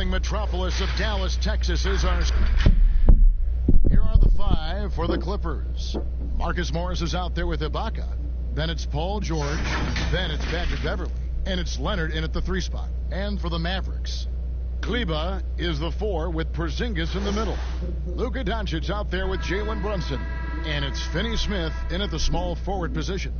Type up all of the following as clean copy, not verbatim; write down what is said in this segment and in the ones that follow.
bustling metropolis of Dallas, Texas is our... Here are the 5 for the Clippers. Marcus Morris is out there with Ibaka. Then it's Paul George. Then it's Patrick Beverley. And it's Leonard in at the 3 spot. And for the Mavericks, Kleber is the 4 with Porzingis in the middle. Luka Doncic out there with Jalen Brunson. And it's Finney Smith in at the small forward position.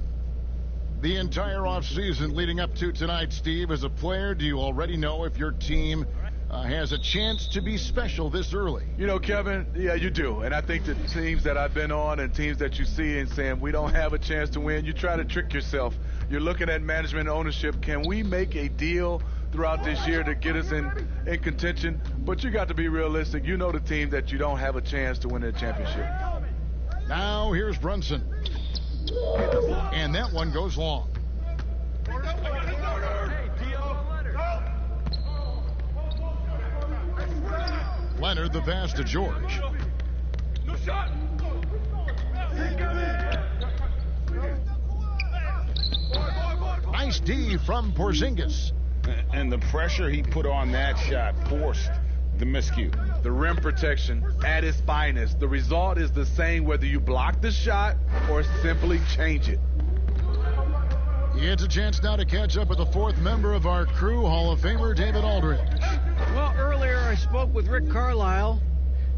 The entire offseason leading up to tonight, Steve, as a player, do you already know if your team has a chance to be special this early? You know, Kevin, yeah, you do. And I think the teams that I've been on and teams that you see and saying we don't have a chance to win, you try to trick yourself. You're looking at management ownership. Can we make a deal throughout this year to get us in contention? But you got to be realistic. You know the team that you don't have a chance to win the championship. Now here's Brunson. And that one goes long. Leonard the pass to George. Nice D from Porzingis. And the pressure he put on that shot forced the miscue. The rim protection at its finest. The result is the same whether you block the shot or simply change it. It's a chance now to catch up with the 4th member of our crew, Hall of Famer David Aldridge. Well, earlier I spoke with Rick Carlisle,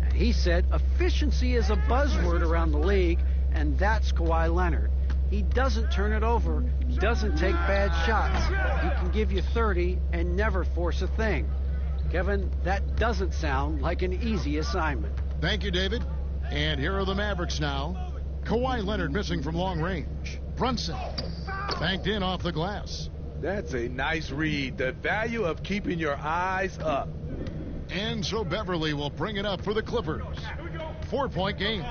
and he said efficiency is a buzzword around the league, and that's Kawhi Leonard. He doesn't turn it over. He doesn't take bad shots. He can give you 30 and never force a thing. Kevin, that doesn't sound like an easy assignment. Thank you, David. And here are the Mavericks now. Kawhi Leonard missing from long range. Brunson banked in off the glass. That's a nice read. The value of keeping your eyes up. And so Beverley will bring it up for the Clippers. 4-point game.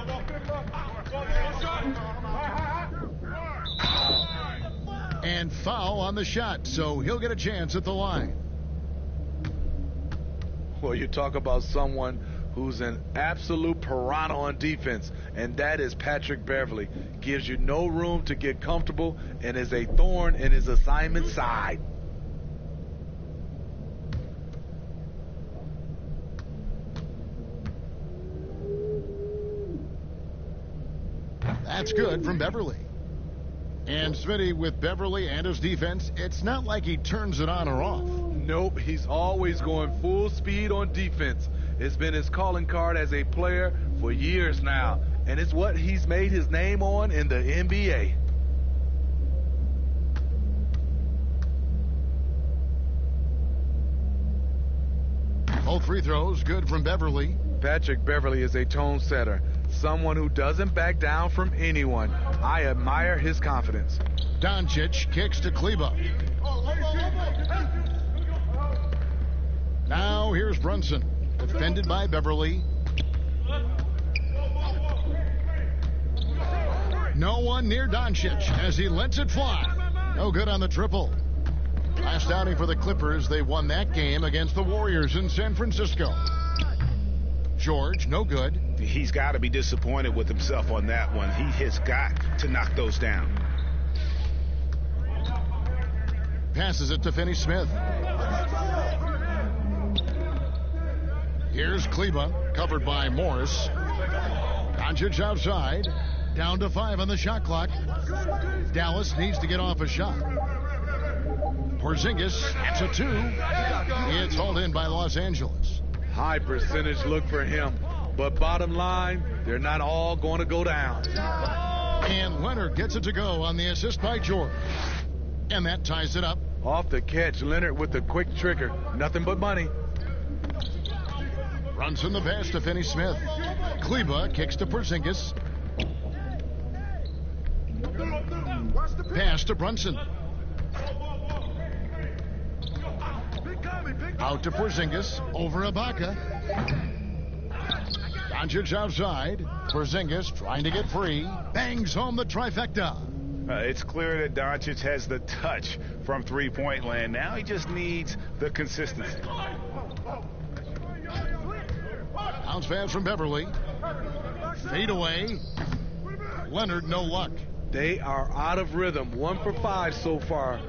And foul on the shot, so he'll get a chance at the line. Well, you talk about someone who's an absolute piranha on defense, and that is Patrick Beverley. Gives you no room to get comfortable and is a thorn in his assignment side. That's good from Beverley. And Smitty, with Beverley and his defense, it's not like he turns it on or off. Nope, he's always going full speed on defense. It's been his calling card as a player for years now, and it's what he's made his name on in the NBA. Both free throws good from Beverley. Patrick Beverley is a tone setter, someone who doesn't back down from anyone. I admire his confidence. Doncic kicks to Kleber. Now here's Brunson, defended by Beverley. No one near Doncic as he lets it fly. No good on the triple. Last outing for the Clippers, they won that game against the Warriors in San Francisco. George, no good. He's got to be disappointed with himself on that one. He has got to knock those down. Passes it to Finney Smith. Here's Kleber, covered by Morris. Doncic outside. Down to 5 on the shot clock. Dallas needs to get off a shot. Porzingis, that's a 2. It's hauled in by Los Angeles. High percentage look for him. But bottom line, they're not all going to go down. And Leonard gets it to go on the assist by George. And that ties it up. Off the catch, Leonard with the quick trigger. Nothing but money. Brunson the pass to Finney Smith. Kleber kicks to Porzingis. Pass to Brunson. Out to Porzingis. Over Ibaka. Doncic outside. Porzingis trying to get free. Bangs home the trifecta. It's clear that Doncic has the touch from three-point land. Now he just needs the consistency. Bounce pass from Beverley. Fade away. Leonard, no luck. They are out of rhythm. 1 for 5 so far.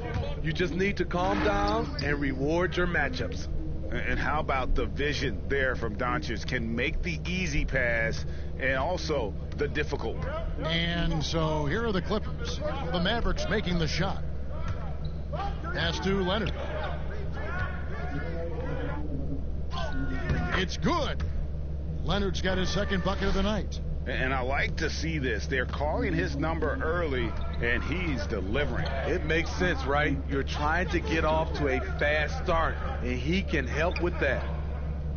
You just need to calm down and reward your matchups. And how about the vision there from Doncic? Can make the easy pass and also the difficult one. And so here are the Clippers. The Mavericks making the shot. Pass to Leonard. It's good. Leonard's got his second bucket of the night. And I like to see this. They're calling his number early, and he's delivering. It makes sense, right? You're trying to get off to a fast start, and he can help with that.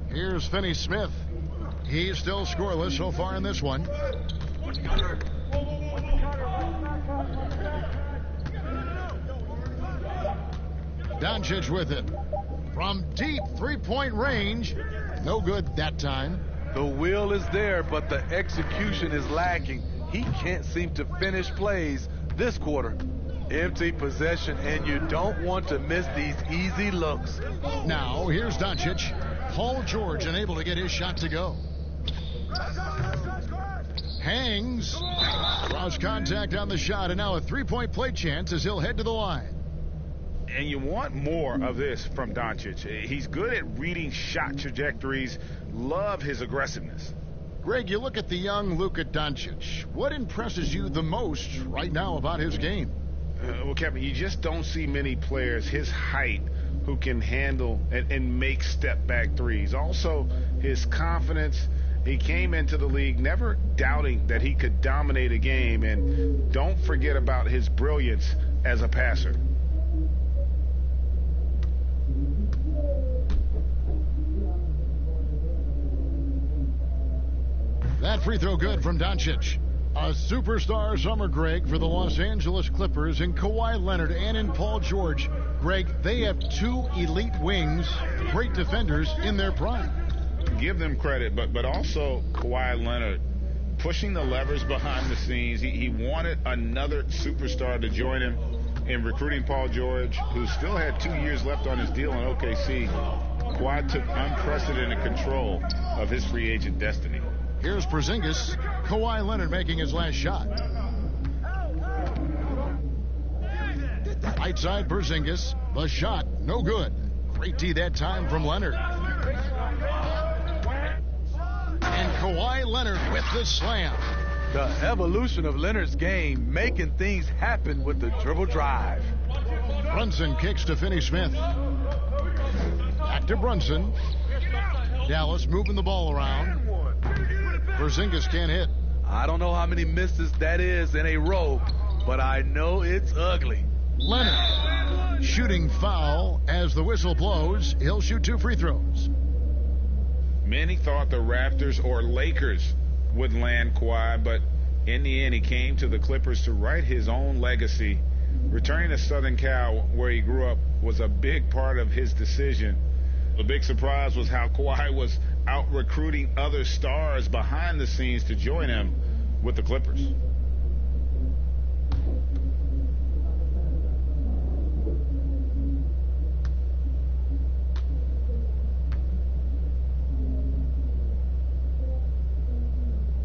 Here's Finney Smith. He's still scoreless so far in this one. Doncic with it. From deep three-point range. No good that time. The will is there, but the execution is lacking. He can't seem to finish plays this quarter. Empty possession, and you don't want to miss these easy looks. Now, here's Doncic. Paul George unable to get his shot to go. Hangs. Draws contact on the shot, and now a three-point play chance as he'll head to the line. And you want more of this from Doncic. He's good at reading shot trajectories. Love his aggressiveness. Greg, you look at the young Luka Doncic. What impresses you the most right now about his game? Well, Kevin, you just don't see many players his height who can handle and make step-back threes. Also, his confidence. He came into the league never doubting that he could dominate a game. And don't forget about his brilliance as a passer. That free throw good from Doncic. A superstar summer, Greg, for the Los Angeles Clippers in Kawhi Leonard and in Paul George. Greg, they have two elite wings, great defenders in their prime. Give them credit, but also Kawhi Leonard pushing the levers behind the scenes. He wanted another superstar to join him in recruiting Paul George, who still had 2 years left on his deal in OKC. Kawhi took unprecedented control of his free agent destiny. Here's Porzingis. Kawhi Leonard making his last shot. Right side Porzingis. The shot, no good. Great D that time from Leonard. And Kawhi Leonard with the slam. The evolution of Leonard's game, making things happen with the dribble drive. Brunson kicks to Finney Smith. Back to Brunson. Dallas moving the ball around. Porzingis can't hit. I don't know how many misses that is in a row, but I know it's ugly. Leonard shooting foul as the whistle blows. He'll shoot 2 free throws. Many thought the Raptors or Lakers would land Kawhi, but in the end he came to the Clippers to write his own legacy. Returning to Southern Cal, where he grew up, was a big part of his decision. The big surprise was how Kawhi was out recruiting other stars behind the scenes to join him with the Clippers.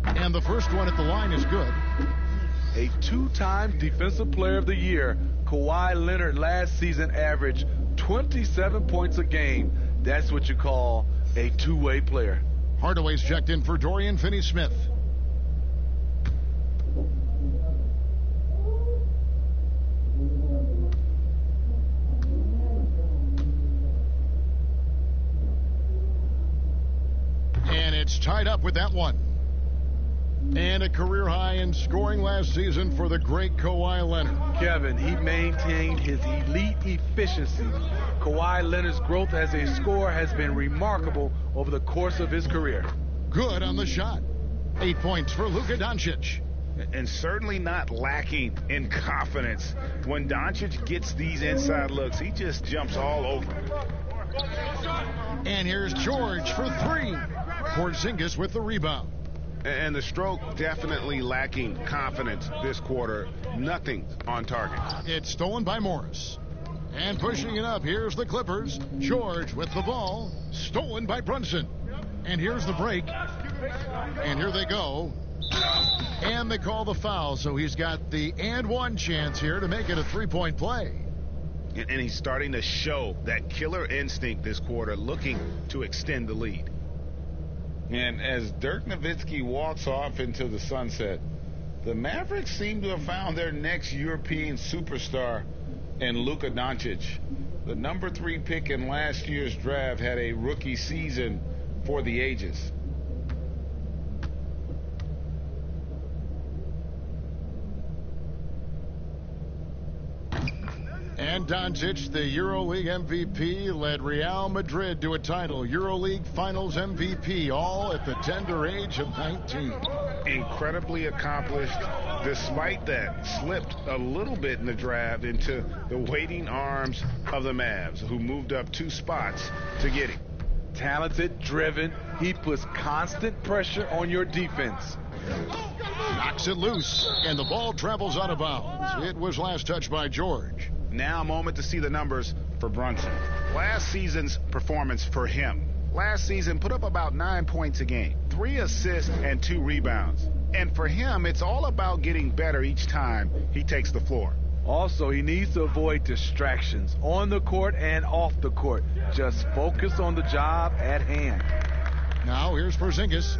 And the first one at the line is good. A 2-time Defensive Player of the Year, Kawhi Leonard last season averaged 27 points a game. That's what you call a two-way player. Hardaway's checked in for Dorian Finney-Smith. And it's tied up with that one. And a career high in scoring last season for the great Kawhi Leonard. Kevin, he maintained his elite efficiency. Kawhi Leonard's growth as a scorer has been remarkable over the course of his career. Good on the shot. 8 points for Luka Doncic. And certainly not lacking in confidence. When Doncic gets these inside looks, he just jumps all over. And here's George for 3. Porzingis with the rebound. And the stroke definitely lacking confidence this quarter. Nothing on target. It's stolen by Morris. And pushing it up, here's the Clippers. George with the ball. Stolen by Brunson. And here's the break. And here they go. And they call the foul, so he's got the and one chance here to make it a 3-point play. And he's starting to show that killer instinct this quarter, looking to extend the lead. And as Dirk Nowitzki walks off into the sunset, the Mavericks seem to have found their next European superstar in Luka Doncic. The number 3 pick in last year's draft had a rookie season for the ages. And Doncic, the EuroLeague MVP, led Real Madrid to a title. EuroLeague Finals MVP, all at the tender age of 19. Incredibly accomplished. Despite that, slipped a little bit in the draft into the waiting arms of the Mavs, who moved up 2 spots to get him. Talented, driven. He puts constant pressure on your defense. Knocks it loose, and the ball travels out of bounds. It was last touched by George. Now a moment to see the numbers for Brunson. Last season's performance for him. Last season put up about 9 points a game, 3 assists and 2 rebounds. And for him, it's all about getting better each time he takes the floor. Also, he needs to avoid distractions on the court and off the court. Just focus on the job at hand. Now here's Porzingis.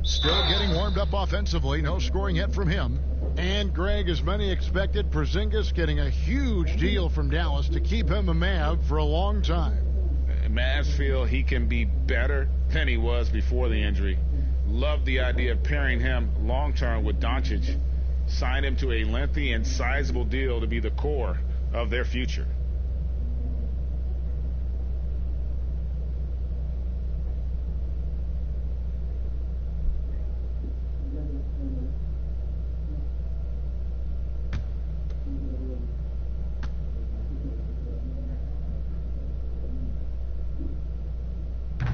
Still getting warmed up offensively. No scoring yet from him. And Greg, as many expected, Porzingis getting a huge deal from Dallas to keep him a Mav for a long time. Mavs feel he can be better than he was before the injury. Love the idea of pairing him long-term with Doncic. Signed him to a lengthy and sizable deal to be the core of their future.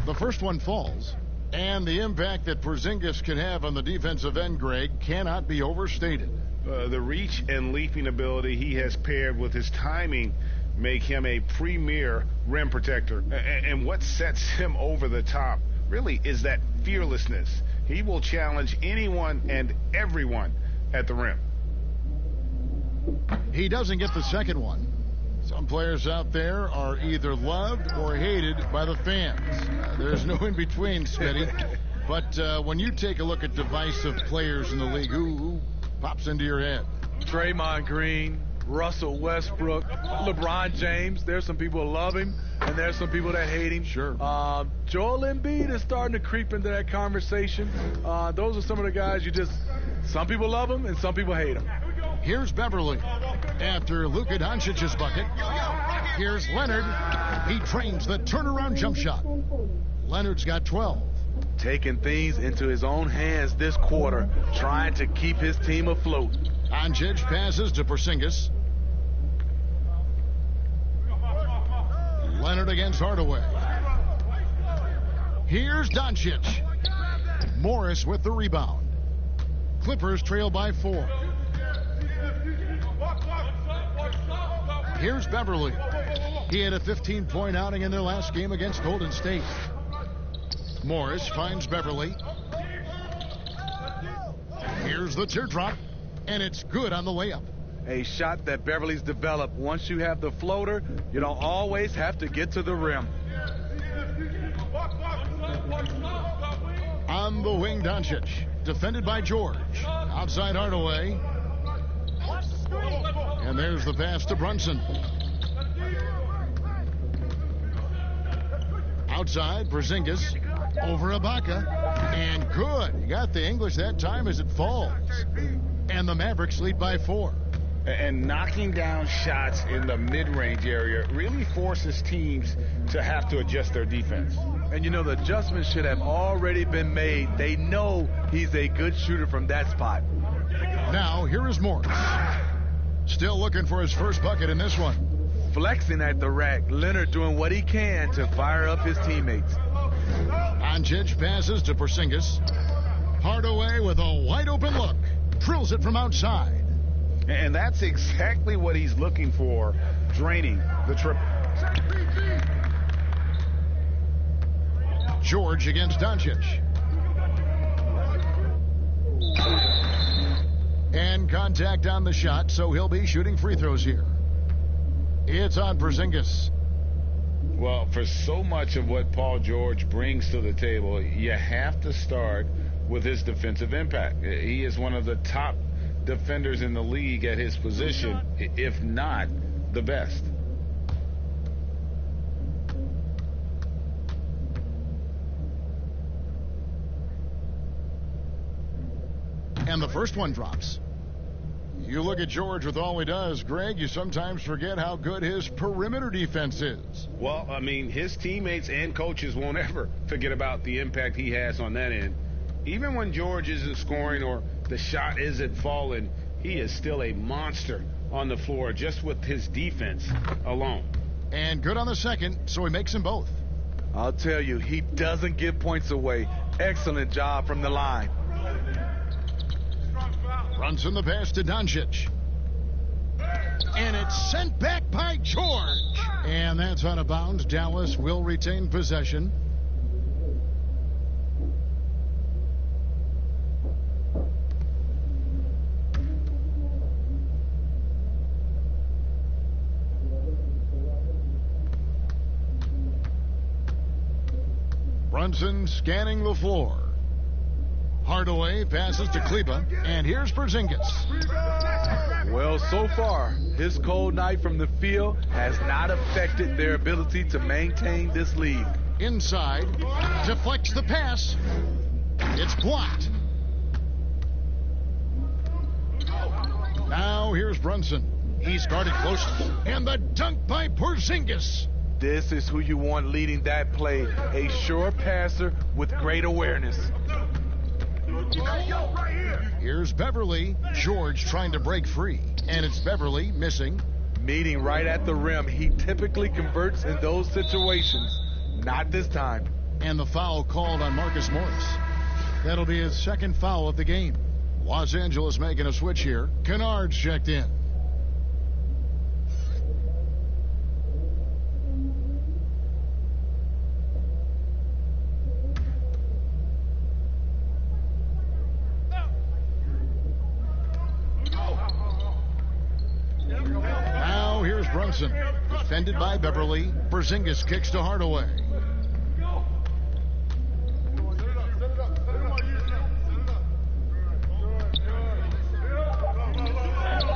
The first one falls, and the impact that Porzingis can have on the defensive end, Greg, cannot be overstated. The reach and leaping ability he has paired with his timing make him a premier rim protector. And what sets him over the top really is that fearlessness. He will challenge anyone and everyone at the rim. He doesn't get the second one. Some players out there are either loved or hated by the fans. There's no in between, Smitty. But when you take a look at divisive players in the league, who pops into your head? Draymond Green, Russell Westbrook, LeBron James. There's some people who love him, and there's some people that hate him. Sure. Joel Embiid is starting to creep into that conversation. Those are some of the guys some people love him and some people hate him. Here's Beverly. After Luka Doncic's bucket, here's Leonard. He trains the turnaround jump shot. Leonard's got 12. Taking things into his own hands this quarter, trying to keep his team afloat. Doncic passes to Porzingis. Leonard against Hardaway. Here's Doncic. Morris with the rebound. Clippers trail by 4. Here's Beverly. He had a 15-point outing in their last game against Golden State. Morris finds Beverly. Here's the teardrop, and it's good on the layup. A shot that Beverly's developed. Once you have the floater, you don't always have to get to the rim. On the wing, Doncic. Defended by George. Outside Hardaway. And there's the pass to Brunson. Outside, Porzingis over Ibaka. And good. He got the English that time as it falls. And the Mavericks lead by 4. And knocking down shots in the mid-range area really forces teams to have to adjust their defense. And you know, the adjustments should have already been made. They know he's a good shooter from that spot. Now, here is Morris. Still looking for his first bucket in this one. Flexing at the rack. Leonard doing what he can to fire up his teammates. Doncic passes to Porzingis. Hardaway with a wide open look. Drills it from outside. And that's exactly what he's looking for, draining the triple. George against Doncic. And contact on the shot, so he'll be shooting free throws here. It's on Porzingis. Well, for so much of what Paul George brings to the table, you have to start with his defensive impact. He is one of the top defenders in the league at his position, if not the best. And the first one drops. You look at George with all he does, Greg, you sometimes forget how good his perimeter defense is. Well, I mean, his teammates and coaches won't ever forget about the impact he has on that end. Even when George isn't scoring or the shot isn't falling, he is still a monster on the floor just with his defense alone. And good on the second, so he makes them both. I'll tell you, he doesn't give points away. Excellent job from the line. Runs in the pass to Doncic. And it's sent back by George. And that's out of bounds. Dallas will retain possession. Brunson scanning the floor. Hardaway passes to Kleba, and here's Porzingis. Well, so far, his cold night from the field has not affected their ability to maintain this lead. Inside, deflects the pass. It's blocked. Now here's Brunson. He's guarded closely, and the dunk by Porzingis. This is who you want leading that play, a sure passer with great awareness. Here's Beverly. George trying to break free, and it's Beverly missing. Meeting right at the rim. He typically converts in those situations. Not this time. And the foul called on Marcus Morris. That'll be his second foul of the game. Los Angeles making a switch here. Kennard's checked in. Brunson, defended by Beverly. Porzingis kicks to Hardaway.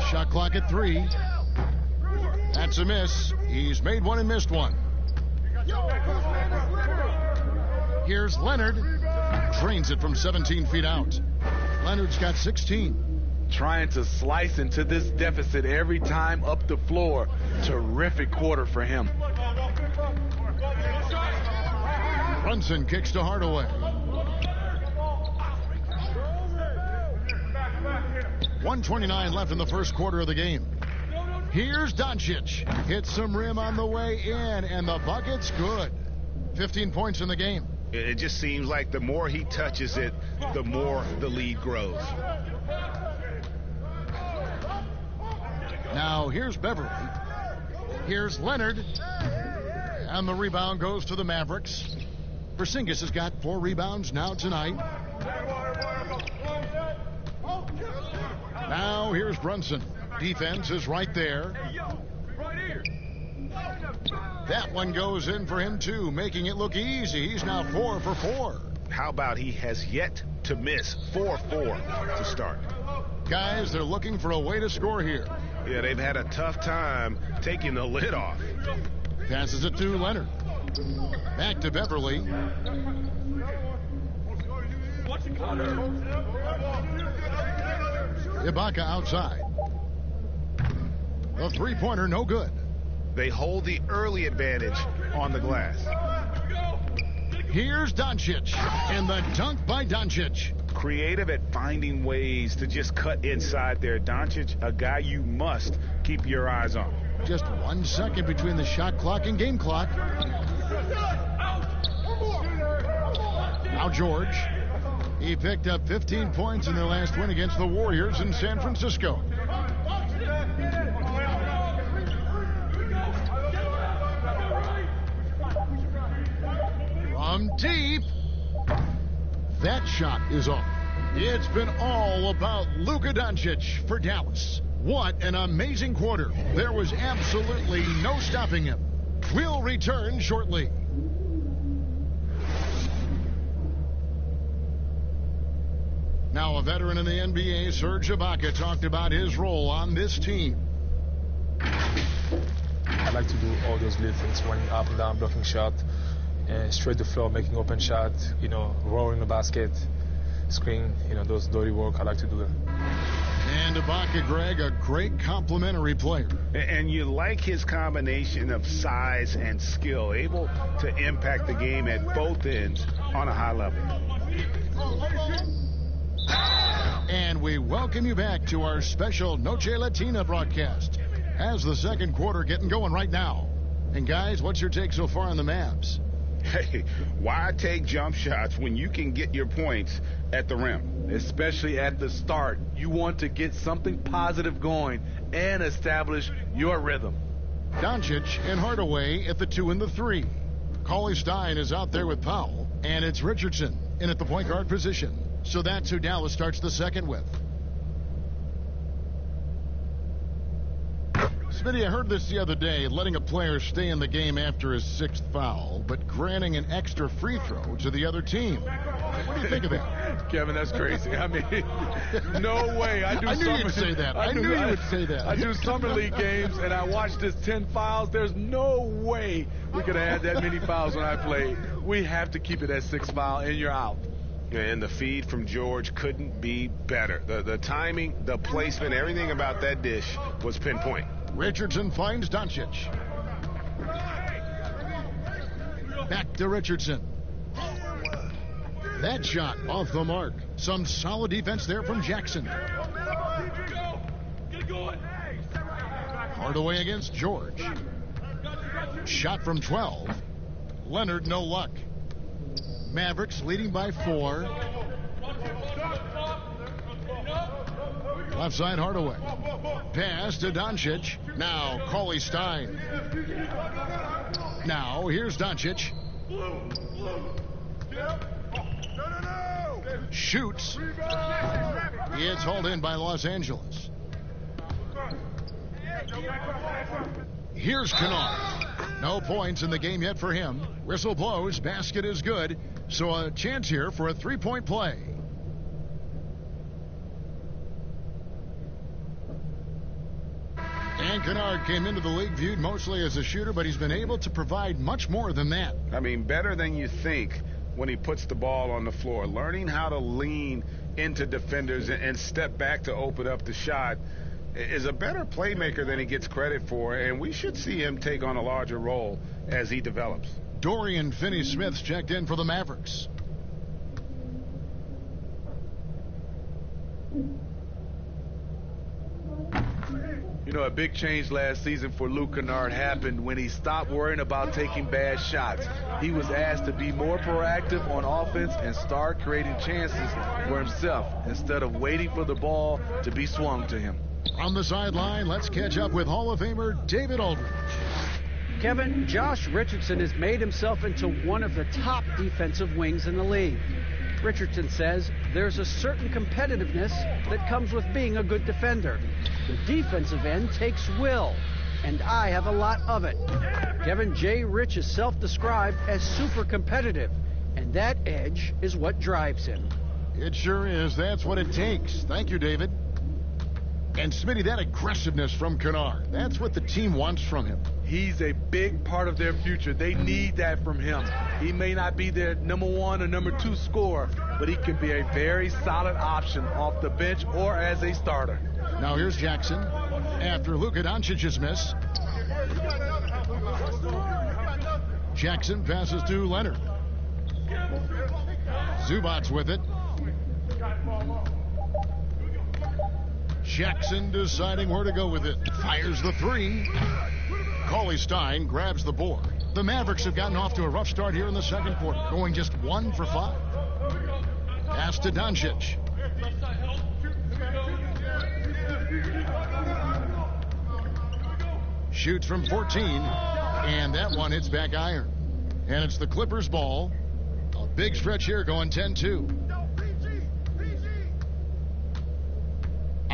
Shot clock at 3. That's a miss. He's made one and missed one. Here's Leonard. Drains it from 17 feet out. Leonard's got 16. Trying to slice into this deficit every time up the floor. Terrific quarter for him. Brunson kicks to Hardaway. .129 left in the first quarter of the game. Here's Doncic. Hits some rim on the way in, and the bucket's good. 15 points in the game. It just seems like the more he touches it, the more the lead grows. Now here's Beverly. Here's Leonard. And the rebound goes to the Mavericks. Porzingis has got 4 rebounds now tonight. Now here's Brunson. Defense is right there. That one goes in for him too, making it look easy. He's now 4 for 4. How about he has yet to miss 4-4 to start? Guys, they're looking for a way to score here. Yeah, they've had a tough time taking the lid off. Passes it to Leonard. Back to Beverly. Ibaka outside. The three-pointer no good. They hold the early advantage on the glass. Here's Doncic. And the dunk by Doncic. Creative at finding ways to just cut inside there. Doncic, a guy you must keep your eyes on. Just 1 second between the shot clock and game clock. Now George. He picked up 15 points in their last win against the Warriors in San Francisco. From deep. That shot is off. It's been all about Luka Doncic for Dallas. What an amazing quarter. There was absolutely no stopping him. We'll return shortly. Now a veteran in the NBA, Serge Ibaka, talked about his role on this team. I like to do all those little things, running up and down, blocking shot, straight to floor, making open shot, rolling the basket, screen, those dirty work. I like to do that. And Ibaka, Greg, a great complementary player. And you like his combination of size and skill, able to impact the game at both ends on a high level. And we welcome you back to our special Noche Latina broadcast. How's the second quarter getting going right now? And guys, what's your take so far on the Mavs? Hey, why take jump shots when you can get your points at the rim? Especially at the start. You want to get something positive going and establish your rhythm. Doncic and Hardaway at the 2 and the 3. Kawhi Stein is out there with Powell, and it's Richardson in at the point guard position. So that's who Dallas starts the second with. Smitty, I heard this the other day, letting a player stay in the game after his 6th foul, but granting an extra free throw to the other team. What do you think of that? Kevin, that's crazy. I mean, no way. I knew you'd say that. I knew you would say that. I do summer league games, and I watched this 10 fouls. There's no way we could have had that many fouls when I played. We have to keep it at 6 foul, and you're out. And the feed from George couldn't be better. The timing, the placement, everything about that dish was pinpoint. Richardson finds Doncic. Back to Richardson. That shot off the mark. Some solid defense there from Jackson. Hardaway against George. Shot from 12. Leonard, no luck. Mavericks leading by 4. Left side, Hardaway. Pass to Doncic. Now, Kawhi Stein. Now, here's Doncic. Shoots. It's hauled in by Los Angeles. Here's Kennard. No points in the game yet for him. Whistle blows. Basket is good. So a chance here for a three-point play. And Kennard came into the league viewed mostly as a shooter, but he's been able to provide much more than that. I mean, better than you think when he puts the ball on the floor. Learning how to lean into defenders and step back to open up the shot is a better playmaker than he gets credit for, and we should see him take on a larger role as he develops. Dorian Finney-Smith's checked in for the Mavericks. You know, a big change last season for Luke Kennard happened when he stopped worrying about taking bad shots. He was asked to be more proactive on offense and start creating chances for himself instead of waiting for the ball to be swung to him. On the sideline, let's catch up with Hall of Famer David Aldridge. Kevin, Josh Richardson has made himself into one of the top defensive wings in the league. Richardson says there's a certain competitiveness that comes with being a good defender. The defensive end takes will, and I have a lot of it. Kevin J. Rich is self-described as super competitive, and that edge is what drives him. It sure is. That's what it takes. Thank you, David. And Smitty, that aggressiveness from Kennard, that's what the team wants from him. He's a big part of their future. They need that from him. He may not be their number 1 or number 2 scorer, but he can be a very solid option off the bench or as a starter. Now here's Jackson after Luka Doncic's miss. Jackson passes to Leonard. Zubac's with it. Jackson deciding where to go with it. Fires the 3. Kawhi Stein grabs the board. The Mavericks have gotten off to a rough start here in the second quarter, going just 1 for 5. Pass to Doncic. Shoots from 14, and that one hits back iron. And it's the Clippers' ball. A big stretch here going 10-2.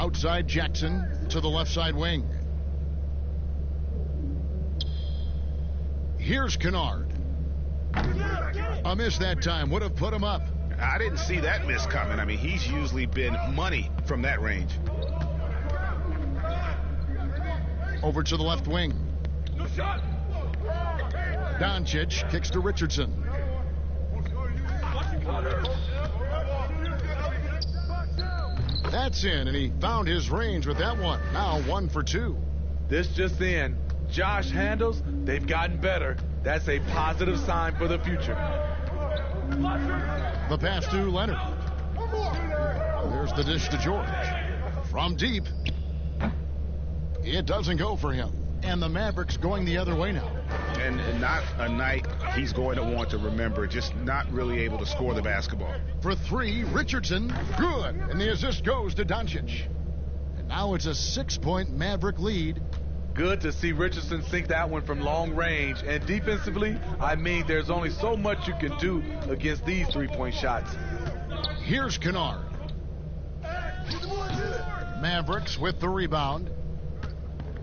Outside Jackson to the left side wing. Here's Kennard. A miss that time. Would have put him up. I didn't see that miss coming. I mean, he's usually been money from that range. Over to the left wing. Doncic kicks to Richardson. That's in, and he found his range with that one. Now 1 for 2. This just in. Josh handles, they've gotten better. That's a positive sign for the future. The pass to Leonard. There's the dish to George. From deep. It doesn't go for him. And the Mavericks going the other way now. And not a night he's going to want to remember, just not really able to score the basketball. For 3, Richardson, good. And the assist goes to Doncic. And now it's a 6-point Maverick lead. Good to see Richardson sink that one from long range. And defensively, I mean, there's only so much you can do against these three-point shots. Here's Kennard. Mavericks with the rebound.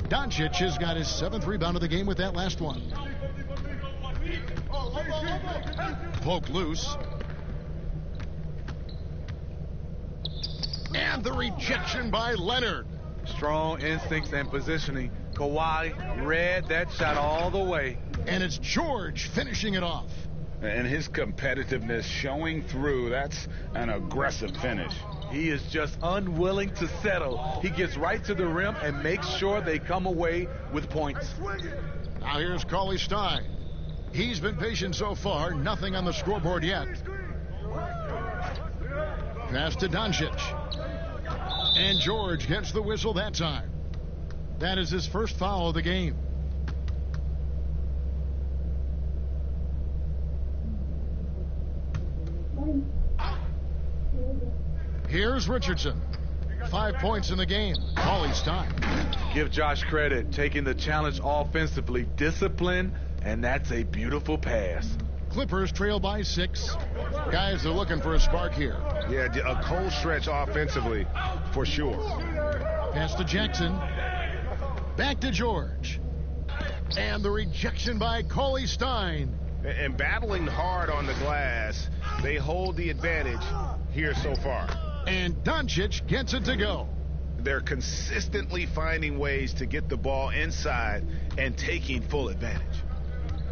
Doncic has got his 7th rebound of the game with that last one. Poke loose. And the rejection by Leonard. Strong instincts and positioning. Kawhi read that shot all the way. And it's George finishing it off. And his competitiveness showing through. That's an aggressive finish. He is just unwilling to settle. He gets right to the rim and makes sure they come away with points. Now here's Kawhi Stein. He's been patient so far. Nothing on the scoreboard yet. Pass to Doncic. And George gets the whistle that time. That is his first foul of the game. Here's Richardson. 5 points in the game. Kawhi Stein. Give Josh credit, taking the challenge offensively, discipline, and that's a beautiful pass. Clippers trail by 6. Guys are looking for a spark here. Yeah, a cold stretch offensively, for sure. Pass to Jackson. Back to George. And the rejection by Kawhi Stein. And battling hard on the glass, they hold the advantage here so far. And Doncic gets it to go. They're consistently finding ways to get the ball inside and taking full advantage.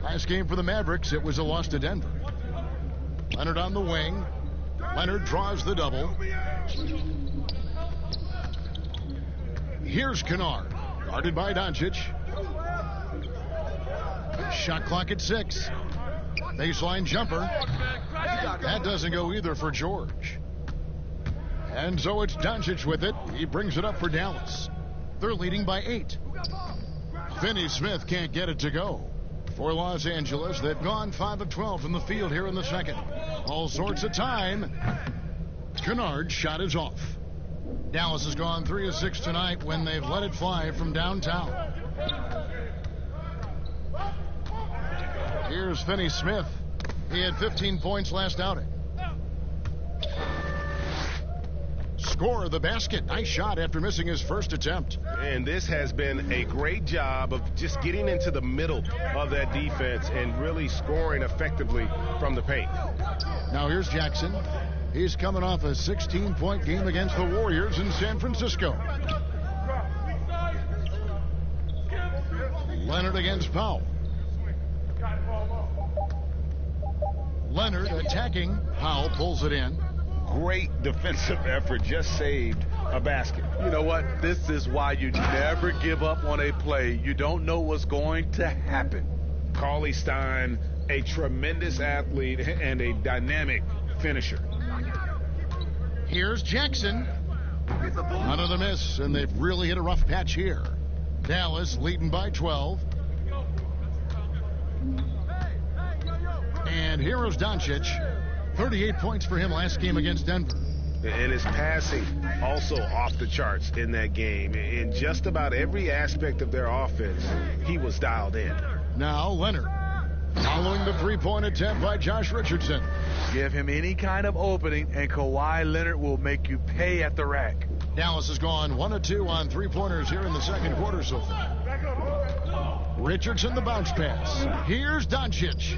Last game for the Mavericks, it was a loss to Denver. Leonard on the wing. Leonard draws the double. Here's Kennard, guarded by Doncic. Shot clock at 6. Baseline jumper. That doesn't go either for George. And so it's Doncic with it. He brings it up for Dallas. They're leading by 8. Finney Smith can't get it to go. For Los Angeles, they've gone 5 of 12 from the field here in the second. All sorts of time. Kennard's shot is off. Dallas has gone 3 of 6 tonight when they've let it fly from downtown. Here's Finney Smith. He had 15 points last outing. Score the basket. Nice shot after missing his first attempt. And this has been a great job of just getting into the middle of that defense and really scoring effectively from the paint. Now here's Jackson. He's coming off a 16-point game against the Warriors in San Francisco. Leonard against Powell. Leonard attacking. Powell pulls it in. Great defensive effort, just saved a basket. You know what? This is why you never give up on a play. You don't know what's going to happen. Kawhi Stein, a tremendous athlete and a dynamic finisher. Here's Jackson. Another miss, and they've really hit a rough patch here. Dallas leading by 12. And here is Doncic. 38 points for him last game against Denver. And his passing also off the charts in that game. In just about every aspect of their offense, he was dialed in. Now Leonard. Following the three-point attempt by Josh Richardson. Give him any kind of opening, and Kawhi Leonard will make you pay at the rack. Dallas has gone 1 of 2 on three-pointers here in the second quarter so far. Richardson, the bounce pass. Here's Doncic.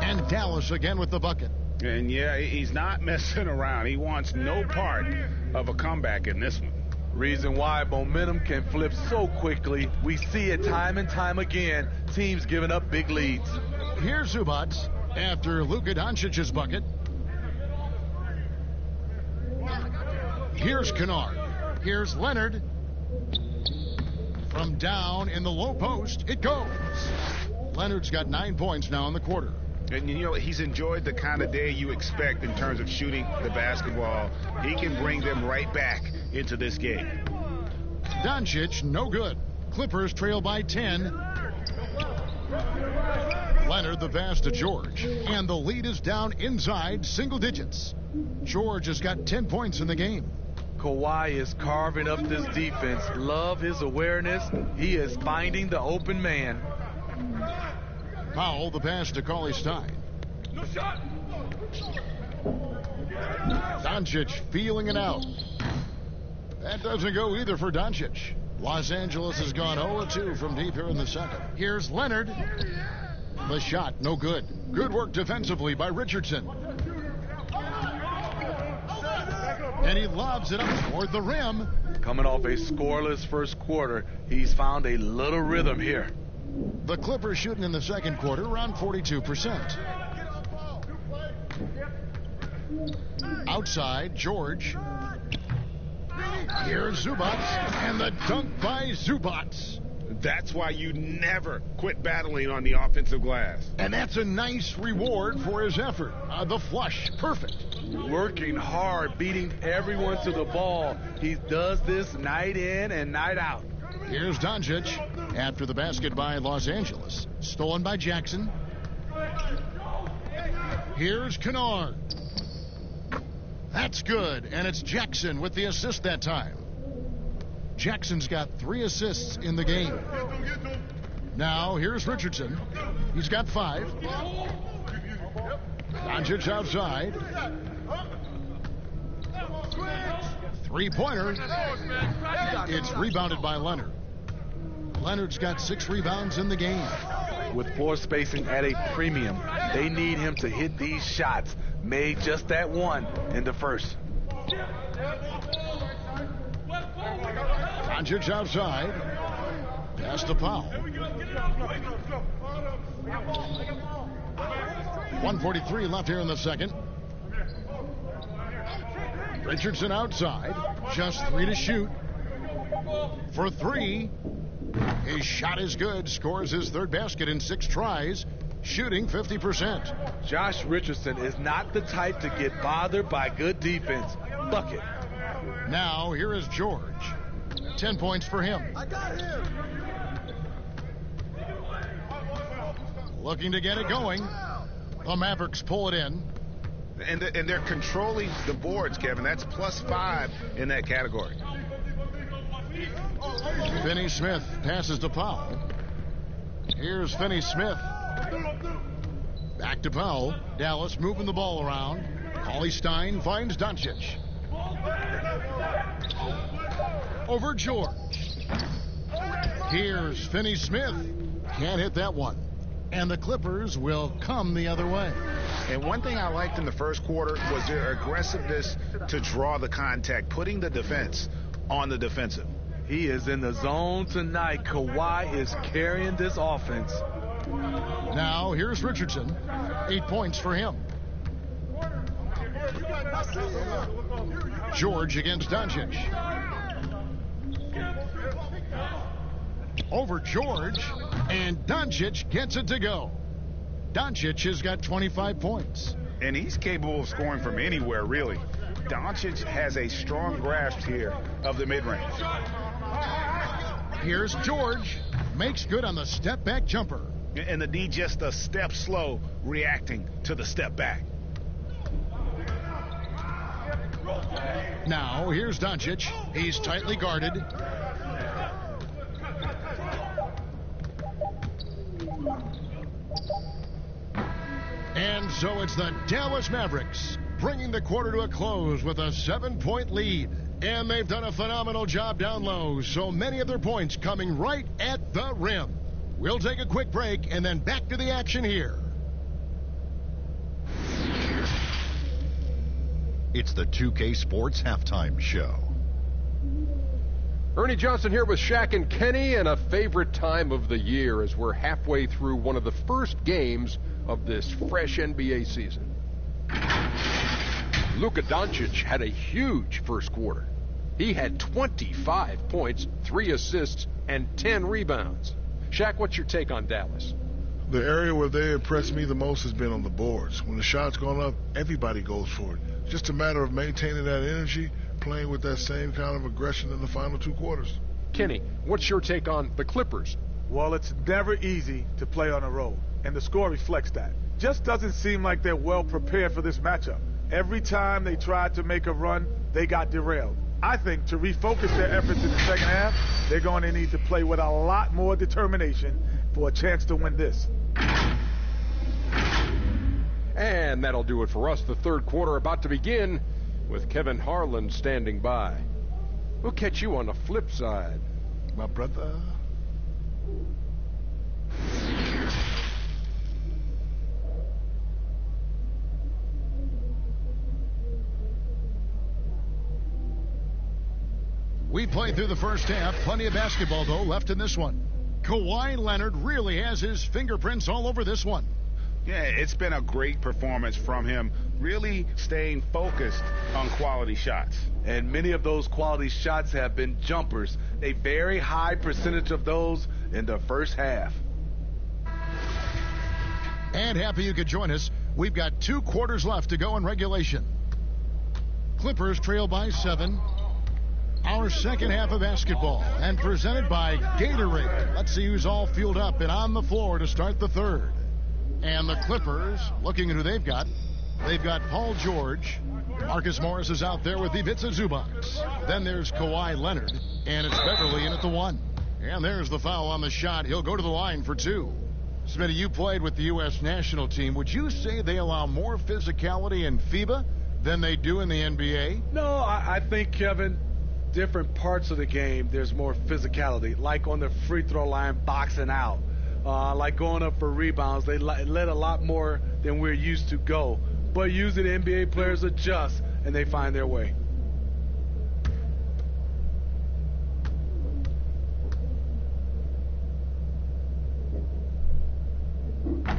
And Dallas again with the bucket. And yeah, he's not messing around. He wants no part of a comeback in this one. Reason why momentum can flip so quickly. We see it time and time again. Teams giving up big leads. Here's Zubac after Luka Doncic's bucket. Here's Kennard. Here's Leonard. From down in the low post, it goes. Leonard's got 9 points now in the quarter. And, you know, he's enjoyed the kind of day you expect in terms of shooting the basketball. He can bring them right back into this game. Doncic, no good. Clippers trail by 10. Leonard, the pass to George. And the lead is down inside single digits. George has got 10 points in the game. Kawhi is carving up this defense. Love his awareness. He is finding the open man. Powell, the pass to Kawhi Stein. Doncic feeling it out. That doesn't go either for Doncic. Los Angeles has gone 0-2 from deep here in the second. Here's Leonard. The shot, no good. Good work defensively by Richardson. And he lobs it up toward the rim. Coming off a scoreless first quarter, he's found a little rhythm here. The Clippers shooting in the second quarter around 42%. Outside, George. Here's Zubac, and the dunk by Zubac. That's why you never quit battling on the offensive glass. And that's a nice reward for his effort. The flush, perfect. Working hard, beating everyone to the ball. He does this night in and night out. Here's Doncic after the basket by Los Angeles. Stolen by Jackson. Here's Kennard. That's good, and it's Jackson with the assist that time. Jackson's got 3 assists in the game. Now, here's Richardson. He's got 5. Doncic outside. 3-pointer. It's rebounded by Leonard. Leonard's got 6 rebounds in the game. With floor spacing at a premium, they need him to hit these shots. Made just that one in the first. Doncic outside. Pass to Powell. 1:43 left here in the second. Richardson outside. Just 3 to shoot. For 3. His shot is good. Scores his 3rd basket in 6 tries. Shooting 50%. Josh Richardson is not the type to get bothered by good defense. Bucket. Now, here is George. 10 points for him. I got him. Looking to get it going. The Mavericks pull it in. And they're controlling the boards, Kevin. That's +5 in that category. Finney Smith passes to Powell. Here's Finney Smith. Back to Powell. Dallas moving the ball around. Kawhi Stein finds Doncic. Over George. Here's Finney Smith. Can't hit that one. And the Clippers will come the other way. And one thing I liked in the first quarter was their aggressiveness to draw the contact, putting the defense on the defensive. He is in the zone tonight. Kawhi is carrying this offense. Now, here's Richardson. 8 points for him. George against Doncic. Over George, and Doncic gets it to go. Doncic has got 25 points. And he's capable of scoring from anywhere, really. Doncic has a strong grasp here of the mid-range. Here's George. Makes good on the step-back jumper. And the D just a step slow reacting to the step back. Now, here's Doncic. He's tightly guarded. And so it's the Dallas Mavericks bringing the quarter to a close with a 7-point lead. And they've done a phenomenal job down low. So many of their points coming right at the rim. We'll take a quick break and then back to the action here. It's the 2K Sports Halftime Show. Ernie Johnson here with Shaq and Kenny, and a favorite time of the year as we're halfway through one of the first games of this fresh NBA season. Luka Doncic had a huge first quarter. He had 25 points, 3 assists, and 10 rebounds. Shaq, what's your take on Dallas? The area where they impressed me the most has been on the boards. When the shot's gone up, everybody goes for it. Just a matter of maintaining that energy, playing with that same kind of aggression in the final 2 quarters. Kenny, what's your take on the Clippers? Well, it's never easy to play on the road, and the score reflects that. Just doesn't seem like they're well prepared for this matchup. Every time they tried to make a run, they got derailed. I think to refocus their efforts in the second half, they're going to need to play with a lot more determination for a chance to win this. And that'll do it for us. The third quarter about to begin with Kevin Harlan standing by. We'll catch you on the flip side, My brother. We played through the first half. Plenty of basketball, though, left in this one. Kawhi Leonard really has his fingerprints all over this one. Yeah, it's been a great performance from him, really staying focused on quality shots. And many of those quality shots have been jumpers. A very high percentage of those in the first half. And happy you could join us. We've got 2 quarters left to go in regulation. Clippers trail by 7. Our second half of basketball, and presented by Gatorade. Let's see who's all fueled up and on the floor to start the third. And the Clippers, looking at who they've got. They've got Paul George. Marcus Morris is out there with Ivica Zubac. Then there's Kawhi Leonard, and it's Beverly in at the 1. And there's the foul on the shot. He'll go to the line for 2. Smitty, you played with the U.S. national team. Would you say they allow more physicality in FIBA than they do in the NBA? No, I think, Kevin, different parts of the game, there's more physicality, like on the free throw line, boxing out, like going up for rebounds. They let a lot more than we're used to go. But usually the NBA players adjust, and they find their way.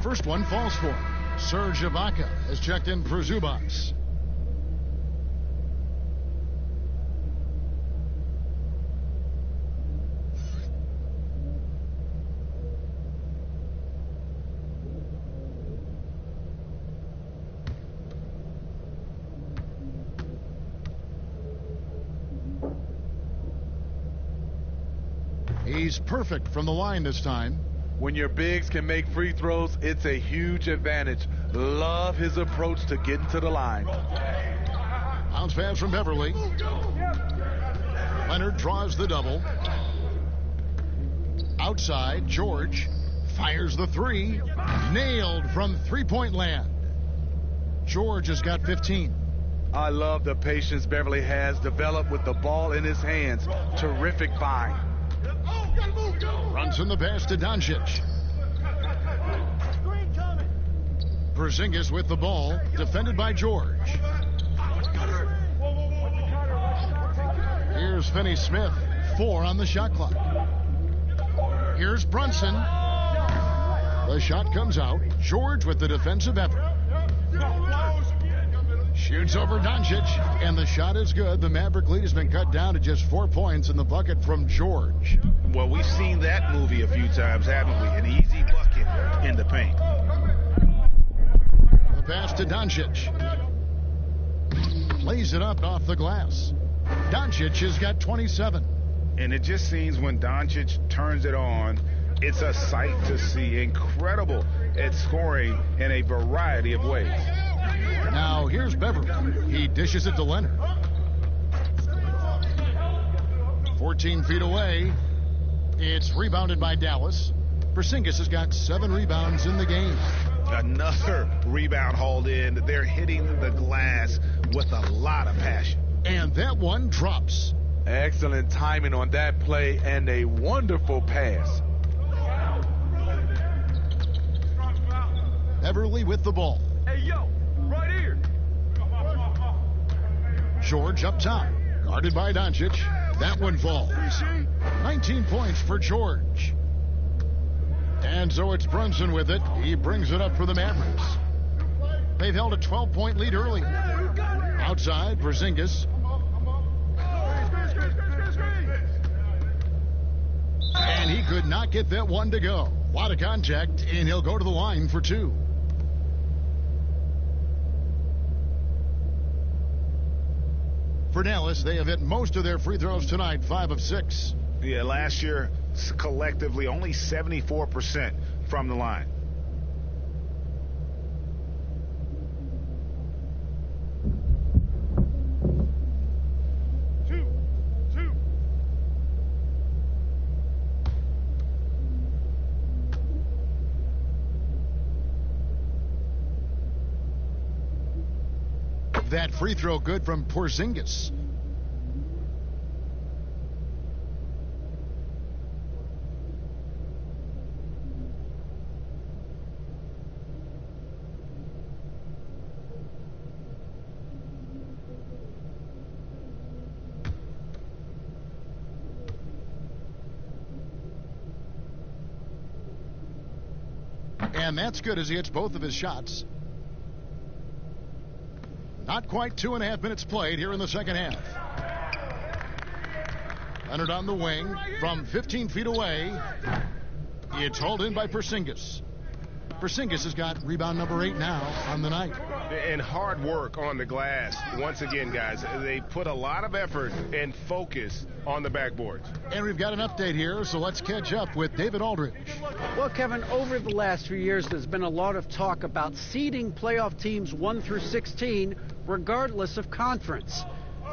First one falls for Serge Ibaka has checked in for Zubac. He's perfect from the line this time. When your bigs can make free throws, it's a huge advantage. Love his approach to getting to the line. Bounce pass from Beverly. Leonard draws the double. Outside, George fires the 3. Nailed from three-point land. George has got 15. I love the patience Beverly has developed with the ball in his hands. Terrific find. Brunson the pass to Doncic. Porzingis with the ball, defended by George. Here's Finney-Smith, 4 on the shot clock. Here's Brunson. The shot comes out. George with the defensive effort. Shoots over Doncic, and the shot is good. The Maverick lead has been cut down to just 4 points in the bucket from George. Well, we've seen that movie a few times, haven't we? An easy bucket in the paint. The pass to Doncic. Lays it up off the glass. Doncic has got 27. And it just seems when Doncic turns it on, it's a sight to see. Incredible at scoring in a variety of ways. Now here's Beverly. He dishes it to Leonard. 14 feet away. It's rebounded by Dallas. Porzingis has got 7 rebounds in the game. Another rebound hauled in. They're hitting the glass with a lot of passion. And that one drops. Excellent timing on that play and a wonderful pass. Beverly with the ball. Hey, yo, right here. George up top. Guarded by Doncic. That one falls. 19 points for George. And so it's Brunson with it. He brings it up for the Mavericks. They've held a 12-point lead early. Outside, Porzingis. And he could not get that one to go. A lot of contact, and he'll go to the line for two. For Dallas, they have hit most of their free throws tonight, 5 of 6. Yeah, last year, collectively, only 74% from the line. That free throw good from Porzingis. And that's good as he hits both of his shots. Not quite 2.5 minutes played here in the second half. Leonard on the wing from 15 feet away. It's hauled in by Porzingis. Porzingis has got rebound number 8 now on the night. And hard work on the glass. Once again, guys, they put a lot of effort and focus on the backboards. And we've got an update here, so let's catch up with David Aldridge. Well, Kevin, over the last few years, there's been a lot of talk about seeding playoff teams 1 through 16, regardless of conference.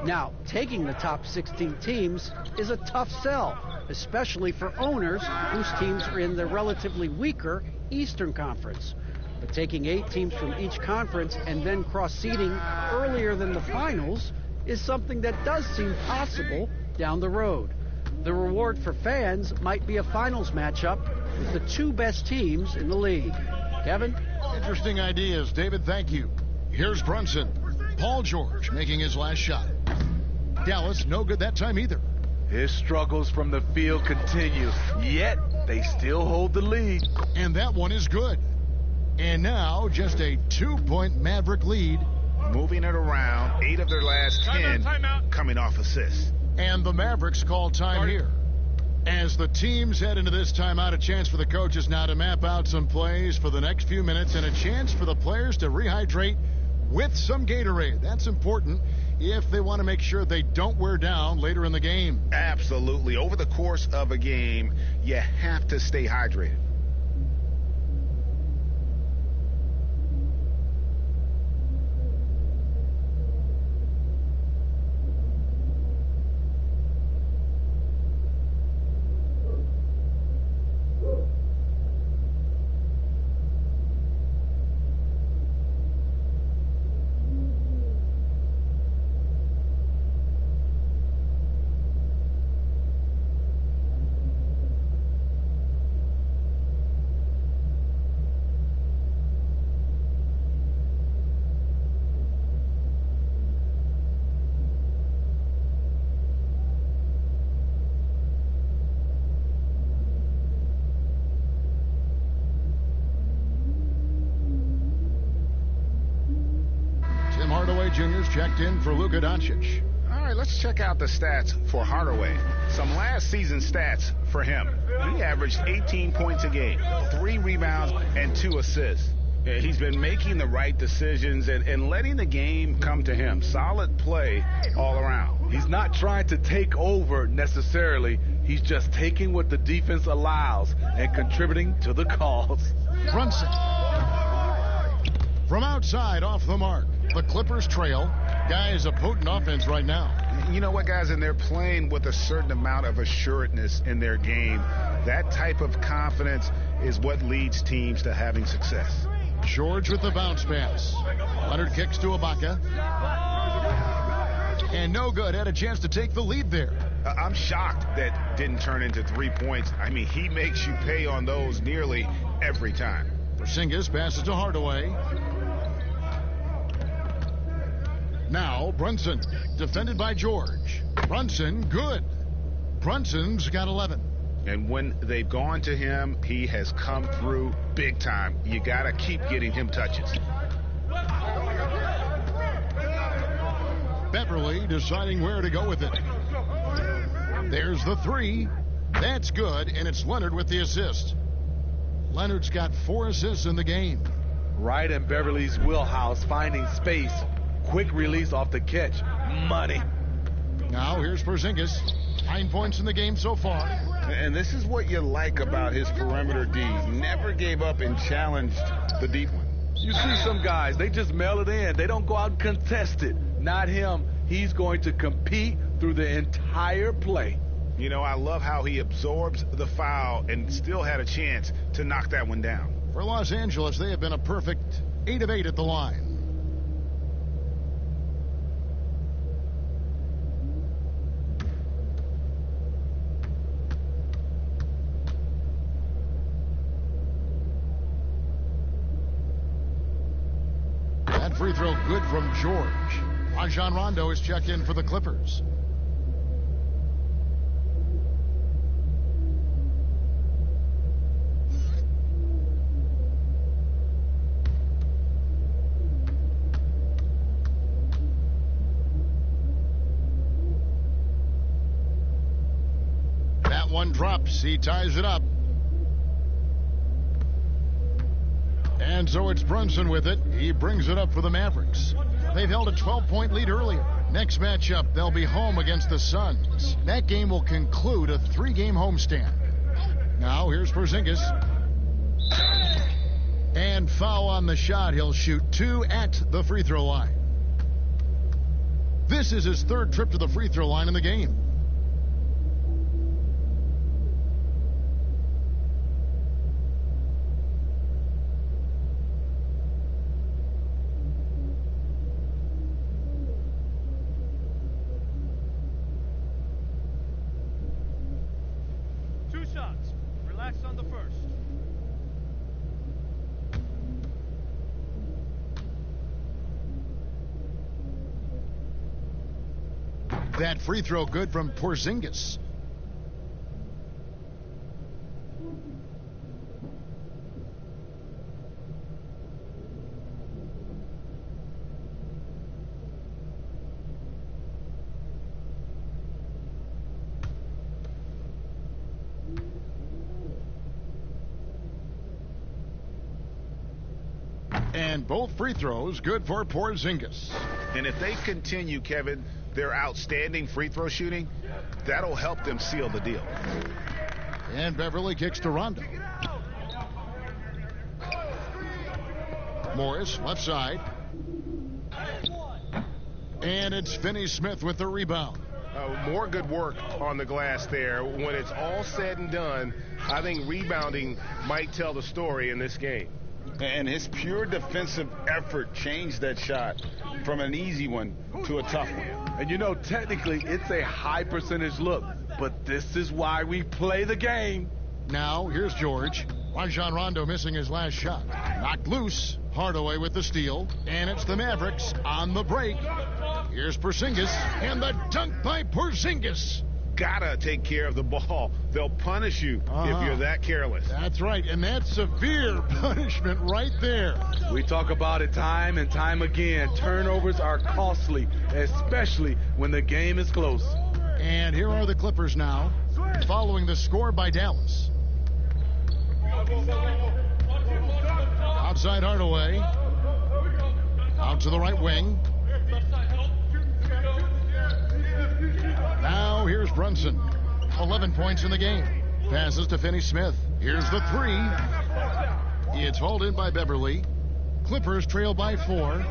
Now, taking the top 16 teams is a tough sell, especially for owners whose teams are in the relatively weaker Eastern Conference. But taking 8 teams from each conference and then cross-seeding earlier than the finals is something that does seem possible down the road. The reward for fans might be a finals matchup with the 2 best teams in the league. Kevin? Interesting ideas, David. Thank you. Here's Brunson. Paul George making his last shot. Dallas, no good that time either. His struggles from the field continue, yet they still hold the lead. And that one is good. And now just a 2-point Maverick lead. Moving it around, 8 of their last 10 coming off assists. And the Mavericks call time here. As the teams head into this timeout, a chance for the coaches now to map out some plays for the next few minutes and a chance for the players to rehydrate with some Gatorade. That's important if they want to make sure they don't wear down later in the game. Absolutely. Over the course of a game, you have to stay hydrated. Hardaway Jr.'s checked in for Luka Doncic. All right, let's check out the stats for Hardaway. Some last season stats for him. He averaged 18 points a game, 3 rebounds, and 2 assists. He's been making the right decisions and letting the game come to him. Solid play all around. He's not trying to take over necessarily. He's just taking what the defense allows and contributing to the cause. Brunson. From outside, off the mark. The Clippers trail. Guys, a potent offense right now. You know what, guys? And they're playing with a certain amount of assuredness in their game. That type of confidence is what leads teams to having success. George with the bounce pass. Leonard kicks to Ibaka. And no good. Had a chance to take the lead there. I'm shocked that didn't turn into 3 points. I mean, he makes you pay on those nearly every time. Porzingis passes to Hardaway. Now Brunson, defended by George. Brunson, good. Brunson's got 11. And when they've gone to him, he has come through big time. You got to keep getting him touches. Beverly deciding where to go with it. There's the three. That's good, and it's Leonard with the assist. Leonard's got 4 assists in the game. Right in Beverly's wheelhouse, finding space. Quick release off the catch. Money. Now here's Porzingis. 9 points in the game so far. And this is what you like about his perimeter D. Never gave up and challenged the deep one. You see some guys, they just mail it in. They don't go out and contest it. Not him. He's going to compete through the entire play. You know, I love how he absorbs the foul and still had a chance to knock that one down. For Los Angeles, they have been a perfect 8 of 8 at the line. That free throw good from George. Rajon Rondo is checked in for the Clippers. That one drops. He ties it up. And so it's Brunson with it. He brings it up for the Mavericks. They've held a 12-point lead earlier. Next matchup, they'll be home against the Suns. That game will conclude a 3-game homestand. Now here's Porzingis. And foul on the shot. He'll shoot 2 at the free throw line. This is his 3rd trip to the free throw line in the game. On the first. That free throw good from Porzingis. And both free throws good for Porzingis. And if they continue, Kevin, their outstanding free throw shooting, that'll help them seal the deal. And Beverly kicks to Rondo. Morris, left side. And it's Finney-Smith with the rebound. More good work on the glass there. When it's all said and done, I think rebounding might tell the story in this game. And his pure defensive effort changed that shot from an easy one to a tough one. And you know, technically, it's a high percentage look, but this is why we play the game. Now, here's George. Rajon Rondo missing his last shot. Knocked loose. Hardaway with the steal. And it's the Mavericks on the break. Here's Porzingis. And the dunk by Porzingis. Gotta take care of the ball. They'll punish you if you're that careless. That's right, and that's severe punishment right there. We talk about it time and time again. Turnovers are costly, especially when the game is close. And here are the Clippers now, following the score by Dallas. Outside Hardaway. Out to the right wing. Now here's Brunson. 11 points in the game. Passes to Finney-Smith. Here's the three. It's hauled in by Beverly. Clippers trail by 4.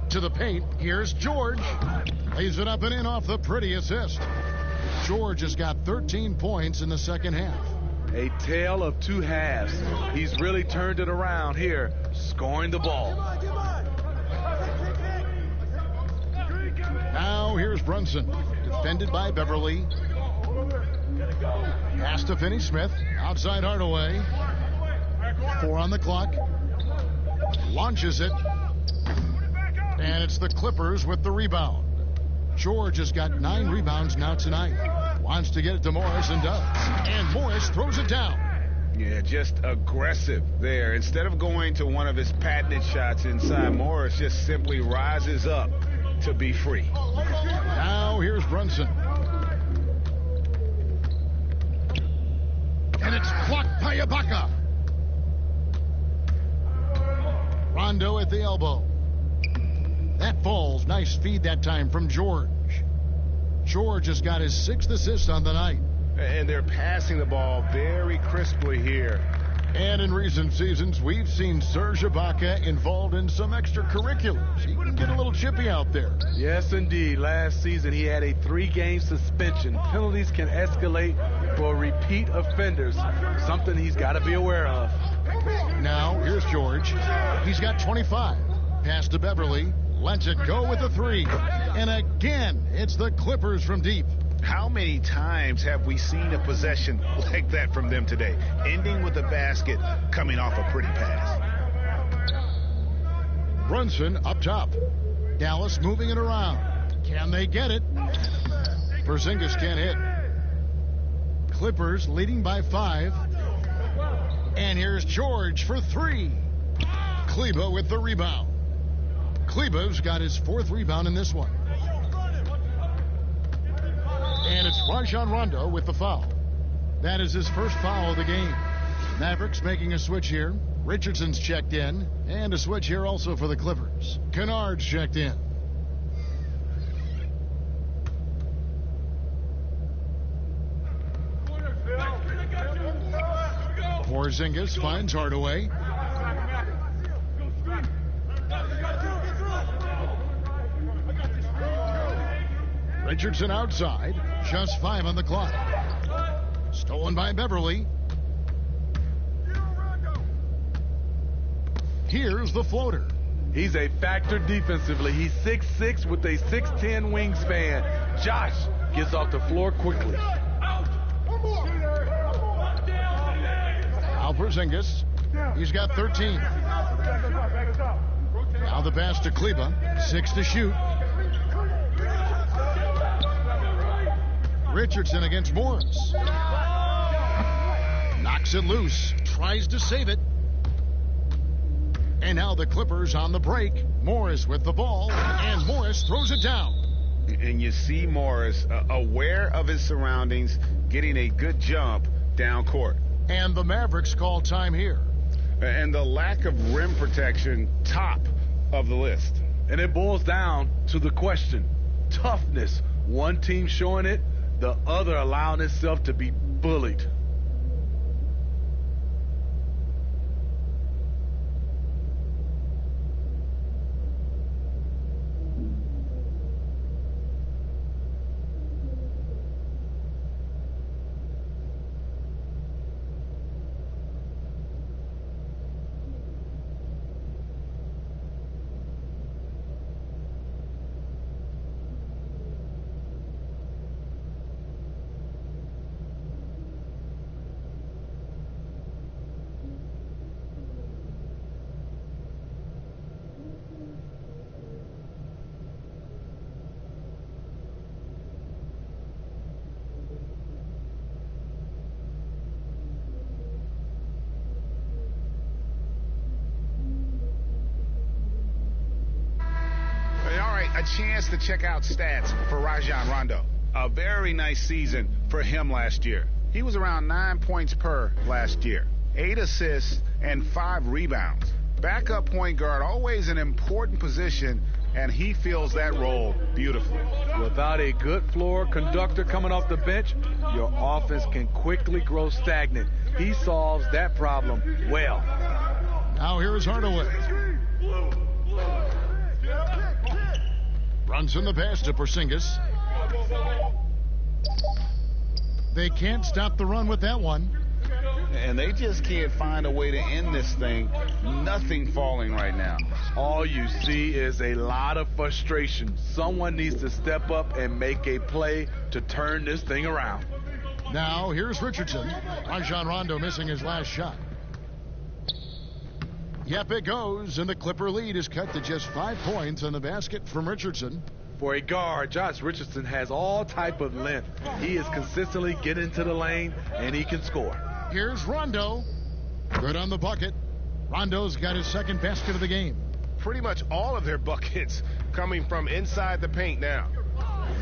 To the paint. Here's George. Lays it up and in off the pretty assist. George has got 13 points in the second half. A tale of 2 halves. He's really turned it around here, scoring the ball. Now here's Brunson, defended by Beverly. Pass to Finney-Smith, outside Hardaway. 4 on the clock. Launches it. And it's the Clippers with the rebound. George has got 9 rebounds now tonight. Wants to get it to Morris and does. And Morris throws it down. Yeah, just aggressive there. Instead of going to one of his patented shots inside, Morris just simply rises up to be free. Now here's Brunson. And it's blocked by Ibaka. Rondo at the elbow. That falls. Nice feed that time from George. George has got his 6th assist on the night. And they're passing the ball very crisply here. And in recent seasons, we've seen Serge Ibaka involved in some extracurriculars. He can get a little chippy out there. Yes, indeed. Last season, he had a 3-game suspension. Penalties can escalate for repeat offenders, something he's got to be aware of. Now, here's George. He's got 25. Pass to Beverly. Lets it go with the 3. And again, it's the Clippers from deep. How many times have we seen a possession like that from them today, ending with a basket coming off a pretty pass? Brunson up top. Dallas moving it around. Can they get it? Porzingis can't hit. Clippers leading by 5. And here's George for 3. Kleba with the rebound. Kleba's got his 4th rebound in this one. And it's Rajon Rondo with the foul. That is his first foul of the game. Mavericks making a switch here. Richardson's checked in. And a switch here also for the Clippers. Kennard's checked in. Porzingis finds Hardaway. Richardson outside. Just 5 on the clock. Stolen by Beverly. Here's the floater. He's a factor defensively. He's 6'6" with a 6'10" wingspan. Josh gets off the floor quickly. Al Porzingis. He's got 13. Now the pass to Kleba. 6 to shoot. Richardson against Morris. Knocks it loose. Tries to save it. And now the Clippers on the break. Morris with the ball. And Morris throws it down. And you see Morris aware of his surroundings, getting a good jump down court. And the Mavericks call time here. And the lack of rim protection, top of the list. And it boils down to the question. Toughness. One team showing it, the other allowing itself to be bullied. A chance to check out stats for Rajon Rondo. A very nice season for him last year. He was around 9 points per last year, 8 assists and 5 rebounds. Backup point guard, always an important position, and he fills that role beautifully. Without a good floor conductor coming off the bench, your offense can quickly grow stagnant. He solves that problem well. Now here's Hardaway. Brunson the pass to Porzingis. They can't stop the run with that one. And they just can't find a way to end this thing. Nothing falling right now. All you see is a lot of frustration. Someone needs to step up and make a play to turn this thing around. Now, here's Richardson. Rajon Rondo missing his last shot. Yep, it goes, and the Clipper lead is cut to just 5 points on the basket from Richardson. For a guard, Josh Richardson has all type of length. He is consistently getting to the lane, and he can score. Here's Rondo. Good on the bucket. Rondo's got his second basket of the game. Pretty much all of their buckets coming from inside the paint now.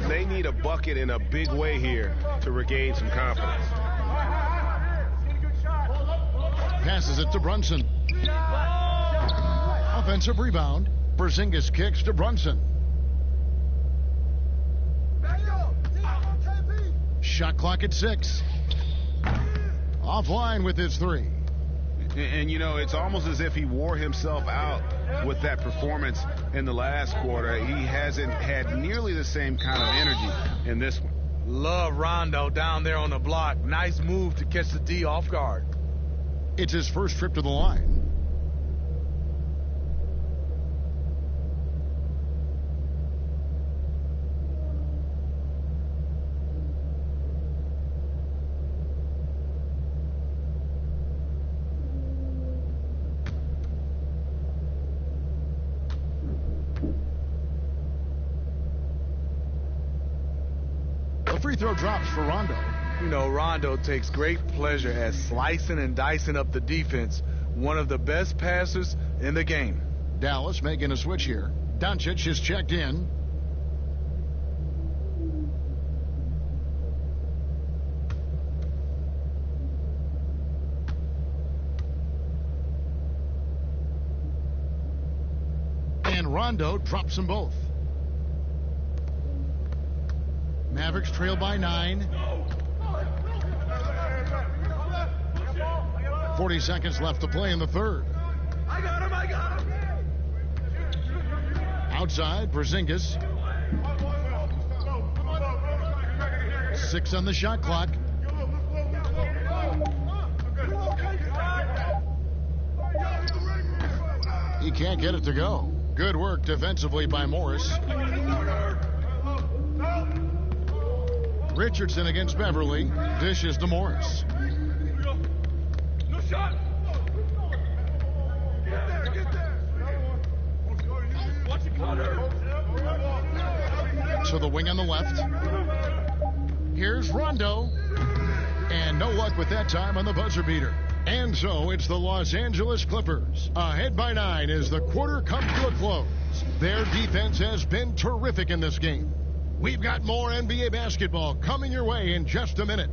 They need a bucket in a big way here to regain some confidence. Passes it to Brunson. Offensive rebound. Porzingis kicks to Brunson. Shot clock at 6. Offline with his 3. And, you know, it's almost as if he wore himself out with that performance in the last quarter. He hasn't had nearly the same kind of energy in this one. Love Rondo down there on the block. Nice move to catch the D off guard. It's his first trip to the line. Free throw drops for Rondo. You know, Rondo takes great pleasure at slicing and dicing up the defense. One of the best passers in the game. Dallas making a switch here. Doncic is checked in. And Rondo drops them both. Mavericks trail by 9. 40 seconds left to play in the third. I got him. Outside, Porzingis. 6 on the shot clock. He can't get it to go. Good work defensively by Morris. Richardson against Beverly. Dishes to Morris. No shot. Get there. Watch it, Connor. To the wing on the left. Here's Rondo. And no luck with that time on the buzzer beater. And so it's the Los Angeles Clippers. Ahead by 9 as the quarter comes to a close. Their defense has been terrific in this game. We've got more NBA basketball coming your way in just a minute.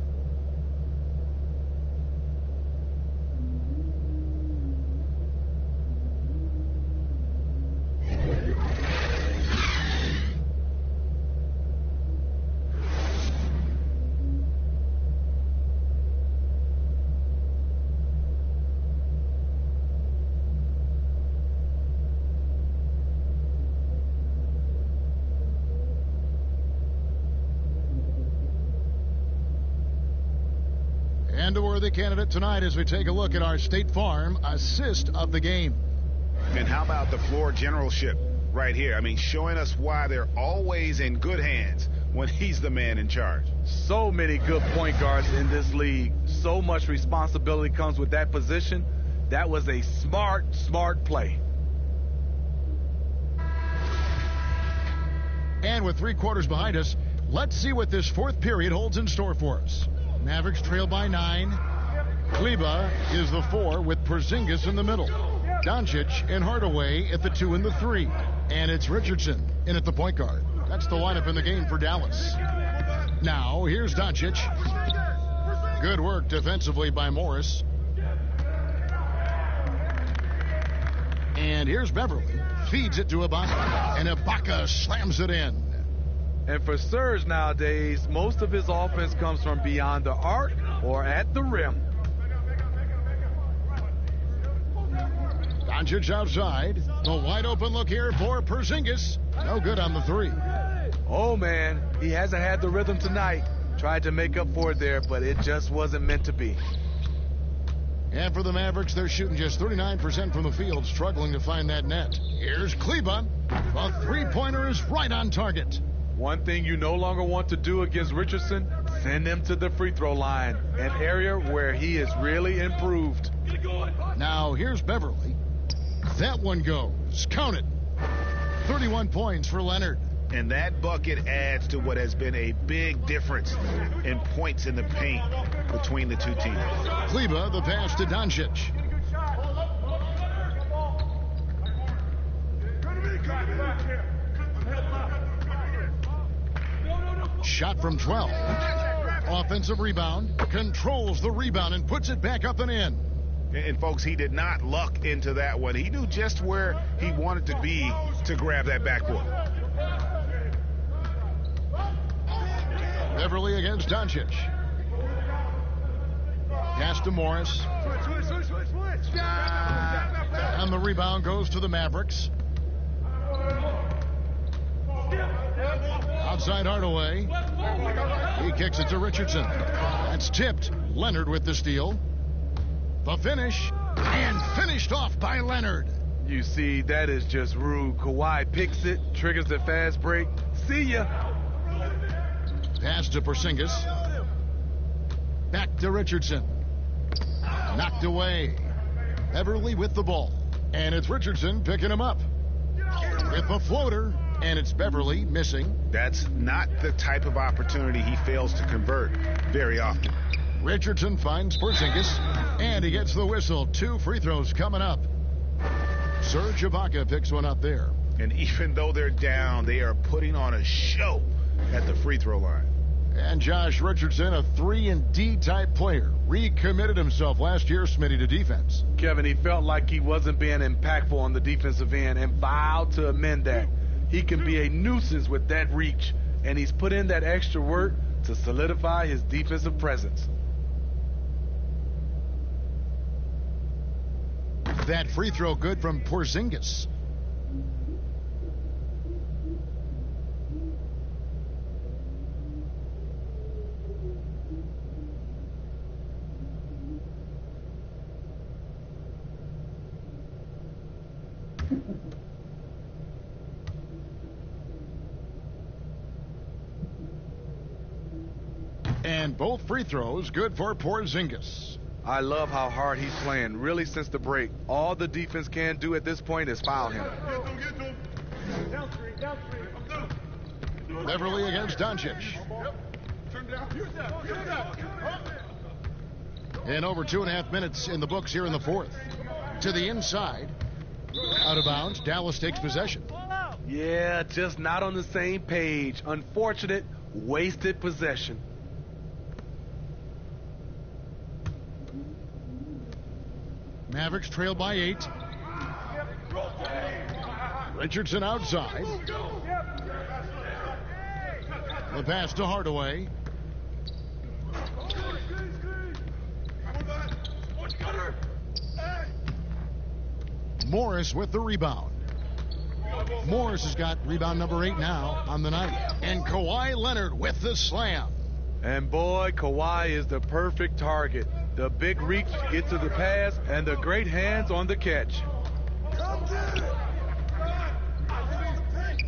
And a worthy candidate tonight as we take a look at our State Farm assist of the game. And how about the floor generalship right here? I mean, showing us why they're always in good hands when he's the man in charge. So many good point guards in this league. So much responsibility comes with that position. That was a smart play. And with 3 quarters behind us, let's see what this fourth period holds in store for us. Mavericks trail by 9. Kleba is the 4 with Porzingis in the middle. Doncic and Hardaway at the 2 and the 3. And it's Richardson in at the point guard. That's the lineup in the game for Dallas. Now, here's Doncic. Good work defensively by Morris. And here's Beverly. Feeds it to Ibaka. And Ibaka slams it in. And for Serge nowadays, most of his offense comes from beyond the arc or at the rim. Doncic outside. The wide open look here for Porzingis. No good on the 3. Oh, man, he hasn't had the rhythm tonight. Tried to make up for it there, but it just wasn't meant to be. And for the Mavericks, they're shooting just 39% from the field, struggling to find that net. Here's Kleba. The three-pointer is right on target. One thing you no longer want to do against Richardson, send him to the free throw line, an area where he has really improved. Now here's Beverly. That one goes. Count it. 31 points for Leonard. And that bucket adds to what has been a big difference in points in the paint between the two teams. Kleba, the pass to Doncic. Shot from 12. Offensive rebound. Controls the rebound and puts it back up and in. And folks, he did not luck into that one. He knew just where he wanted to be to grab that backboard. Beverly against Doncic. Pass to Morris. And the rebound goes to the Mavericks. Outside Hardaway. He kicks it to Richardson. That's tipped. Leonard with the steal. The finish. And finished off by Leonard. You see, that is just rude. Kawhi picks it, triggers the fast break. See ya. Pass to Porzingis. Back to Richardson. Knocked away. Beverly with the ball. And it's Richardson picking him up. With the floater. And it's Beverly missing. That's not the type of opportunity he fails to convert very often. Richardson finds Porzingis. And he gets the whistle. 2 free throws coming up. Serge Ibaka picks one up there. And even though they're down, they are putting on a show at the free throw line. And Josh Richardson, a 3-and-D type player, recommitted himself last year, Smitty, to defense. Kevin, he felt like he wasn't being impactful on the defensive end and vowed to amend that. He can be a nuisance with that reach, and he's put in that extra work to solidify his defensive presence. That free throw good from Porzingis. And both free throws good for Porzingis. I love how hard he's playing, really since the break. All the defense can do at this point is foul him. Beverly against Doncic. And over 2.5 minutes in the books here in the fourth. To the inside. Out of bounds. Dallas takes possession. Yeah, just not on the same page. Unfortunate, wasted possession. Mavericks trail by 8. Richardson outside. The pass to Hardaway. Morris with the rebound. Morris has got rebound number 8 now on the night. And Kawhi Leonard with the slam. And boy, Kawhi is the perfect target. The big reach gets to the pass, and the great hands on the catch.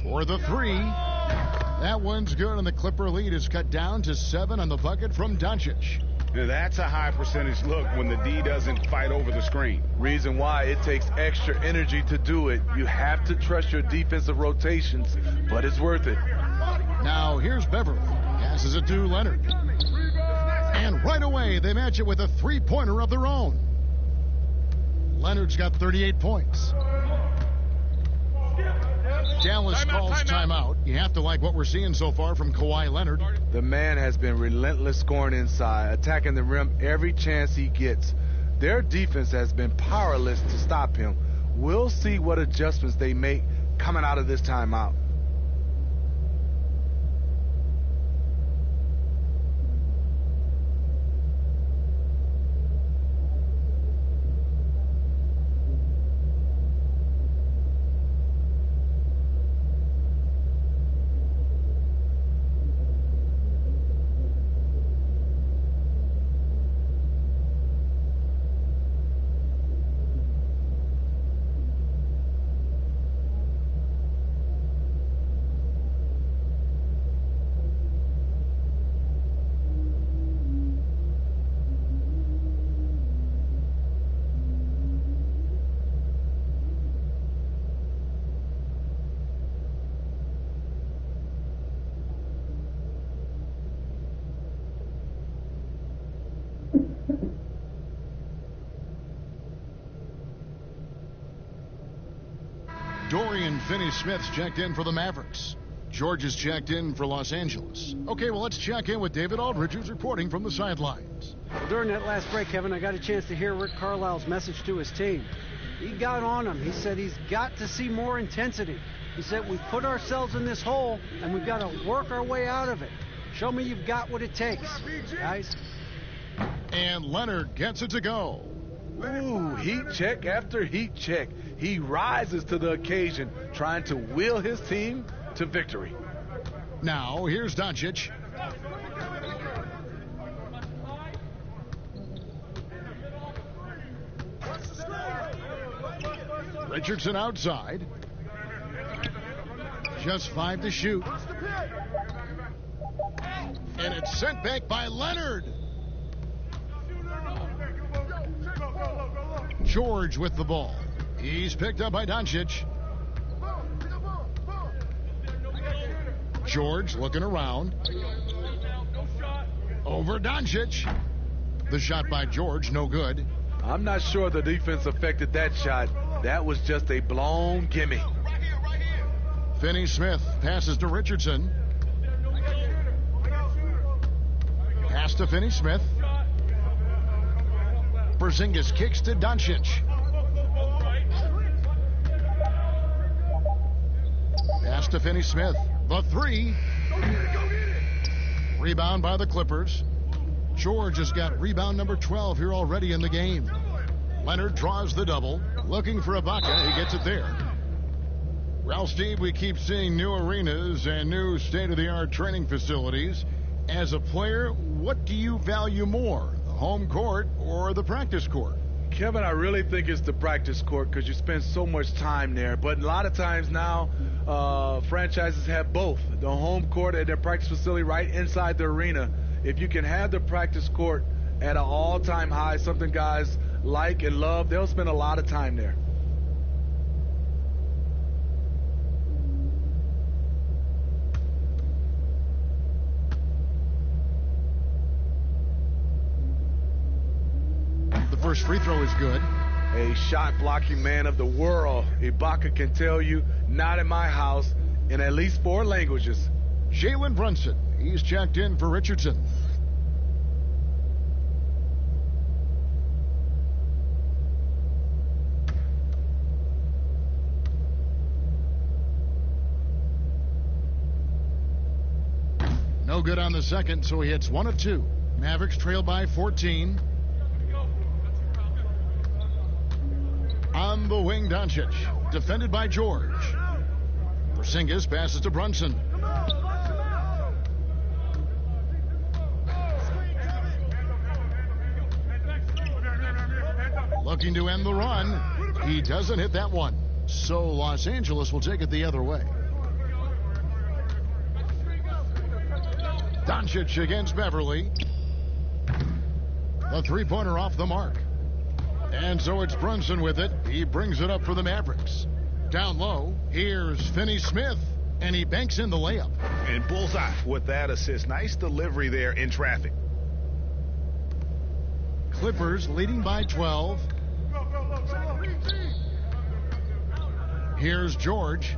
For the 3. That one's good, and the Clipper lead is cut down to 7 on the bucket from Doncic. Now that's a high percentage look when the D doesn't fight over the screen. Reason why it takes extra energy to do it. You have to trust your defensive rotations, but it's worth it. Now here's Beverly. Passes it to Leonard. And right away, they match it with a three-pointer of their own. Leonard's got 38 points. Dallas calls timeout. You have to like what we're seeing so far from Kawhi Leonard. The man has been relentless scoring inside, attacking the rim every chance he gets. Their defense has been powerless to stop him. We'll see what adjustments they make coming out of this timeout. Dorian Finney-Smith's checked in for the Mavericks. George is checked in for Los Angeles. Okay, well, let's check in with David Aldridge, who's reporting from the sidelines. Well, during that last break, Kevin, I got a chance to hear Rick Carlisle's message to his team. He got on him. He said he's got to see more intensity. He said we put ourselves in this hole, and we've got to work our way out of it. Show me you've got what it takes, guys. And Leonard gets it to go. Ooh, heat check after heat check. He rises to the occasion, trying to will his team to victory. Now, here's Doncic. Richardson outside. Just 5 to shoot. And it's sent back by Leonard. George with the ball. He's picked up by Doncic. George looking around. Over Doncic. The shot by George, no good. I'm not sure the defense affected that shot. That was just a blown gimme. Finney-Smith passes to Richardson. Pass to Finney-Smith. Porzingis kicks to Doncic. Pass to Finney-Smith. The 3. Rebound by the Clippers. George has got rebound number 12 here already in the game. Leonard draws the double. Looking for Ibaka. He gets it there. Well, Steve, we keep seeing new arenas and new state-of-the-art training facilities. As a player, what do you value more, the home court or the practice court? Kevin, I really think it's the practice court because you spend so much time there. But a lot of times now, franchises have both, the home court and their practice facility right inside the arena. If you can have the practice court at an all-time high, something guys like and love, they'll spend a lot of time there. The first free throw is good. A shot blocking man of the world. Ibaka can tell you, not in my house, in at least 4 languages. Jalen Brunson, he's checked in for Richardson. No good on the second, so he hits 1 of 2. Mavericks trail by 14. On the wing, Doncic, defended by George. Porzingis passes to Brunson. Looking to end the run. He doesn't hit that one. So Los Angeles will take it the other way. Doncic against Beverly. The three-pointer off the mark. And so it's Brunson with it. He brings it up for the Mavericks. Down low, here's Finney-Smith, and he banks in the layup. And bullseye with that assist. Nice delivery there in traffic. Clippers leading by 12. Here's George.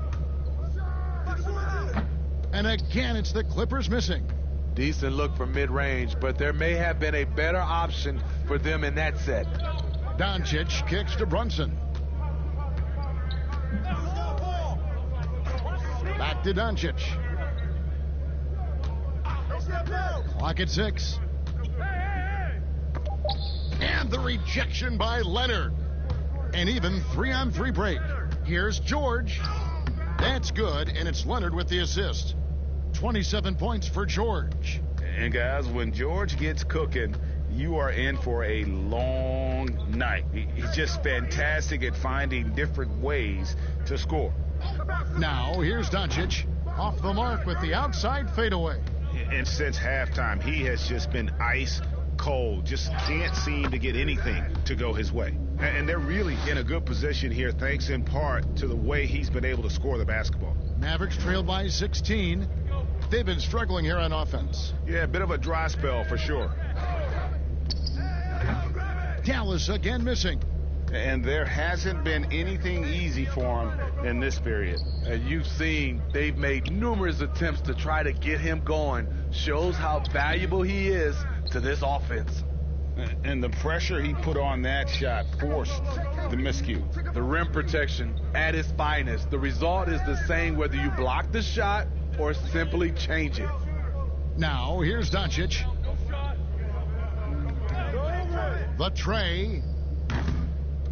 And again, it's the Clippers missing. Decent look from mid-range, but there may have been a better option for them in that set. Doncic kicks to Brunson. Back to Doncic. Clock at 6. And the rejection by Leonard. An even 3-on-3 break. Here's George. That's good, and it's Leonard with the assist. 27 points for George. And guys, when George gets cooking, you are in for a long night. He's just fantastic at finding different ways to score. Now, here's Doncic. Off the mark with the outside fadeaway. And since halftime, he has just been ice cold. Just can't seem to get anything to go his way. And they're really in a good position here, thanks in part to the way he's been able to score the basketball. Mavericks trail by 16. They've been struggling here on offense. Yeah, a bit of a dry spell for sure. Dallas again missing. And there hasn't been anything easy for him in this period. And you've seen they've made numerous attempts to try to get him going. Shows how valuable he is to this offense. And the pressure he put on that shot forced the miscue. The rim protection at its finest. The result is the same whether you block the shot or simply change it. Now, here's Doncic. The tray.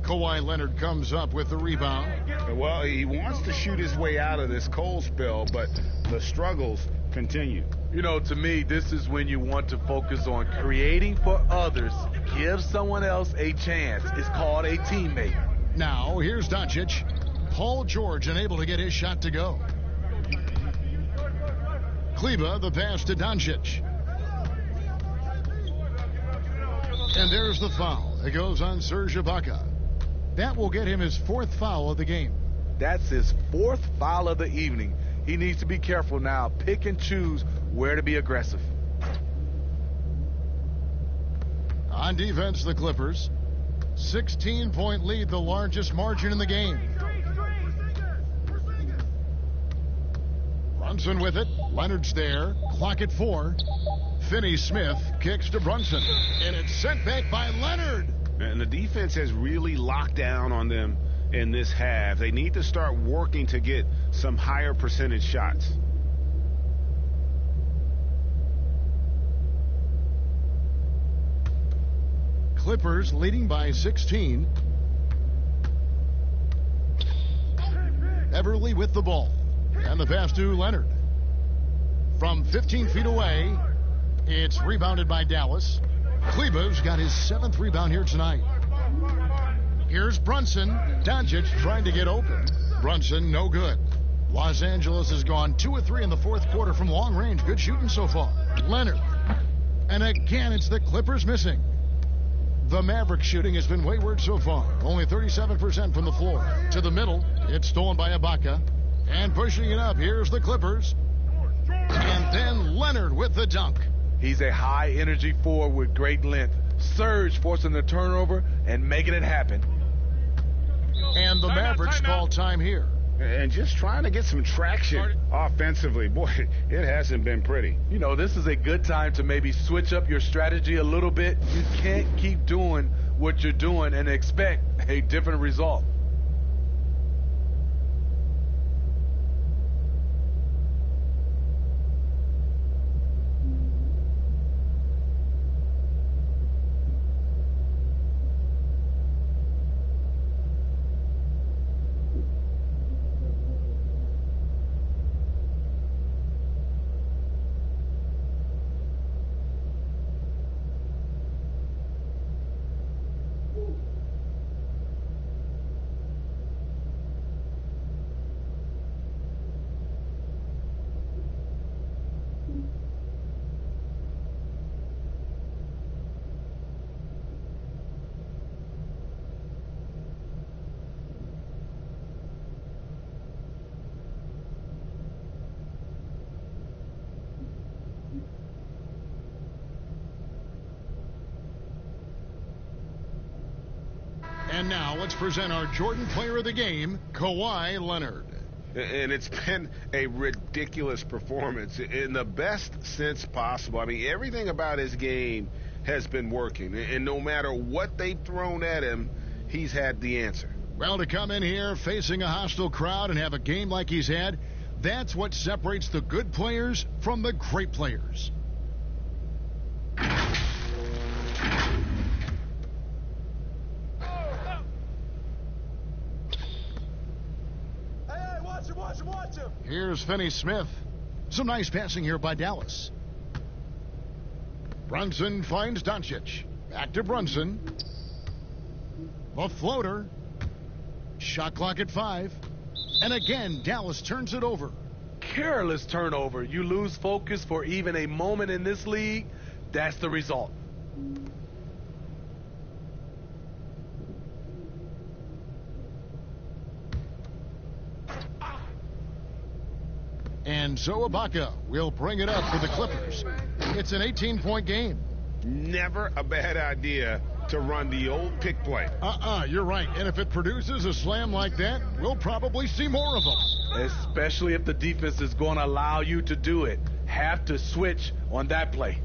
Kawhi Leonard comes up with the rebound. Well, he wants to shoot his way out of this cold spell, but the struggles continue. You know, to me, this is when you want to focus on creating for others. Give someone else a chance. It's called a teammate. Now, here's Doncic. Paul George unable to get his shot to go. Kleba, the pass to Doncic. And there's the foul. It goes on Serge Ibaka. That will get him his 4th foul of the game. That's his 4th foul of the evening. He needs to be careful now. Pick and choose where to be aggressive. On defense, the Clippers. 16-point lead, the largest margin in the game. Brunson with it. Leonard's there. Clock at 4. Finney-Smith kicks to Brunson. And it's sent back by Leonard. And the defense has really locked down on them in this half. They need to start working to get some higher percentage shots. Clippers leading by 16. Everly with the ball. And the pass to Leonard. From 15 feet away, it's rebounded by Dallas. Kleba's got his 7th rebound here tonight. Here's Brunson. Doncic trying to get open. Brunson, no good. Los Angeles has gone 2 of 3 in the 4th quarter from long range. Good shooting so far. Leonard. And again, it's the Clippers missing. The Mavericks shooting has been wayward so far. Only 37% from the floor. To the middle. It's stolen by Ibaka. And pushing it up. Here's the Clippers. And then Leonard with the dunk. He's a high-energy forward with great length. Serge forcing the turnover and making it happen. And the Mavericks call time here. And just trying to get some traction offensively. Boy, it hasn't been pretty. You know, this is a good time to maybe switch up your strategy a little bit. You can't keep doing what you're doing and expect a different result. And now let's present our Jordan Player of the Game, Kawhi Leonard. And it's been a ridiculous performance in the best sense possible. I mean, everything about his game has been working. And no matter what they've thrown at him, he's had the answer. Well, to come in here facing a hostile crowd and have a game like he's had, that's what separates the good players from the great players. Watch him. Here's Finney-Smith. Some nice passing here by Dallas. Brunson finds Doncic. Back to Brunson. The floater. Shot clock at 5. And again, Dallas turns it over. Careless turnover. You lose focus for even a moment in this league. That's the result. And so Ibaka will bring it up for the Clippers. It's an 18-point game. Never a bad idea to run the old pick play. You're right. And if it produces a slam like that, we'll probably see more of them. Especially if the defense is going to allow you to do it. Have to switch on that play.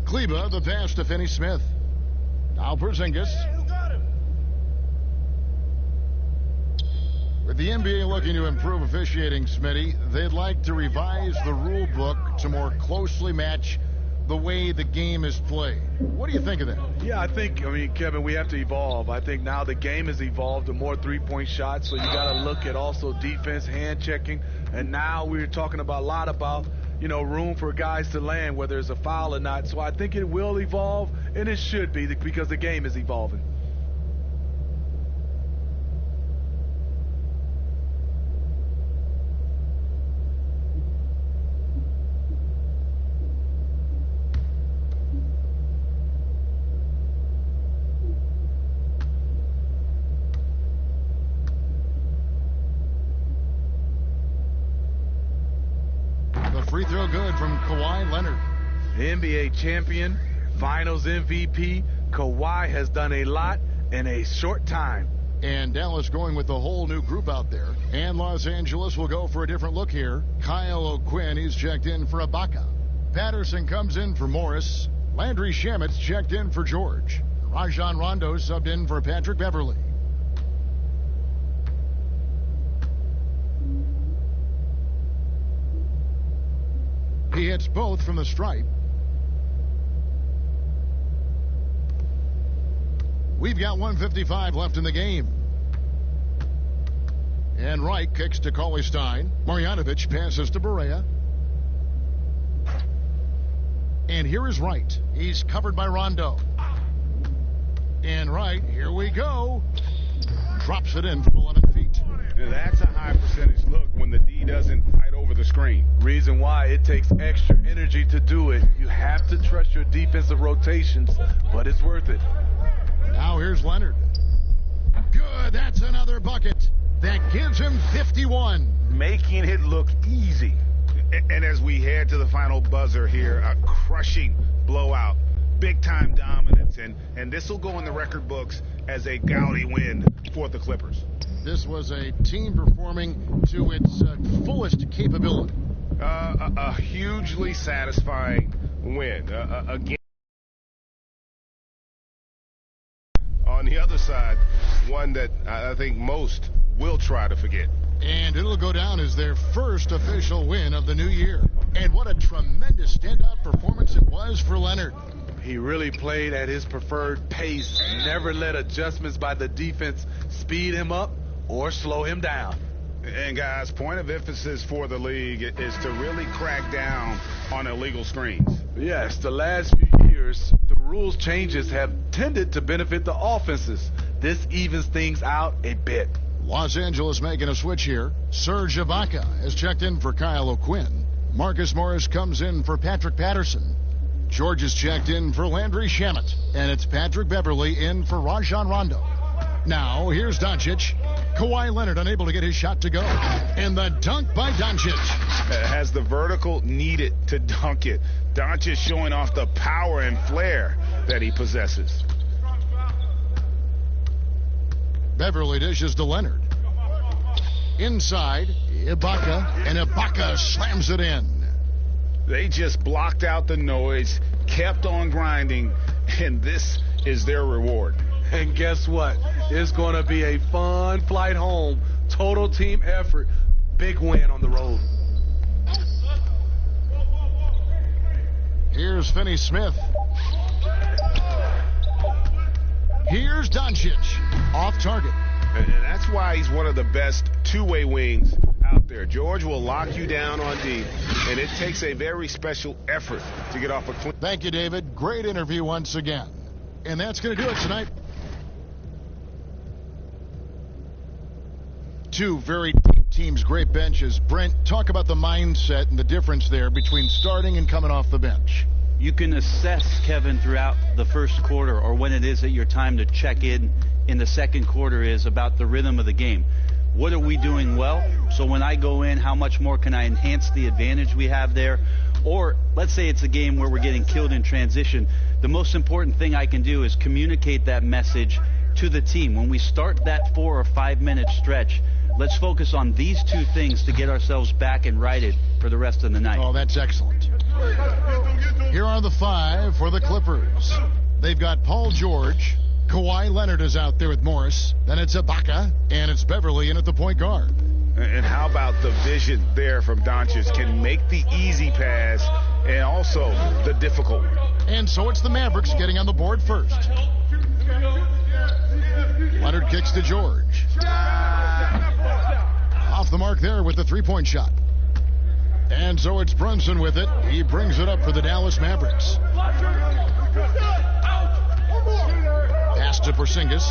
Kleba, the pass to Finney Smith. Now Porzingis. With the NBA looking to improve officiating, Smitty, they'd like to revise the rule book to more closely match the way the game is played. What do you think of that? Yeah, Kevin, we have to evolve. I think now the game has evolved to more three-point shots, so you got to look at also defense, hand checking, and now we're talking a lot about room for guys to land, whether it's a foul or not. So I think it will evolve, and it should be because the game is evolving. Free throw good from Kawhi Leonard. NBA champion, finals MVP, Kawhi has done a lot in a short time. And Dallas going with the whole new group out there. And Los Angeles will go for a different look here. Kyle O'Quinn, he's checked in for Ibaka. Patterson comes in for Morris. Landry Shamet's checked in for George. Rajon Rondo subbed in for Patrick Beverley. He hits both from the stripe. We've got 1:55 left in the game. And Wright kicks to Cauley-Stein. Marjanovic passes to Barea. And here is Wright. He's covered by Rondo. And Wright, here we go. Drops it in from 11 feet. Now that's a high percentage look when the D doesn't fight over the screen. Reason why it takes extra energy to do it. You have to trust your defensive rotations, but it's worth it. Now here's Leonard. Good, that's another bucket. That gives him 51. Making it look easy. And as we head to the final buzzer here, a crushing blowout. Big-time dominance, and this will go in the record books as a gaudy win for the Clippers. This was a team performing to its fullest capability. A hugely satisfying win. Again, on the other side, one that I think most will try to forget. And it'll go down as their first official win of the new year. And what a tremendous standout performance it was for Leonard. He really played at his preferred pace, never let adjustments by the defense speed him up or slow him down. And guys, point of emphasis for the league is to really crack down on illegal screens. Yes, the last few years, the rules changes have tended to benefit the offenses. This evens things out a bit. Los Angeles making a switch here. Serge Ibaka has checked in for Kyle O'Quinn. Marcus Morris comes in for Patrick Patterson. George is checked in for Landry Shamet. And it's Patrick Beverley in for Rajon Rondo. Now, here's Doncic. Kawhi Leonard unable to get his shot to go. And the dunk by Doncic. Has the vertical needed to dunk it. Doncic showing off the power and flair that he possesses. Beverley dishes to Leonard. Inside, Ibaka, and Ibaka slams it in. They just blocked out the noise, kept on grinding, and this is their reward. And guess what? It's going to be a fun flight home. Total team effort. Big win on the road. Here's Finney Smith. Here's Doncic. Off target. And that's why he's one of the best two-way wings out there. George will lock you down on deep, and it takes a very special effort to get off a clean. Thank you, David. Great interview once again. And that's going to do it tonight. Two very deep teams, great benches. Brent, talk about the mindset and the difference there between starting and coming off the bench. You can assess, Kevin, throughout the first quarter or when it is that your time to check in the second quarter is about the rhythm of the game. what are we doing well? So when I go in, how much more can I enhance the advantage we have there? Or let's say it's a game where we're getting killed in transition. The most important thing I can do is communicate that message to the team. When we start that 4 or 5 minute stretch, let's focus on these two things to get ourselves back and righted for the rest of the night. Oh, that's excellent. Here are the 5 for the Clippers. They've got Paul George. Kawhi Leonard is out there with Morris. Then it's Ibaka, and it's Beverly in at the point guard. And how about the vision there from Doncic? Can make the easy pass and also the difficult one. And so it's the Mavericks getting on the board first. Leonard kicks to George. Off the mark there with the three-point shot. And so it's Brunson with it. He brings it up for the Dallas Mavericks. Pass to Porzingis.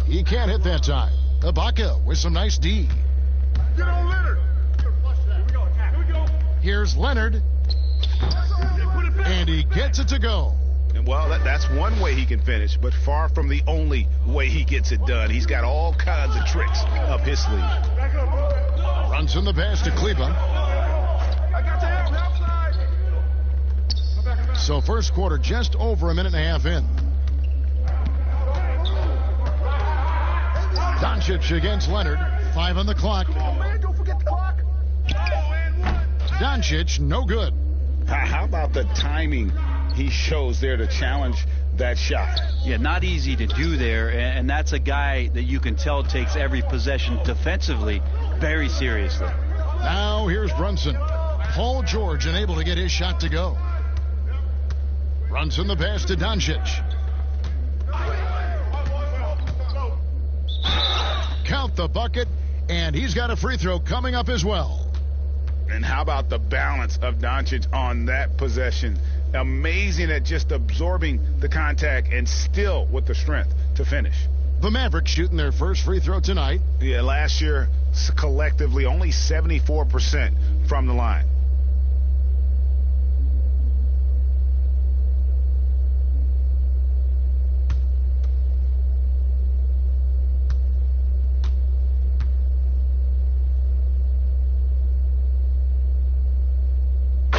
He can't hit that time. Ibaka with some nice D. Get on Leonard. Here's Leonard. And he gets it to go. Well, that's one way he can finish, but far from the only way he gets it done. He's got all kinds of tricks up his sleeve. Runs in the pass to Kleba. So first quarter just over a minute and a half in. Doncic against Leonard. 5 on the clock. Doncic, no good. How about the timing he shows there to challenge that shot? Yeah, not easy to do there, and that's a guy that you can tell takes every possession defensively very seriously. Now here's Brunson. Paul George unable to get his shot to go. Runs in the pass to Doncic. Count the bucket, and he's got a free throw coming up as well. And how about the balance of Doncic on that possession? Amazing at just absorbing the contact and still with the strength to finish. The Mavericks shooting their first free throw tonight. Yeah, last year, collectively, only 74% from the line.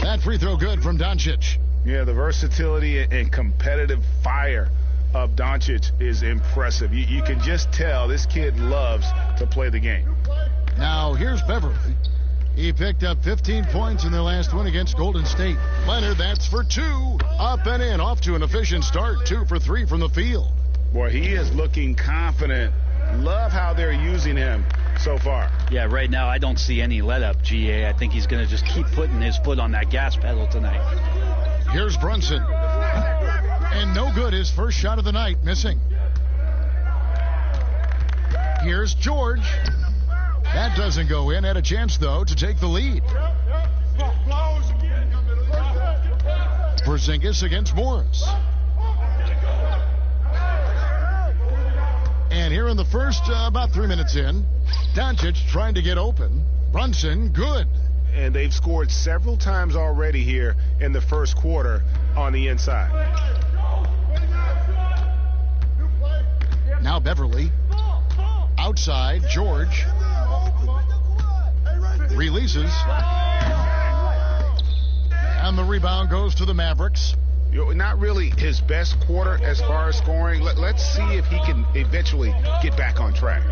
That free throw good from Doncic. Yeah, the versatility and competitive fire of Doncic is impressive. You can just tell this kid loves to play the game. Now here's Beverly. He picked up 15 points in their last win against Golden State. Leonard, that's for 2. Up and in, off to an efficient start. 2 for 3 from the field. Boy, he is looking confident. Love how they're using him so far. Yeah, right now I don't see any let up, GA. I think he's going to just keep putting his foot on that gas pedal tonight. Here's Brunson. And no good, his first shot of the night, missing. Here's George. That doesn't go in. Had a chance, though, to take the lead. Porzingis against Morris. And here in the first, about 3 minutes in, Doncic trying to get open. Brunson, good. And they've scored several times already here in the first quarter on the inside. Now Beverly. Outside, George. Releases. And the rebound goes to the Mavericks. Not really his best quarter as far as scoring. Let's see if he can eventually get back on track.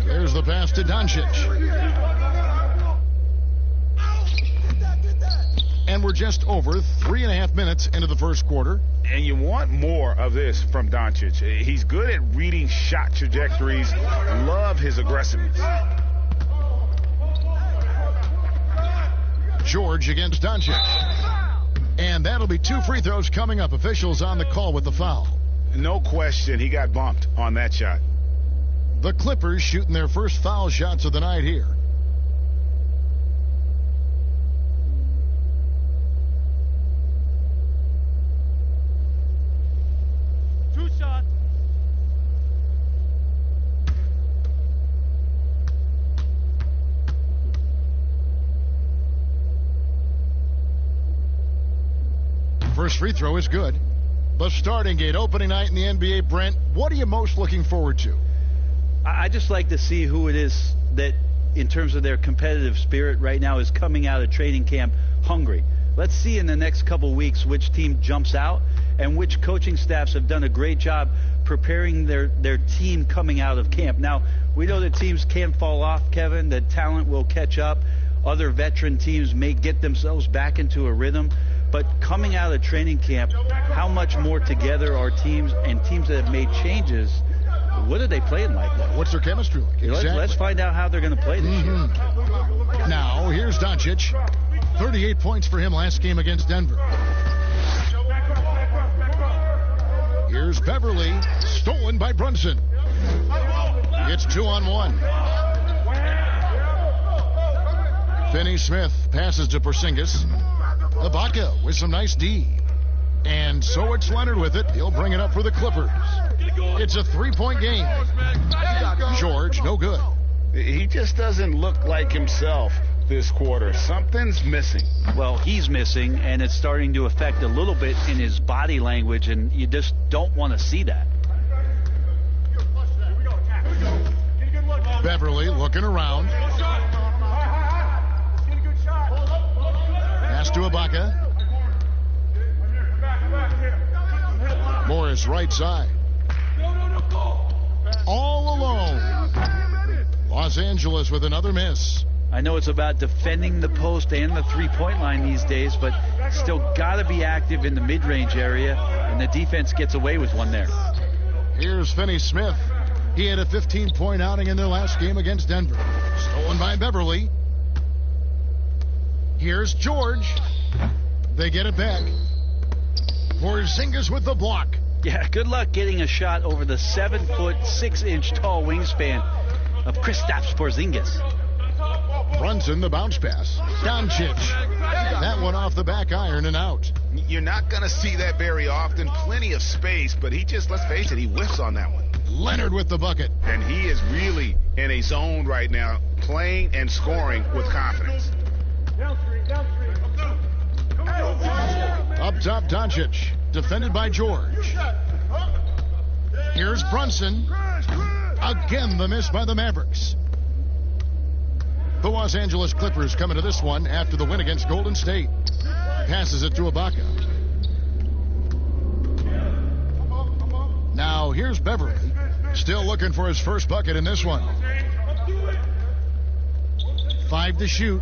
There's the pass to Doncic. And we're just over 3.5 minutes into the first quarter. And you want more of this from Doncic. He's good at reading shot trajectories. Love his aggressiveness. George against Doncic. And that'll be 2 free throws coming up. Officials on the call with the foul. No question, he got bumped on that shot. The Clippers shooting their first foul shots of the night here. Two shots. First free throw is good. The starting gate, opening night in the NBA, Brent, what are you most looking forward to? I just like to see who it is that, in terms of their competitive spirit right now, is coming out of training camp hungry. Let's see in the next couple weeks which team jumps out and which coaching staffs have done a great job preparing their team coming out of camp. Now, we know that teams can fall off, Kevin, that talent will catch up. Other veteran teams may get themselves back into a rhythm. But coming out of training camp, how much more together are teams, and teams that have made changes, what are they playing like now? What's their chemistry like? Exactly. Let's find out how they're going to play this year. Now, here's Doncic. 38 points for him last game against Denver. Here's Beverly, stolen by Brunson. It's 2-on-1. Finney-Smith passes to Porzingis. Ibaka with some nice D. And so it's Leonard with it. He'll bring it up for the Clippers. It's a three-point game. George, no good. He just doesn't look like himself this quarter. Something's missing. Well, he's missing, and it's starting to affect a little bit in his body language, and you just don't want to see that. Beverly looking around. Pass to Ibaka. Morris right side. All alone. Los Angeles with another miss. I know it's about defending the post and the three-point line these days, but still got to be active in the mid-range area, and the defense gets away with one there. Here's Finney-Smith. He had a 15-point outing in their last game against Denver. Stolen by Beverly. Here's George. They get it back. Porzingis with the block. Yeah, good luck getting a shot over the 7-foot, 6-inch tall wingspan of Kristaps Porzingis. Brunson, the bounce pass. Doncic. That one off the back iron and out. You're not going to see that very often. Plenty of space, but he just, let's face it, he whiffs on that one. Leonard with the bucket. And he is really in a zone right now, playing and scoring with confidence. Up top, Doncic. Defended by George. Here's Brunson. Again, the miss by the Mavericks. The Los Angeles Clippers come into this one after the win against Golden State. Passes it to Ibaka. Now, here's Beverly. Still looking for his first bucket in this one. 5 to shoot.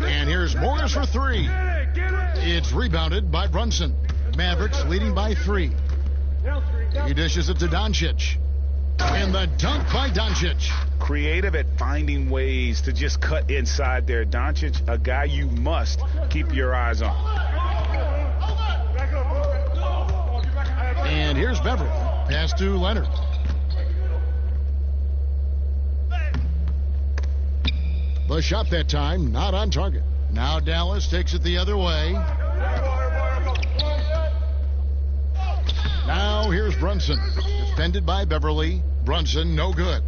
And here's Morris for 3. It's rebounded by Brunson. Mavericks leading by 3. He dishes it to Doncic. And the dunk by Doncic. Creative at finding ways to just cut inside there. Doncic, a guy you must keep your eyes on. And here's Beverly. Pass to Leonard. The shot that time, not on target. Now Dallas takes it the other way. Now here's Brunson. Defended by Beverly. Brunson, no good.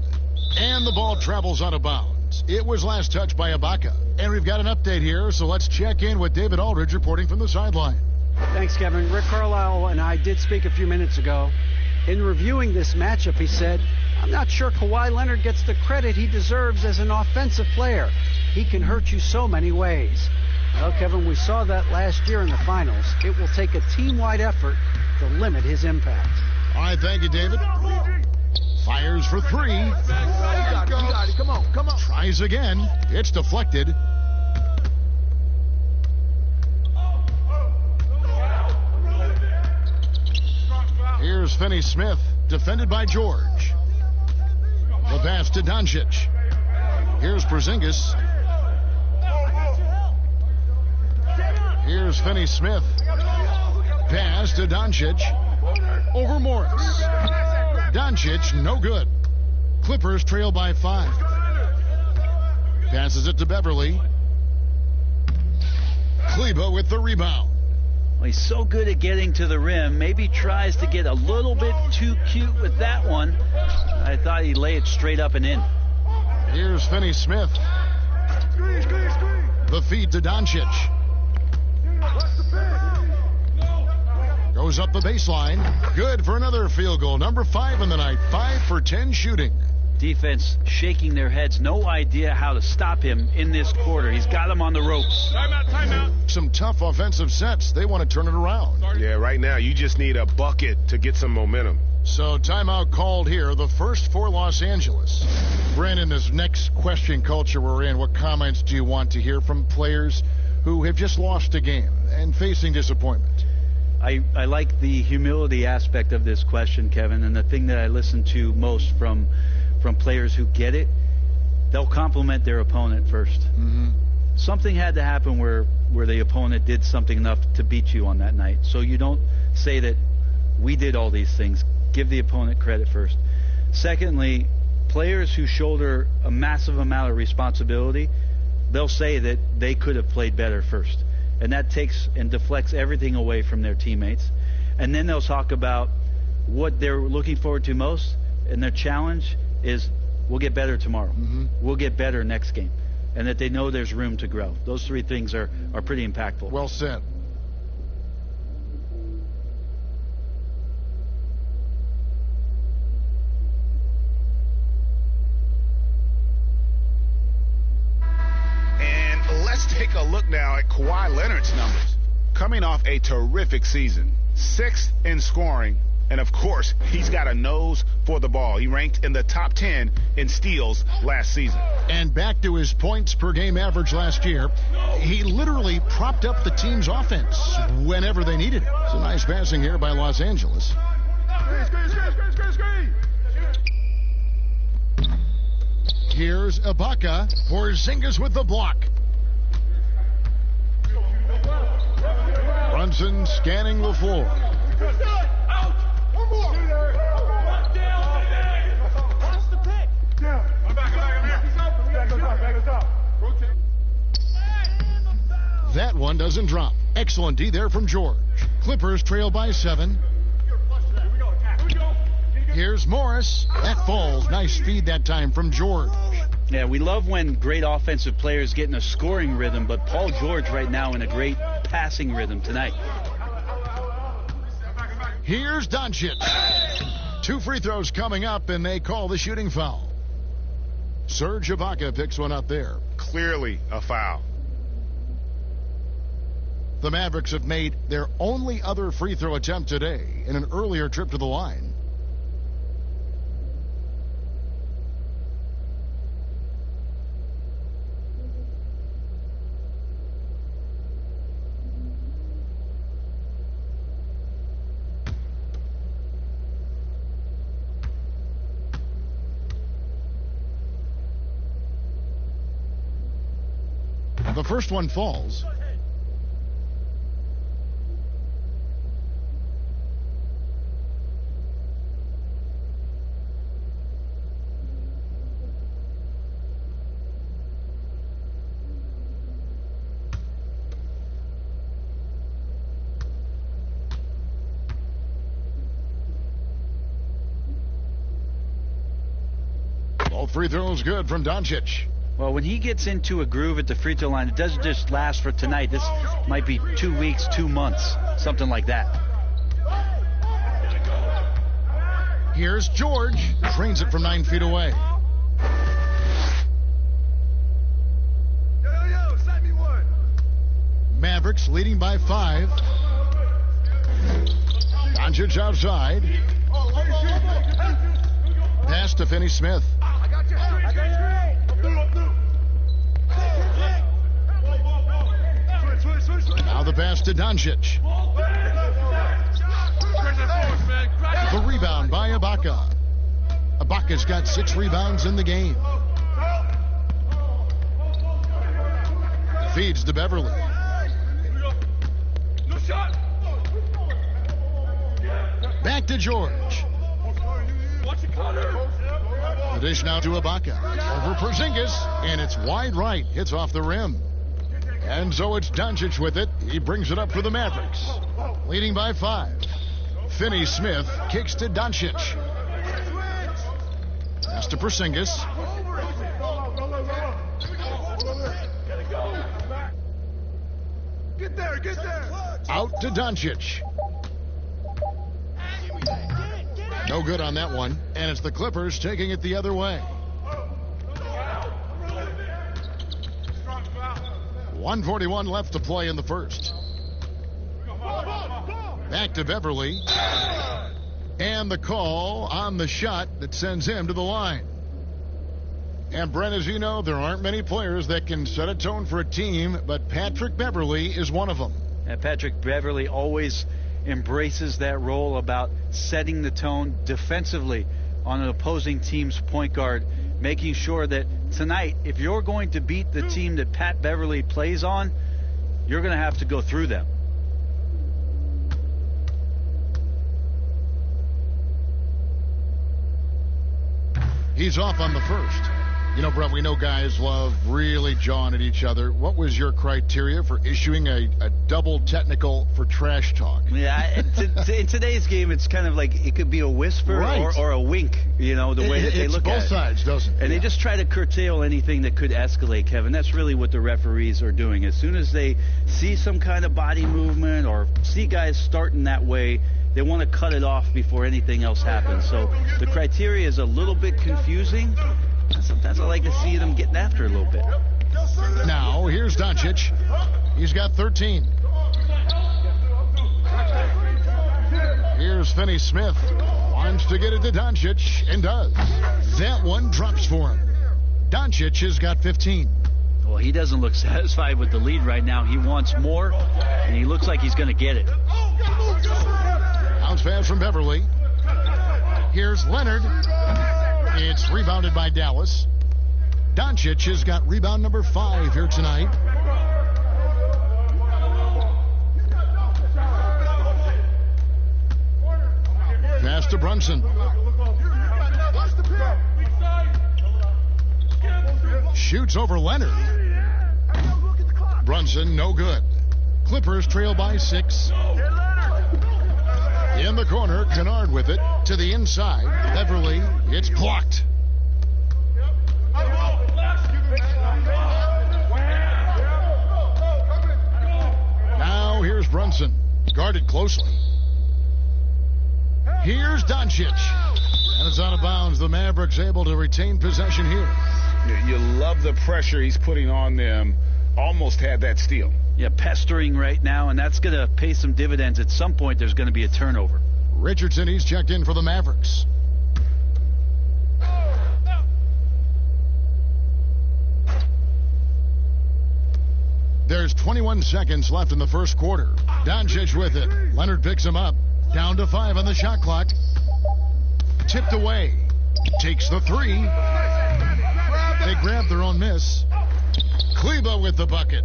And the ball travels out of bounds. It was last touched by Ibaka. And we've got an update here, so let's check in with David Aldridge reporting from the sideline. Thanks, Kevin. Rick Carlisle and I did speak a few minutes ago. In reviewing this matchup, he said, I'm not sure Kawhi Leonard gets the credit he deserves as an offensive player. He can hurt you so many ways. Well, Kevin, we saw that last year in the finals. It will take a team-wide effort to limit his impact. All right, thank you, David. Fires for 3. You got it. Come on. Tries again. It's deflected. Here's Finney-Smith, defended by George. The pass to Doncic. Here's Porzingis. Here's Finney-Smith. Pass to Doncic. Over Morris. Doncic, no good. Clippers trail by 5. Passes it to Beverly. Kleba with the rebound. Well, he's so good at getting to the rim. Maybe tries to get a little bit too cute with that one. I thought he'd lay it straight up and in. Here's Finney-Smith. The feed to Doncic. Throws up the baseline. Good for another field goal. Number 5 in the night. 5 for 10 shooting. Defense shaking their heads. No idea how to stop him in this quarter. He's got him on the ropes. Timeout, timeout. Some tough offensive sets. They want to turn it around. Yeah, right now you just need a bucket to get some momentum. So timeout called here, the first for Los Angeles. Brandon, this next question culture we're in, what comments do you want to hear from players who have just lost a game and facing disappointment? I like the humility aspect of this question, Kevin, and the thing that I listen to most from players who get it, they'll compliment their opponent first. Something had to happen where the opponent did something enough to beat you on that night. So you don't say that we did all these things. Give the opponent credit first. Secondly, players who shoulder a massive amount of responsibility, they'll say that they could have played better first. And that takes and deflects everything away from their teammates. And then they'll talk about what they're looking forward to most, and their challenge is we'll get better tomorrow. We'll get better next game. And that they know there's room to grow. Those three things are pretty impactful. Well said. Take a look now at Kawhi Leonard's numbers. Coming off a terrific season, 6th in scoring, and of course, he's got a nose for the ball. He ranked in the top 10 in steals last season. And back to his points per game average last year, he literally propped up the team's offense whenever they needed it. It's a nice passing here by Los Angeles. Here's Ibaka. Porzingis with the block. Brunson scanning the floor. That one doesn't drop. Excellent D there from George. Clippers trail by 7. Here's Morris. That falls. Nice feed that time from George. Yeah, we love when great offensive players get in a scoring rhythm, but Paul George right now in a great passing rhythm tonight. Here's Doncic. 2 free throws coming up, and they call the shooting foul. Serge Ibaka picks one up there. Clearly a foul. The Mavericks have made their only other free throw attempt today in an earlier trip to the line. The first one falls. All free throws good from Doncic. Well, when he gets into a groove at the free throw line, it doesn't just last for tonight. This might be 2 weeks, 2 months, something like that. Here's George. Trains it from 9 feet away. Mavericks leading by 5. Doncic outside. Pass to Finney-Smith. Now the pass to Doncic. The rebound by Ibaka. Ibaka's got 6 rebounds in the game. Feeds to Beverly. Back to George. The dish now to Ibaka. Over Porzingis, and it's wide right. Hits off the rim. And so it's Doncic with it. He brings it up for the Mavericks. Leading by 5. Finney-Smith kicks to Doncic. Pass to Porzingis. Get there. Out to Doncic. No good on that one, and it's the Clippers taking it the other way. 1:41 left to play in the first. Back to Beverly. And the call on the shot that sends him to the line. And Brent, as you know, there aren't many players that can set a tone for a team, but Patrick Beverly is one of them. And Patrick Beverly always embraces that role about setting the tone defensively on an opposing team's point guard, making sure that tonight, if you're going to beat the team that Pat Beverly plays on, you're going to have to go through them. He's off on the first. You know, Brett, we know guys love really jawing at each other. What was your criteria for issuing a double technical for trash talk? Yeah, in today's game, it's kind of like it could be a whisper or a wink, you know, the way that they look at it. It's both sides, doesn't it? And they just try to curtail anything that could escalate, Kevin. That's really what the referees are doing. As soon as they see some kind of body movement or see guys starting that way, they want to cut it off before anything else happens. So the criteria is a little bit confusing. Sometimes I like to see them getting after a little bit. Now, here's Doncic. He's got 13. Here's Finney Smith. Wants to get it to Doncic, and does. That one drops for him. Doncic has got 15. Well, he doesn't look satisfied with the lead right now. He wants more, and he looks like he's going to get it. Bounce pass from Beverly. Here's Leonard. It's rebounded by Dallas. Doncic has got rebound number 5 here tonight. Pass to Brunson. Shoots over Leonard. Brunson, no good. Clippers trail by 6. In the corner, Kennard with it to the inside. Beverly, it's blocked. Now here's Brunson, guarded closely. Here's Doncic, and it's out of bounds. The Mavericks able to retain possession here. You love the pressure he's putting on them. Almost had that steal. Yeah, pestering right now, and that's going to pay some dividends. At some point, there's going to be a turnover. Richardson, he's checked in for the Mavericks. There's 21 seconds left in the first quarter. Doncic with it. Leonard picks him up. Down to 5 on the shot clock. Tipped away. Takes the 3. They grab their own miss. Kleba with the bucket.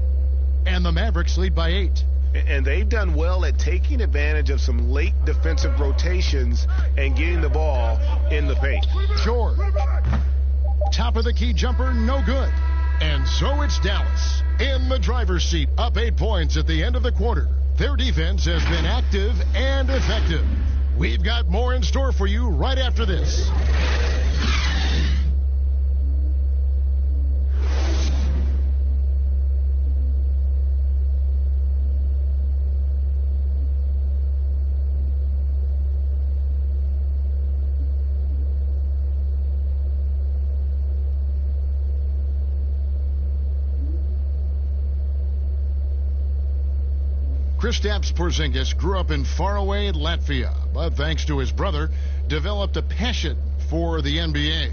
And the Mavericks lead by 8. And they've done well at taking advantage of some late defensive rotations and getting the ball in the paint. George. Top of the key jumper, no good. And so it's Dallas in the driver's seat, up 8 points at the end of the quarter. Their defense has been active and effective. We've got more in store for you right after this. Kristaps Porzingis grew up in faraway Latvia, but thanks to his brother, developed a passion for the NBA.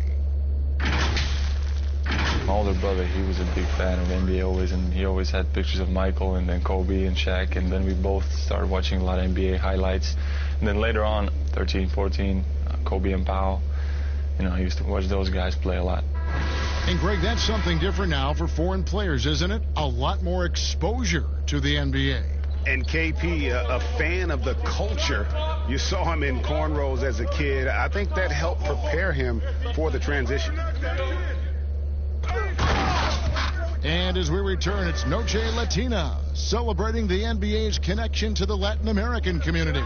My older brother, he was a big fan of NBA always, and he always had pictures of Michael and then Kobe and Shaq, and then we both started watching a lot of NBA highlights. And then later on, 13, 14, Kobe and Powell, you know, I used to watch those guys play a lot. And Greg, that's something different now for foreign players, isn't it? A lot more exposure to the NBA. And KP, a fan of the culture. You saw him in cornrows as a kid. I think that helped prepare him for the transition. And as we return, it's Noche Latina, celebrating the NBA's connection to the Latin American community.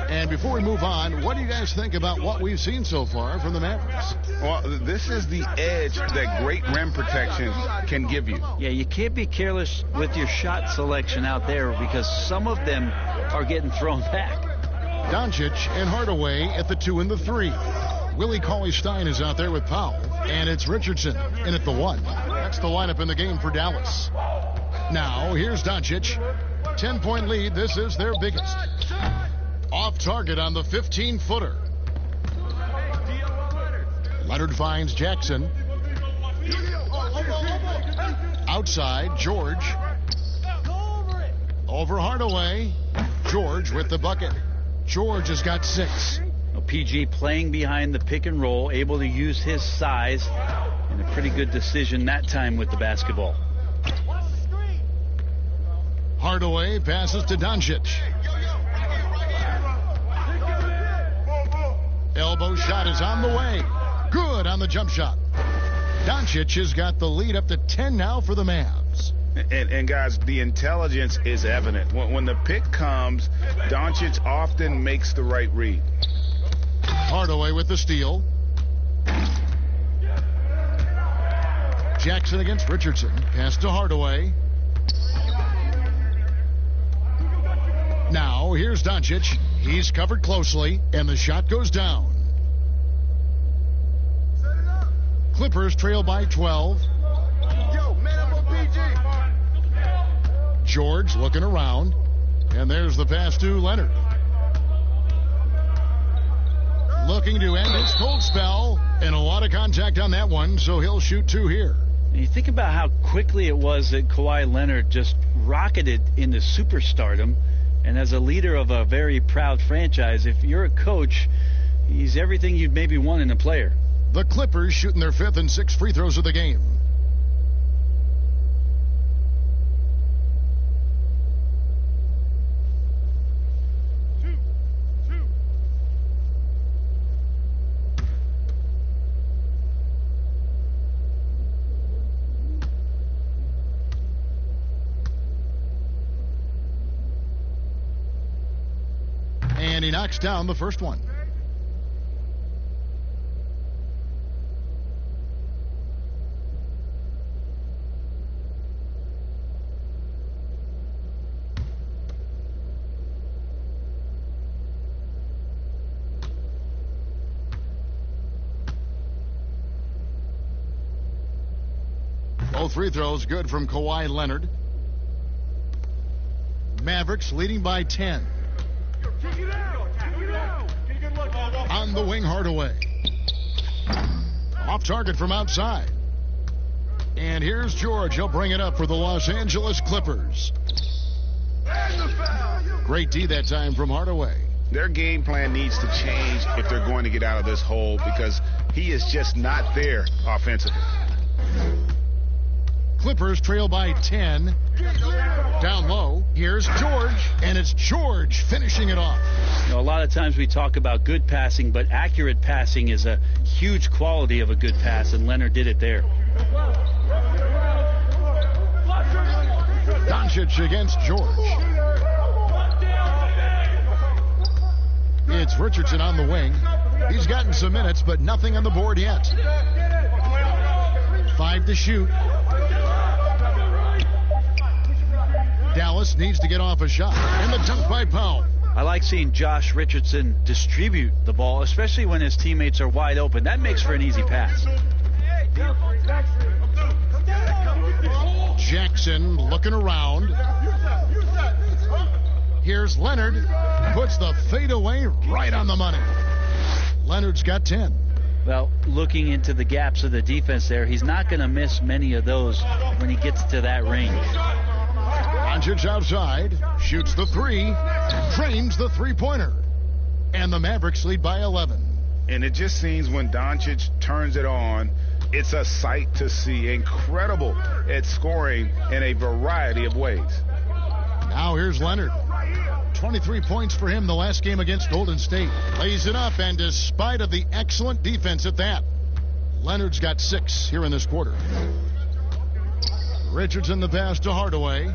And before we move on, what do you guys think about what we've seen so far from the Mavericks? Well, this is the edge that great rim protection can give you. Yeah, you can't be careless with your shot selection out there because some of them are getting thrown back. Doncic and Hardaway at the 2 and the 3. Willie Cauley-Stein is out there with Powell, and it's Richardson in at the 1. That's the lineup in the game for Dallas. Now, here's Doncic. 10-point lead. This is their biggest. Off target on the 15-footer. Leonard finds Jackson. Outside, George. Over Hardaway. George with the bucket. George has got 6. Well, PG playing behind the pick and roll, able to use his size, and a pretty good decision that time with the basketball. Hardaway passes to Doncic. Elbow shot is on the way. Good on the jump shot. Doncic has got the lead up to 10 now for the Mavs. And guys, the intelligence is evident. When the pick comes, Doncic often makes the right read. Hardaway with the steal. Jackson against Richardson. Pass to Hardaway. Now, here's Doncic. He's covered closely, and the shot goes down. Clippers trail by 12. George looking around, and there's the pass to Leonard. Looking to end his cold spell, and a lot of contact on that one, so he'll shoot 2 here. And you think about how quickly it was that Kawhi Leonard just rocketed into superstardom, and as a leader of a very proud franchise, if you're a coach, he's everything you'd maybe want in a player. The Clippers shooting their 5th and 6th free throws of the game. And he knocks down the first one. Both free throws good from Kawhi Leonard. Mavericks leading by 10. On the wing, Hardaway. Off target from outside. And here's George. He'll bring it up for the Los Angeles Clippers. Great D that time from Hardaway. Their game plan needs to change if they're going to get out of this hole, because he is just not there offensively. Clippers trail by 10. Down low, here's George, and it's George finishing it off. You know, a lot of times we talk about good passing, but accurate passing is a huge quality of a good pass, and Leonard did it there. Doncic against George. It's Richardson on the wing. He's gotten some minutes, but nothing on the board yet. 5 to shoot. Dallas needs to get off a shot. And the dunk by Powell. I like seeing Josh Richardson distribute the ball, especially when his teammates are wide open. That makes for an easy pass. Jackson looking around. Here's Leonard. Puts the fadeaway right on the money. Leonard's got 10. Well, looking into the gaps of the defense there, he's not going to miss many of those when he gets to that range. Doncic outside, shoots the 3, drains the 3-pointer. And the Mavericks lead by 11. And it just seems when Doncic turns it on, it's a sight to see. Incredible at scoring in a variety of ways. Now here's Leonard. 23 points for him the last game against Golden State. Lays it up, and despite of the excellent defense at that, Leonard's got 6 here in this quarter. Richardson the pass to Hardaway.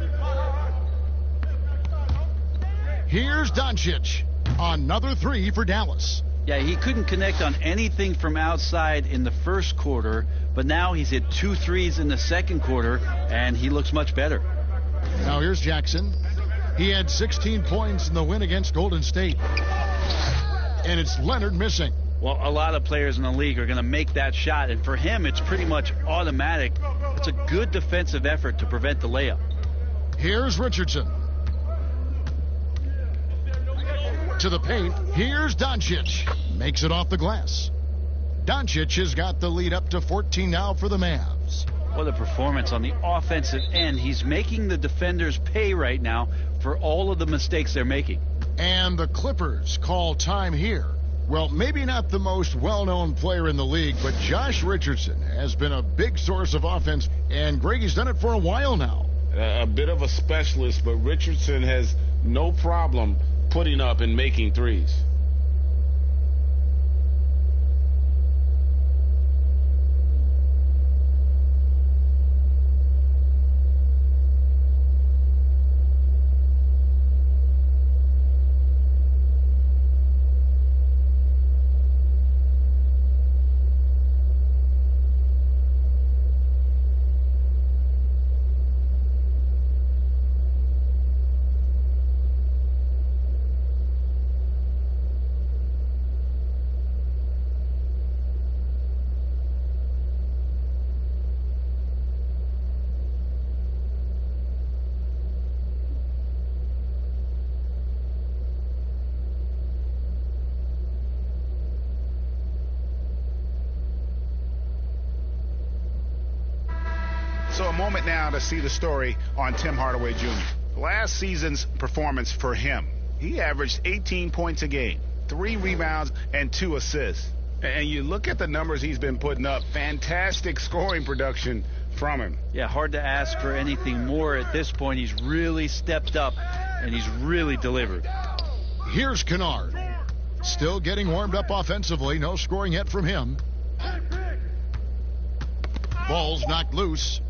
Here's Doncic. Another 3 for Dallas. Yeah, he couldn't connect on anything from outside in the first quarter, but now he's hit 2 threes in the second quarter, and he looks much better. Now here's Jackson. He had 16 points in the win against Golden State. And it's Leonard missing. Well, a lot of players in the league are going to make that shot, and for him, it's pretty much automatic. It's a good defensive effort to prevent the layup. Here's Richardson. To the paint. Here's Doncic. Makes it off the glass. Doncic has got the lead up to 14 now for the Mavs. What a performance on the offensive end. He's making the defenders pay right now for all of the mistakes they're making. And the Clippers call time here. Well, maybe not the most well-known player in the league, but Josh Richardson has been a big source of offense, and Greggy's done it for a while now. A bit of a specialist, but Richardson has no problem putting up and making threes. So a moment now to see the story on Tim Hardaway Jr. Last season's performance for him, he averaged 18 points a game, 3 rebounds, and 2 assists. And you look at the numbers he's been putting up, fantastic scoring production from him. Yeah, hard to ask for anything more at this point. He's really stepped up, and he's really delivered. Here's Kennard. Still getting warmed up offensively. No scoring yet from him. Ball's knocked loose.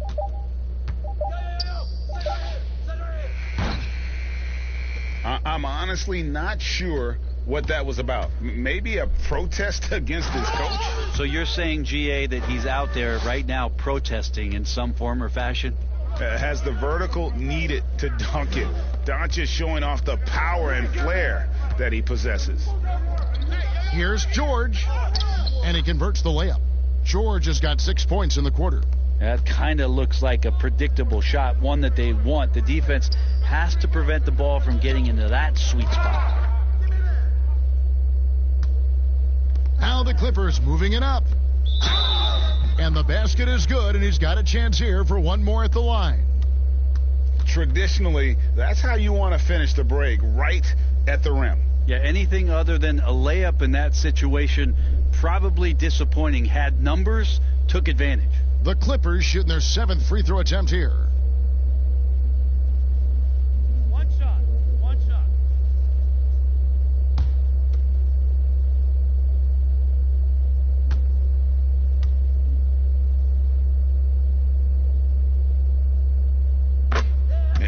I'm honestly not sure what that was about. Maybe a protest against his coach? So you're saying, GA, that he's out there right now protesting in some form or fashion? Has the vertical needed to dunk it? Doncic showing off the power and flair that he possesses. Here's George, and he converts the layup. George has got 6 points in the quarter. That kind of looks like a predictable shot, one that they want. The defense has to prevent the ball from getting into that sweet spot. Now the Clippers moving it up. And the basket is good, and he's got a chance here for one more at the line. Traditionally, that's how you want to finish the break, right at the rim. Yeah, anything other than a layup in that situation, probably disappointing. Had numbers, took advantage. The Clippers shooting their 7th free throw attempt here. One shot.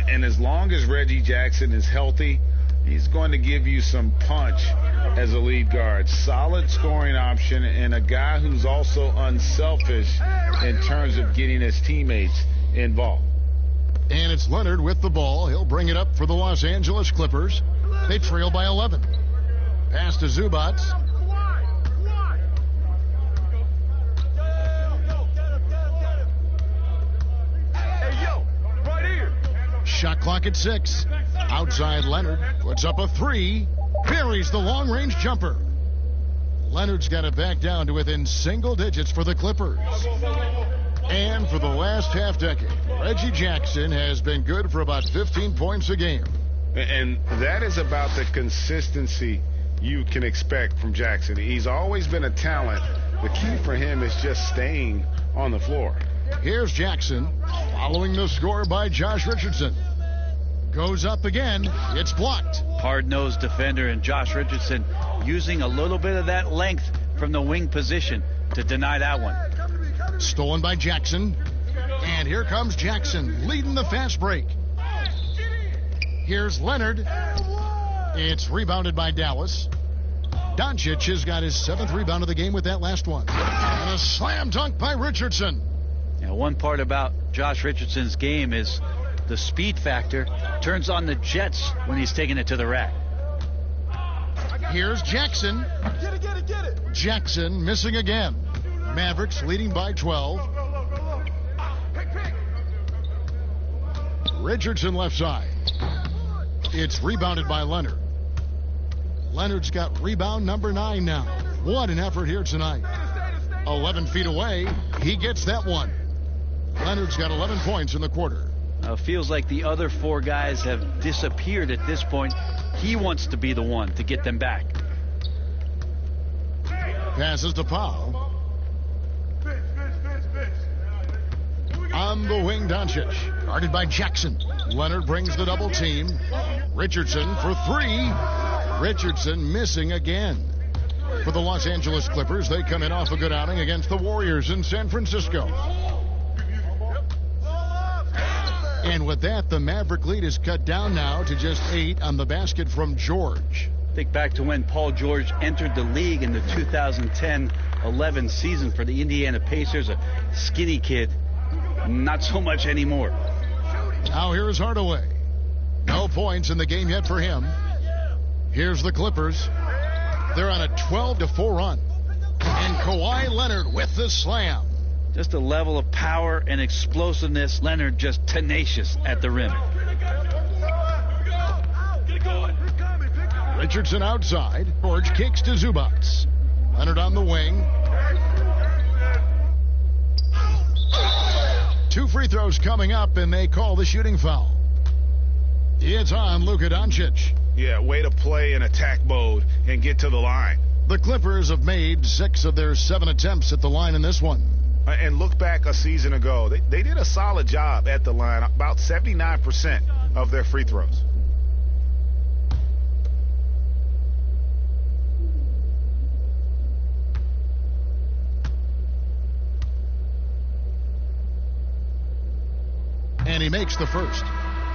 And as long as Reggie Jackson is healthy, he's going to give you some punch as a lead guard. Solid scoring option and a guy who's also unselfish in terms of getting his teammates involved. And it's Leonard with the ball. He'll bring it up for the Los Angeles Clippers. They trail by 11. Pass to Zubac. Shot clock at 6. Outside Leonard puts up a 3. Buries the long-range jumper. Leonard's got it back down to within single digits for the Clippers. And for the last half-decade, Reggie Jackson has been good for about 15 points a game. And that is about the consistency you can expect from Jackson. He's always been a talent. The key for him is just staying on the floor. Here's Jackson, following the score by Josh Richardson. Goes up again. It's blocked. Hard-nosed defender, and Josh Richardson using a little bit of that length from the wing position to deny that one. Stolen by Jackson. And here comes Jackson leading the fast break. Here's Leonard. It's rebounded by Dallas. Doncic has got his 7th rebound of the game with that last one. And a slam dunk by Richardson. Now, one part about Josh Richardson's game is the speed factor. Turns on the jets when he's taking it to the rack. Here's Jackson. Get it. Jackson missing again. Mavericks leading by 12. Richardson left side. It's rebounded by Leonard. Leonard's got rebound number 9 now. What an effort here tonight. 11 feet away. He gets that one. Leonard's got 11 points in the quarter. Feels like the other 4 guys have disappeared at this point. He wants to be the one to get them back. Passes to Powell. On the wing, Doncic. Guarded by Jackson. Leonard brings the double team. Richardson for 3. Richardson missing again. For the Los Angeles Clippers, they come in off a good outing against the Warriors in San Francisco. And with that, the Maverick lead is cut down now to just 8 on the basket from George. Think back to when Paul George entered the league in the 2010-11 season for the Indiana Pacers, a skinny kid. Not so much anymore. Now here's Hardaway. No points in the game yet for him. Here's the Clippers. They're on a 12-4 run. And Kawhi Leonard with the slam. Just a level of power and explosiveness. Leonard just tenacious at the rim. Richardson outside. George kicks to Zubats. Leonard on the wing. 2 free throws coming up, and they call the shooting foul. It's on Luka Doncic. Yeah, way to play in attack mode and get to the line. The Clippers have made 6 of their 7 attempts at the line in this one. And look back a season ago. They did a solid job at the line, about 79% of their free throws. And he makes the first.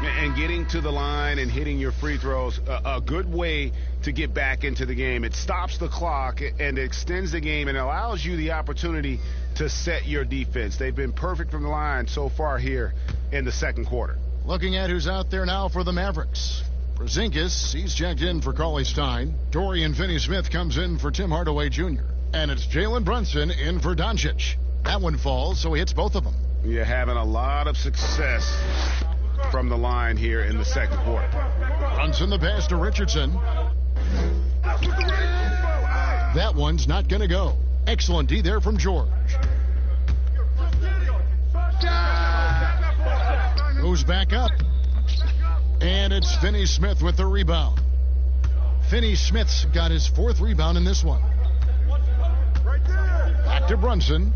And getting to the line and hitting your free throws, a good way to get back into the game. It stops the clock and extends the game and allows you the opportunity to set your defense. They've been perfect from the line so far here in the second quarter. Looking at who's out there now for the Mavericks. Porzingis, he's checked in for Cauley Stein. Dorian Finney-Smith comes in for Tim Hardaway Jr. And it's Jalen Brunson in for Doncic. That one falls, so he hits both of them. You're having a lot of success from the line here in the second quarter. Brunson the pass to Richardson. That one's not going to go. Excellent D there from George. Goes back up. And it's Finney-Smith with the rebound. Finney-Smith's got his 4th rebound in this one. Back to Brunson.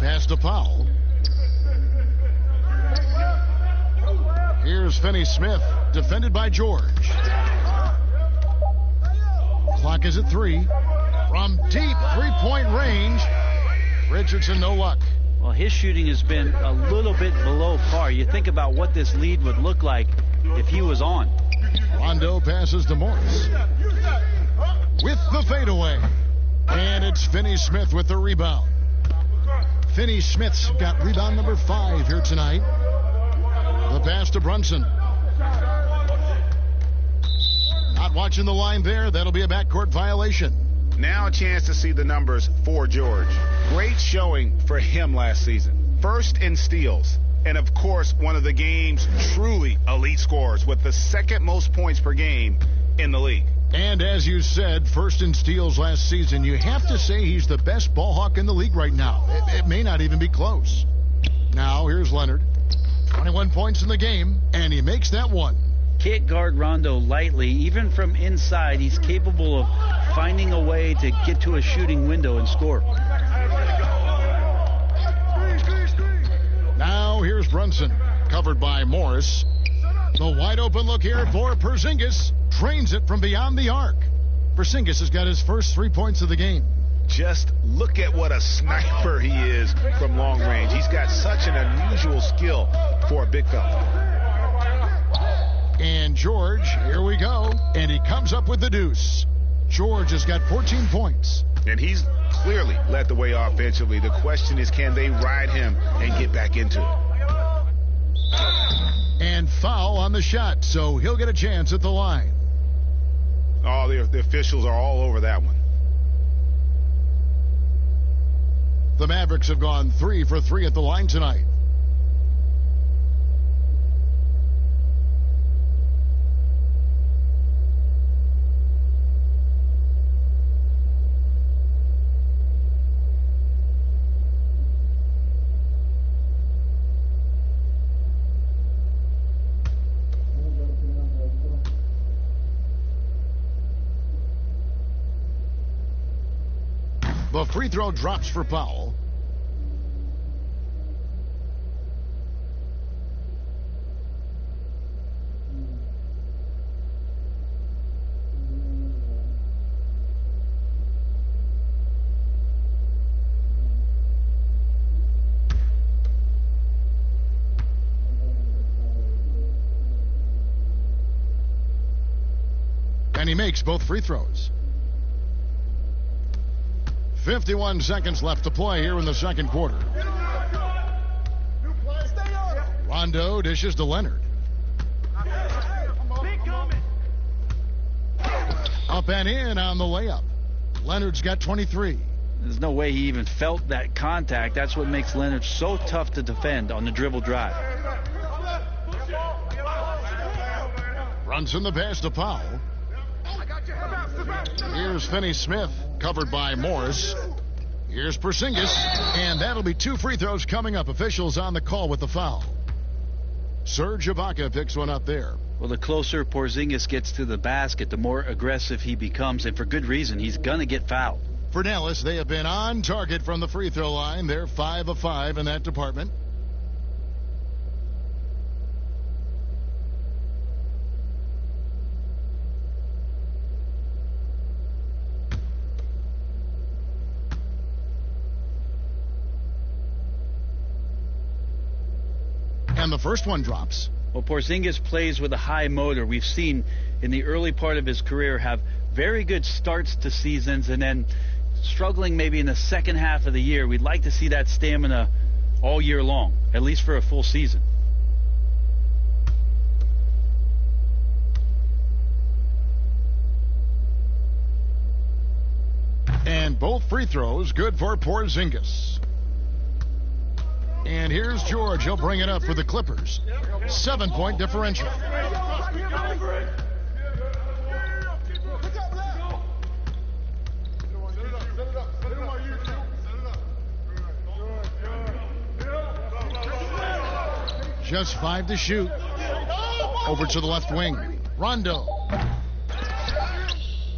Pass to Powell. Here's Finney-Smith, defended by George. Clock is at 3. From deep 3-point range, Richardson no luck. Well, his shooting has been a little bit below par. You think about what this lead would look like if he was on. Rondo passes to Morris. With the fadeaway. And it's Finney-Smith with the rebound. Finney-Smith's got rebound number 5 here tonight. The pass to Brunson. Not watching the line there. That'll be a backcourt violation. Now a chance to see the numbers for George. Great showing for him last season. First in steals. And, of course, one of the game's truly elite scorers with the 2nd most points per game in the league. And as you said, first in steals last season. You have to say he's the best ball hawk in the league right now. It may not even be close. Now here's Leonard. 21 points in the game, and he makes that one. Can't guard Rondo lightly. Even from inside, he's capable of finding a way to get to a shooting window and score. Now here's Brunson, covered by Morris. The wide open look here for Porzingis. Trains it from beyond the arc. Porzingis has got his first 3 points of the game. Just look at what a sniper he is from long range. He's got such an unusual skill for a big fella. And George, here we go. And he comes up with the deuce. George has got 14 points. And he's clearly led the way offensively. The question is, can they ride him and get back into it? And foul on the shot, so he'll get a chance at the line. Oh, the officials are all over that one. The Mavericks have gone 3 for 3 at the line tonight. The free throw drops for Powell. And he makes both free throws. 51 seconds left to play here in the second quarter. Rondo dishes to Leonard. Up and in on the layup. Leonard's got 23. There's no way he even felt that contact. That's what makes Leonard so tough to defend on the dribble drive. Runs in the pass to Powell. Here's Finney-Smith, covered by Morris. Here's Porzingis, and that'll be 2 free throws coming up. Officials on the call with the foul. Serge Ibaka picks one up there. Well, the closer Porzingis gets to the basket, the more aggressive he becomes, and for good reason. He's going to get fouled. For Dallas, they have been on target from the free throw line. They're 5 of 5 in that department. And the first one drops. Well, Porzingis plays with a high motor. We've seen in the early part of his career have very good starts to seasons and then struggling maybe in the second half of the year. We'd like to see that stamina all year long, at least for a full season. And both free throws good for Porzingis. And here's George. He'll bring it up for the Clippers. 7-point differential. Just 5 to shoot. Over to the left wing. Rondo.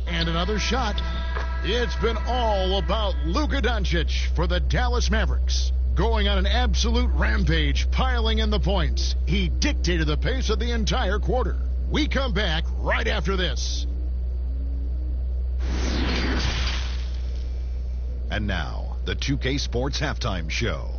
And another shot. It's been all about Luka Doncic for the Dallas Mavericks. Going on an absolute rampage, piling in the points. He dictated the pace of the entire quarter. We come back right after this. And now, the 2K Sports Halftime Show.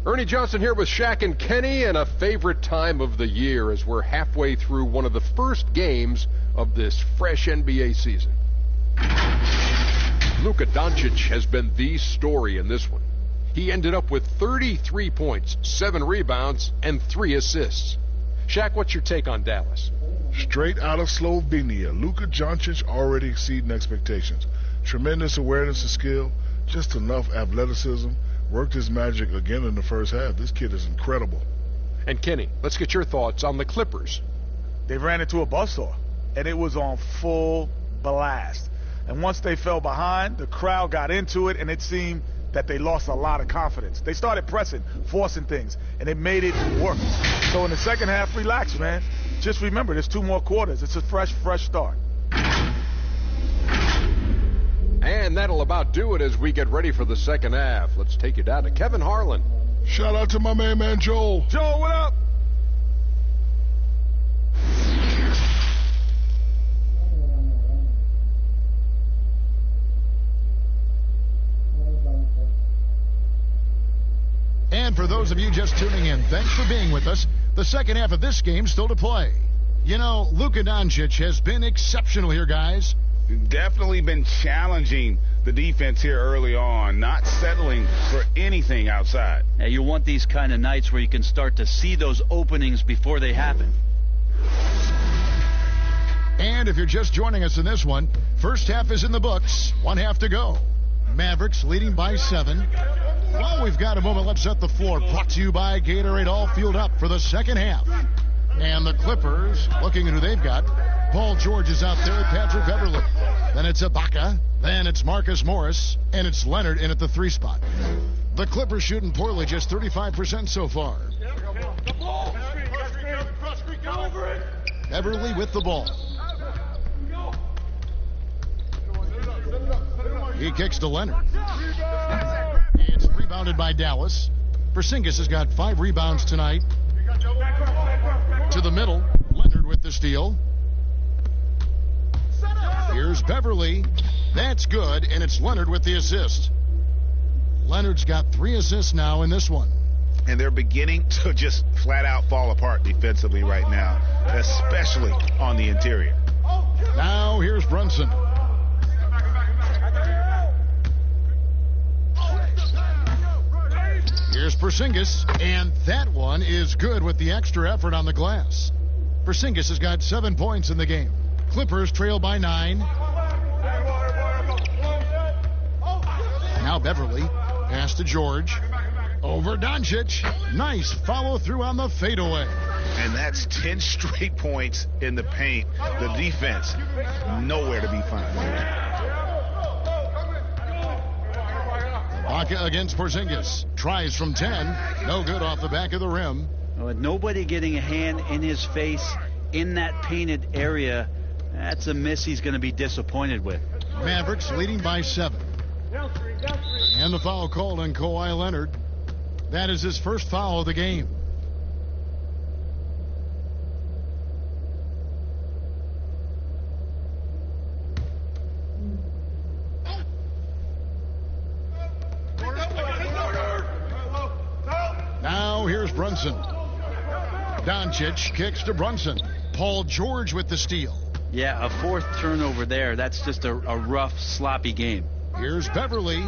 Ernie Johnson here with Shaq and Kenny, and a favorite time of the year as we're halfway through one of the first games of this fresh NBA season. Luka Doncic has been the story in this one. He ended up with 33 points, 7 rebounds, and 3 assists. Shaq, what's your take on Dallas? Straight out of Slovenia, Luka Doncic already exceeding expectations. Tremendous awareness and skill, just enough athleticism. Worked his magic again in the first half. This kid is incredible. And Kenny, let's get your thoughts on the Clippers. They ran into a buzzsaw, and it was on full blast. And once they fell behind, the crowd got into it, and it seemed that they lost a lot of confidence. They started pressing, forcing things, and it made it work. So in the second half, relax, man. Just remember, there's 2 more quarters. It's a fresh start. And that'll about do it as we get ready for the second half. Let's take you down to Kevin Harlan. Shout out to my main man, Joel. Joel, what up? And for those of you just tuning in, thanks for being with us. The second half of this game still to play. You know, Luka Doncic has been exceptional here, guys. Definitely been challenging the defense here early on, not settling for anything outside. Now, you want these kind of nights where you can start to see those openings before they happen. And if you're just joining us in this one, first half is in the books. 1 half to go. Mavericks leading by 7. Well, we've got a moment. Let's set the floor. Brought to you by Gatorade. All fueled up for the second half. And the Clippers, looking at who they've got. Paul George is out there with Patrick Beverley. Then it's Ibaka. Then it's Marcus Morris. And it's Leonard in at the 3 spot. The Clippers shooting poorly, just 35% so far. Beverley with the ball. He kicks to Leonard. It's rebounded by Dallas. Porzingis has got 5 rebounds tonight. To the middle. Leonard with the steal. Here's Beverley. That's good, and it's Leonard with the assist. Leonard's got 3 assists now in this one. And they're beginning to just flat out fall apart defensively right now, especially on the interior. Now here's Brunson. Here's Porzingis, and that one is good with the extra effort on the glass. Porzingis has got 7 points in the game. Clippers trail by 9. Now Beverley, pass to George. Over Doncic. Nice follow through on the fadeaway. And that's 10 straight points in the paint. The defense, nowhere to be found. Ibaka against Porzingis. Tries from 10. No good off the back of the rim. With nobody getting a hand in his face in that painted area, that's a miss he's going to be disappointed with. Mavericks leading by 7. And the foul called on Kawhi Leonard. That is his first foul of the game. Now here's Brunson. Doncic kicks to Brunson. Paul George with the steal. Yeah, a 4th turnover there. That's just a rough, sloppy game. Here's Beverley.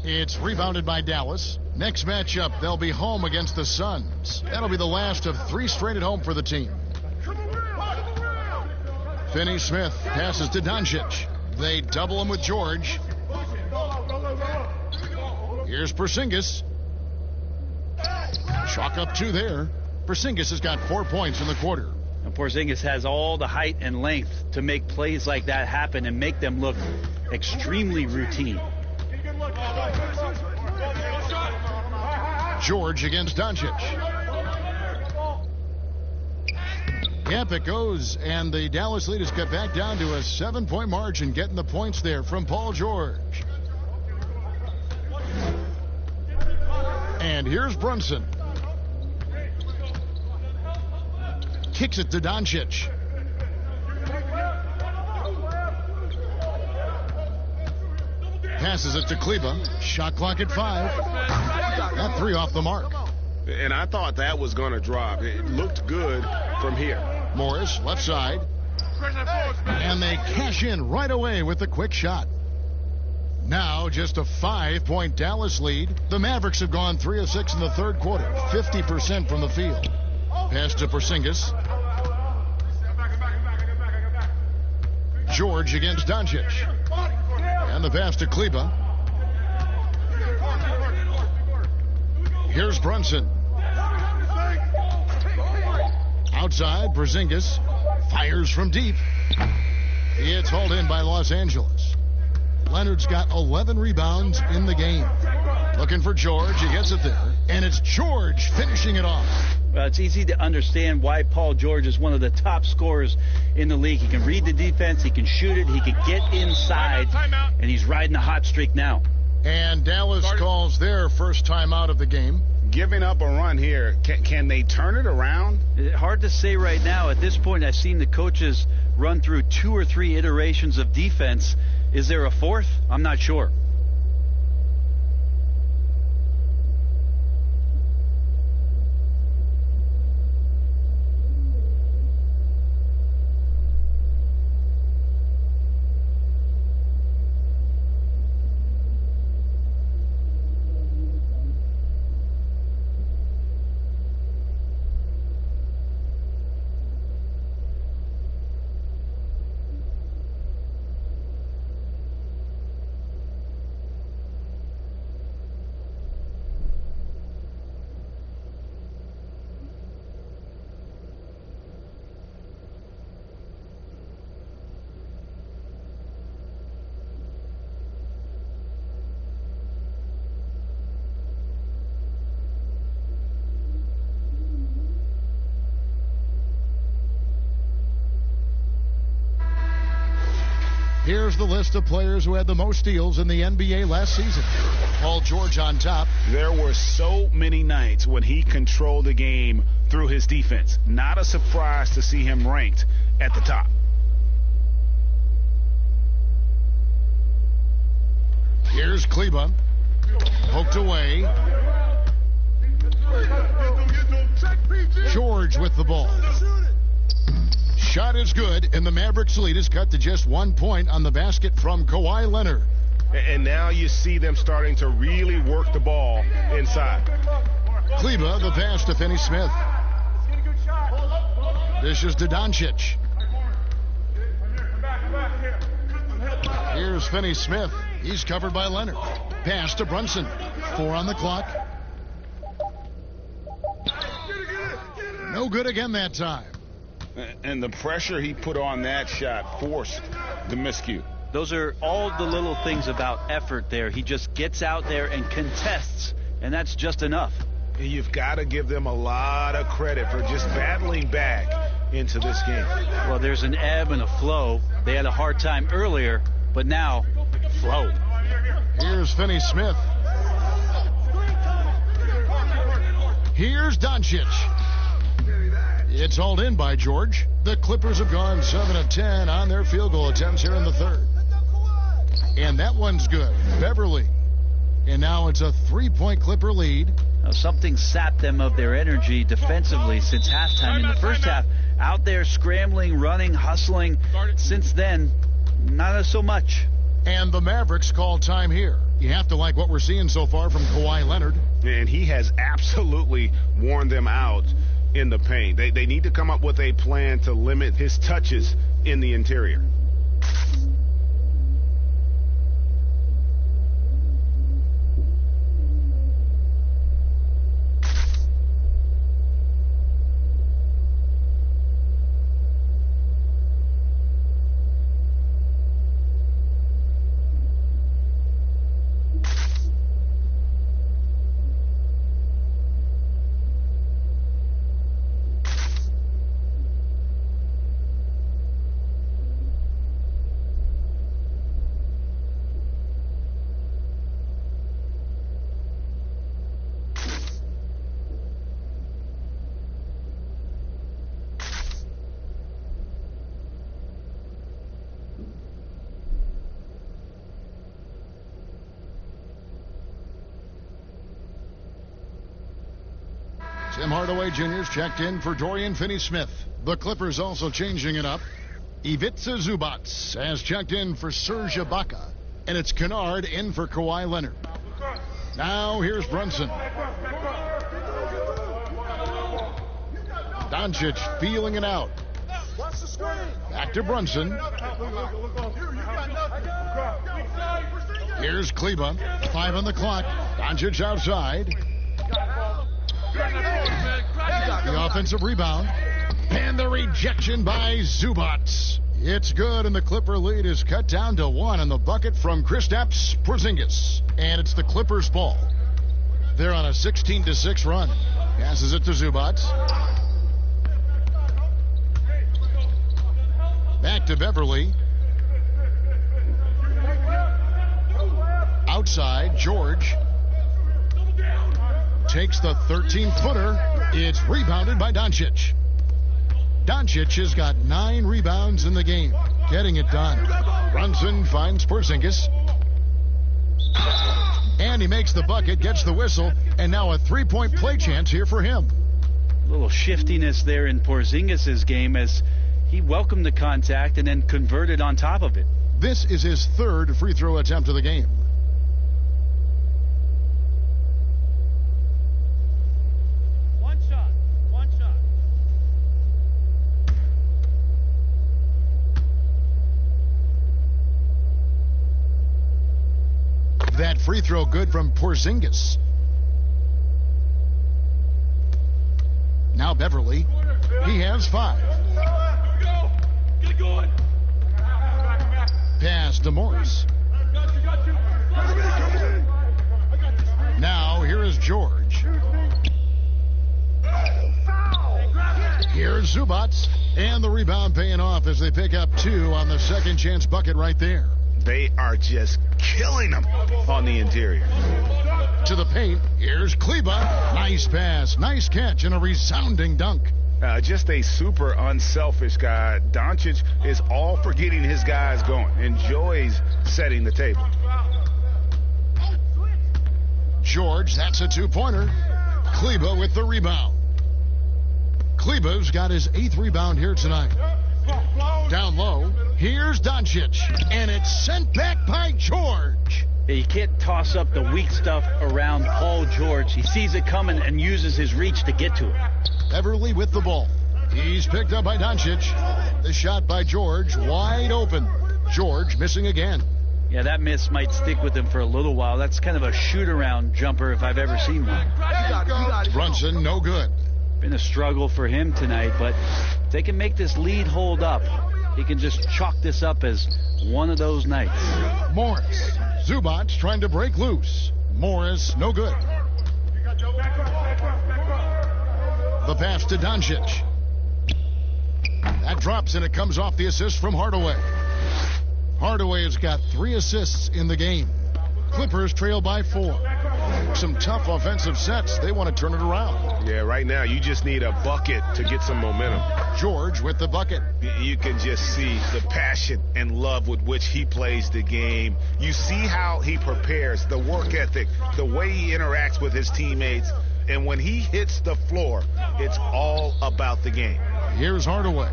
It's rebounded by Dallas. Next matchup, they'll be home against the Suns. That'll be the last of 3 straight at home for the team. Finney-Smith passes to Doncic. They double him with George. Here's Porzingis. Chalk up 2 there. Porzingis has got 4 points in the quarter. And Porzingis has all the height and length to make plays like that happen and make them look extremely routine. George against Doncic. Yep, it goes, and the Dallas lead is cut back down to a 7-point margin, getting the points there from Paul George. And here's Brunson. Kicks it to Doncic. Passes it to Kleba. Shot clock at 5. That 3 off the mark. And I thought that was going to drop. It looked good from here. Morris, left side. And they cash in right away with the quick shot. Now just a 5-point Dallas lead. The Mavericks have gone 3 of 6 in the 3rd quarter. 50% from the field. Pass to Porzingis. George against Doncic. And the pass to Kleba. Here's Brunson. Outside, Porzingis fires from deep. It's hauled in by Los Angeles. Leonard's got 11 rebounds in the game. Looking for George. He gets it there. And it's George finishing it off. Well, it's easy to understand why Paul George is one of the top scorers in the league. He can read the defense. He can shoot it. He can get inside. And he's riding a hot streak now. And Dallas calls their first timeout of the game. Giving up a run here. Can they turn it around? Hard to say right now. At this point, I've seen the coaches run through 2 or 3 iterations of defense. Is there a 4th? I'm not sure. Here's the list of players who had the most steals in the NBA last season. Paul George on top. There were so many nights when he controlled the game through his defense. Not a surprise to see him ranked at the top. Here's Kleba. Poked away. George with the ball. Shot is good, and the Mavericks lead is cut to just 1 point on the basket from Kawhi Leonard. And now you see them starting to really work the ball inside. Kleba, the pass to Finney-Smith. Dishes to Doncic. Here's Finney-Smith. He's covered by Leonard. Pass to Brunson. 4 on the clock. No good again that time. And the pressure he put on that shot forced the miscue. Those are all the little things about effort there. He just gets out there and contests, and that's just enough. You've got to give them a lot of credit for just battling back into this game. Well, there's an ebb and a flow. They had a hard time earlier, but now, flow. Here's Finney-Smith. Here's Doncic. It's hauled in by George. The Clippers have gone 7 of 10 on their field goal attempts here in the third. And that one's good. Beverly. And now it's a 3-point Clipper lead. Now, something sapped them of their energy defensively since halftime. In the first half, out there scrambling, running, hustling. Since then, not so much. And the Mavericks call time here. You have to like what we're seeing so far from Kawhi Leonard. And he has absolutely worn them out in the paint. They need to come up with a plan to limit his touches in the interior. Tim Hardaway Jr. is checked in for Dorian Finney-Smith. The Clippers also changing it up. Ivica Zubac has checked in for Serge Ibaka. And it's Kennard in for Kawhi Leonard. Now here's Brunson. Doncic feeling it out. Back to Brunson. Here's Kleba. 5 on the clock. Doncic outside. The offensive rebound. And the rejection by Zubac. It's good, and the Clipper lead is cut down to 1 on the bucket from Kristaps Porzingis. And it's the Clippers' ball. They're on a 16-6 run. Passes it to Zubac. Back to Beverly. Outside, George. Takes the 13-footer. It's rebounded by Doncic. Doncic has got 9 rebounds in the game. Getting it done. Brunson finds Porzingis. And he makes the bucket, gets the whistle, and now a 3-point play chance here for him. A little shiftiness there in Porzingis' game as he welcomed the contact and then converted on top of it. This is his 3rd free throw attempt of the game. One shot. That free throw good from Porzingis. Now Beverly. He has 5. Pass to Morris. Now here is George. Here's Zubac. And the rebound paying off as they pick up 2 on the second chance bucket right there. They are just killing them on the interior. To the paint, here's Kleba. Nice pass, nice catch, and a resounding dunk. Just a super unselfish guy. Doncic is all for getting his guys going. Enjoys setting the table. George, that's a 2-pointer. Kleba with the rebound. Kleba's got his 8th rebound here tonight. Down low, here's Doncic, and it's sent back by George. You can't toss up the weak stuff around Paul George. He sees it coming and uses his reach to get to it. Beverly with the ball. He's picked up by Doncic. The shot by George, wide open. George missing again. Yeah, that miss might stick with him for a little while. That's kind of a shoot-around jumper if I've ever seen one. Brunson, no good. Been a struggle for him tonight, but if they can make this lead hold up, he can just chalk this up as one of those nights. Morris. Zubac trying to break loose. Morris, no good. The pass to Doncic. That drops, and it comes off the assist from Hardaway. Hardaway has got 3 assists in the game. Clippers trail by 4. Some tough offensive sets. They want to turn it around. Yeah, right now you just need a bucket to get some momentum. George with the bucket. You can just see the passion and love with which he plays the game. You see how he prepares, the work ethic, the way he interacts with his teammates. And when he hits the floor, it's all about the game. Here's Hardaway.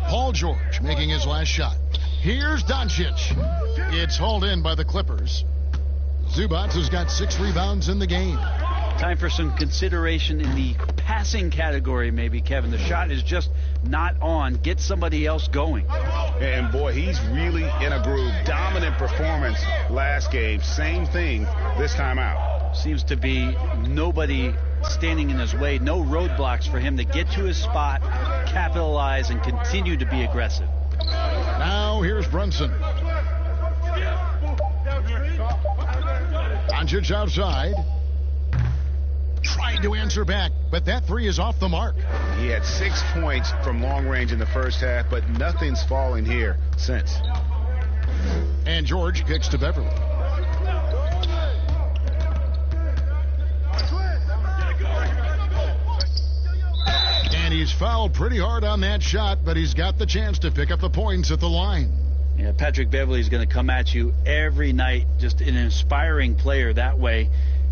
Paul George making his last shot. Here's Doncic. It's hauled in by the Clippers. Zubac has got 6 rebounds in the game. Time for some consideration in the passing category, maybe, Kevin. The shot is just not on. Get somebody else going. And, boy, he's really in a groove. Dominant performance last game. Same thing this time out. Seems to be nobody standing in his way. No roadblocks for him to get to his spot, capitalize, and continue to be aggressive. Now here's Brunson. Doncic outside. Tried to answer back, but that 3 is off the mark. He had 6 points from long range in the first half, but nothing's falling here since. And George kicks to Beverly. And he's fouled pretty hard on that shot, but he's got the chance to pick up the points at the line. Yeah, Patrick Beverly is going to come at you every night. Just an inspiring player that way,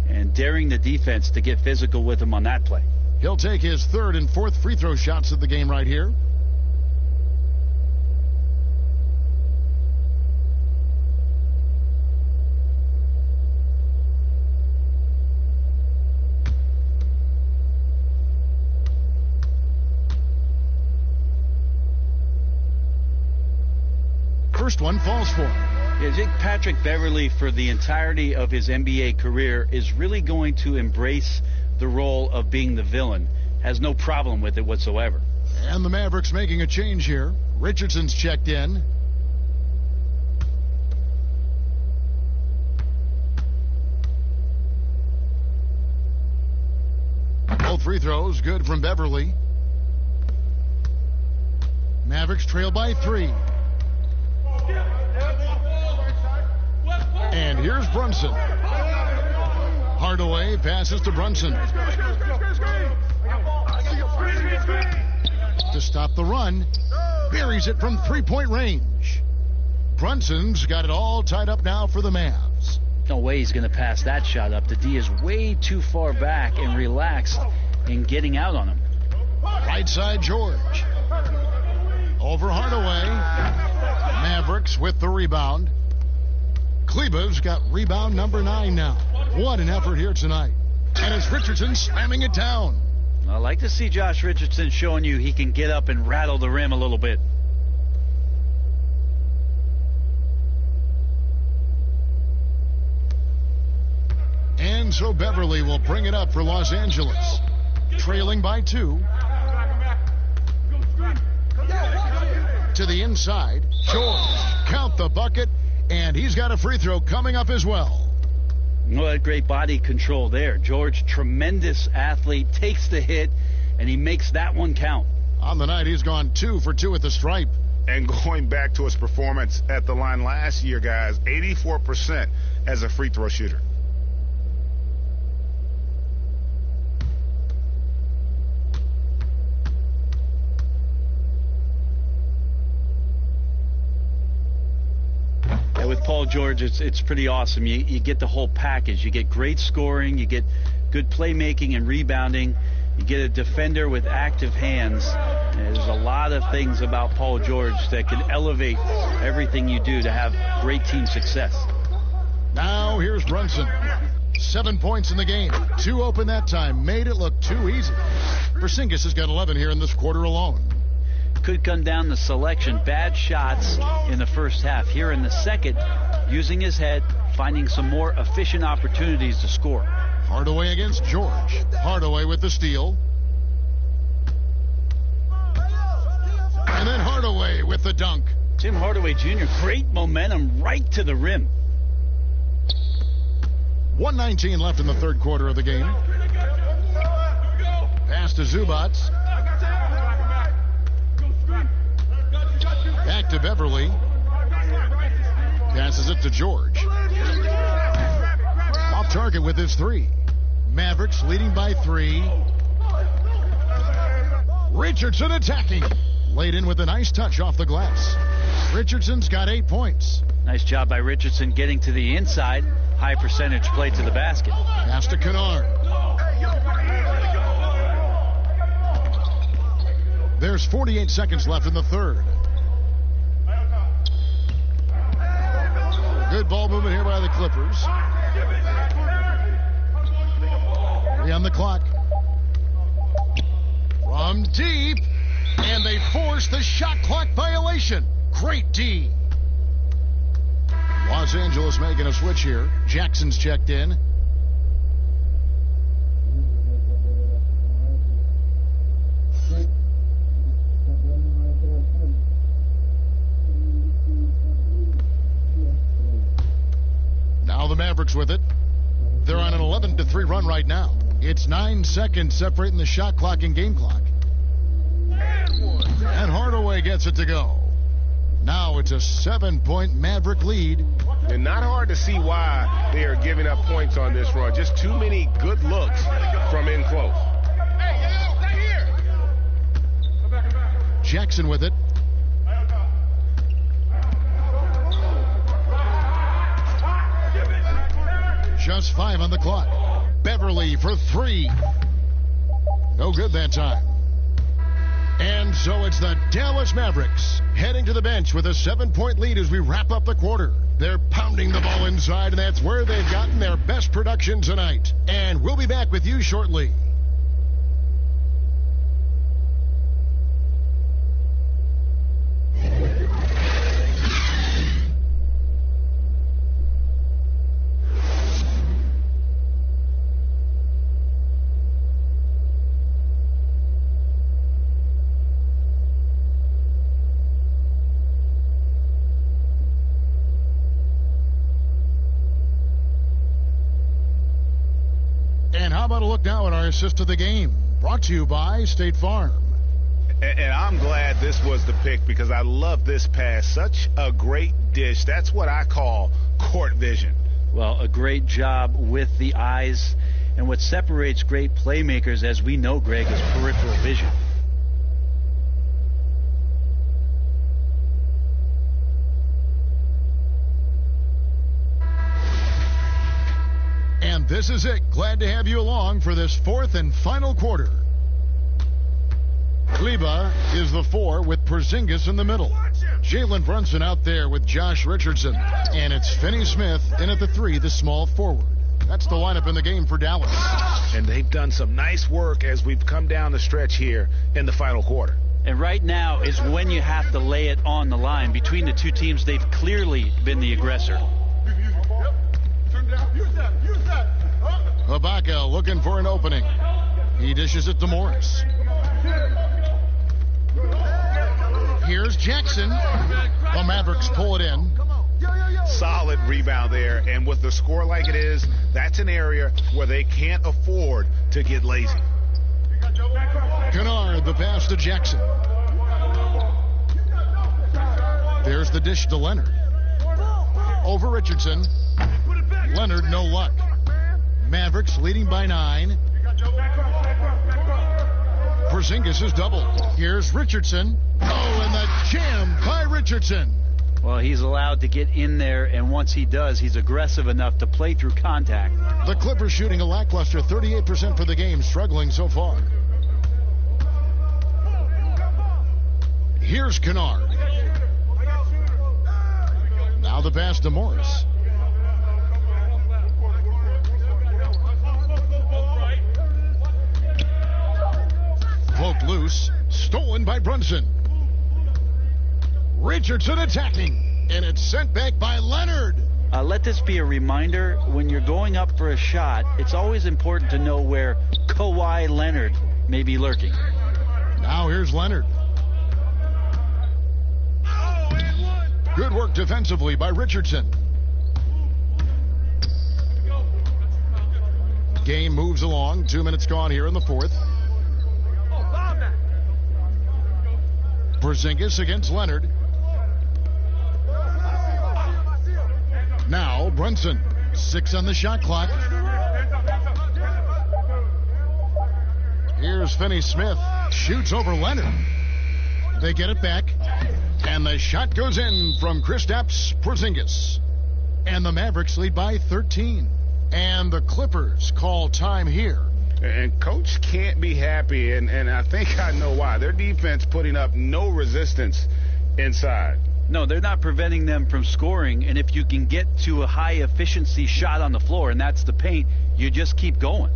and daring the defense to get physical with him on that play. He'll take his 3rd and 4th free throw shots of the game right here. First one falls for him. I think Patrick Beverly, for the entirety of his NBA career, is really going to embrace the role of being the villain. Has no problem with it whatsoever. And the Mavericks making a change here. Richardson's checked in. Both free throws good from Beverly. Mavericks trail by 3. And here's Brunson. Hardaway passes to Brunson. To stop the run, buries it from 3-point range. Brunson's got it all tied up now for the Mavs. No way he's going to pass that shot up. The D is way too far back and relaxed in getting out on him. Right side George. Over Hardaway. Mavericks with the rebound. Kleba's got rebound number 9 now. What an effort here tonight. And it's Richardson slamming it down. I like to see Josh Richardson showing you he can get up and rattle the rim a little bit. And so Beverly will bring it up for Los Angeles. Trailing by 2. To the inside. George, count the bucket. And he's got a free throw coming up as well. What great body control there. George, tremendous athlete, takes the hit, and he makes that one count. On the night, he's gone 2 for 2 at the stripe. And going back to his performance at the line last year, guys, 84% as a free throw shooter. Yeah, with Paul George, it's pretty awesome. You get the whole package. You get great scoring, you get good playmaking and rebounding. You get a defender with active hands. There's a lot of things about Paul George that can elevate everything you do to have great team success. Now here's Brunson. 7 points in the game. 2 open that time. Made it look too easy. Porzingis has got 11 here in this quarter alone. Could come down to selection. Bad shots in the first half. Here in the second, using his head, finding some more efficient opportunities to score. Hardaway against George. Hardaway with the steal. And then Hardaway with the dunk. Tim Hardaway Jr., great momentum right to the rim. 1:19 left in the third quarter of the game. Pass to Zubac. Back to Beverly. Passes it to George. Off target with his 3. Mavericks leading by 3. Richardson attacking. Laid in with a nice touch off the glass. Richardson's got 8 points. Nice job by Richardson getting to the inside. High percentage play to the basket. Pass to Kennard. There's 48 seconds left in the third. Good ball movement here by the Clippers. 3 on the clock. From deep. And they force the shot clock violation. Great D. Los Angeles making a switch here. Jackson's checked in. Now the Mavericks with it. They're on an 11-3 run right now. It's 9 seconds separating the shot clock and game clock. And Hardaway gets it to go. Now it's a 7-point Maverick lead. And not hard to see why they are giving up points on this run. Just too many good looks from in close. Jackson with it. Just 5 on the clock. Beverly for 3. No good that time. And so it's the Dallas Mavericks heading to the bench with a 7-point lead as we wrap up the quarter. They're pounding the ball inside, and that's where they've gotten their best production tonight. And we'll be back with you shortly. How about a look now at our assist of the game? Brought to you by State Farm. And I'm glad this was the pick because I love this pass. Such a great dish. That's what I call court vision. Well, a great job with the eyes. And what separates great playmakers, as we know, Greg, is peripheral vision. And this is it. Glad to have you along for this 4th and final quarter. Kleba is the 4 with Porzingis in the middle. Jalen Brunson out there with Josh Richardson. And it's Finney-Smith in at the 3, the small forward. That's the lineup in the game for Dallas. And they've done some nice work as we've come down the stretch here in the final quarter. And right now is when you have to lay it on the line. Between the two teams, they've clearly been the aggressor. Ibaka looking for an opening. He dishes it to Morris. Here's Jackson. The Mavericks pull it in. Solid rebound there. And with the score like it is, that's an area where they can't afford to get lazy. Kennard Leonard, the pass to Jackson. There's the dish to Leonard. Over Richardson. Leonard, no luck. Mavericks leading by 9. Porzingis is doubled. Here's Richardson. Oh, and the jam by Richardson. Well, he's allowed to get in there, and once he does, he's aggressive enough to play through contact. The Clippers shooting a lackluster 38% for the game, struggling so far. Here's Kennard. Now the pass to Morris. Poked loose, stolen by Brunson. Richardson attacking, and it's sent back by Leonard. Let this be a reminder, when you're going up for a shot, it's always important to know where Kawhi Leonard may be lurking. Now here's Leonard. Good work defensively by Richardson. Game moves along. 2 minutes gone here in the fourth. Porzingis against Leonard. Now Brunson. 6 on the shot clock. Here's Finney-Smith. Shoots over Leonard. They get it back. And the shot goes in from Kristaps Porzingis. And the Mavericks lead by 13. And the Clippers call time here. And Coach can't be happy, and I think I know why. Their defense putting up no resistance inside. No, they're not preventing them from scoring, and if you can get to a high-efficiency shot on the floor, and that's the paint, you just keep going.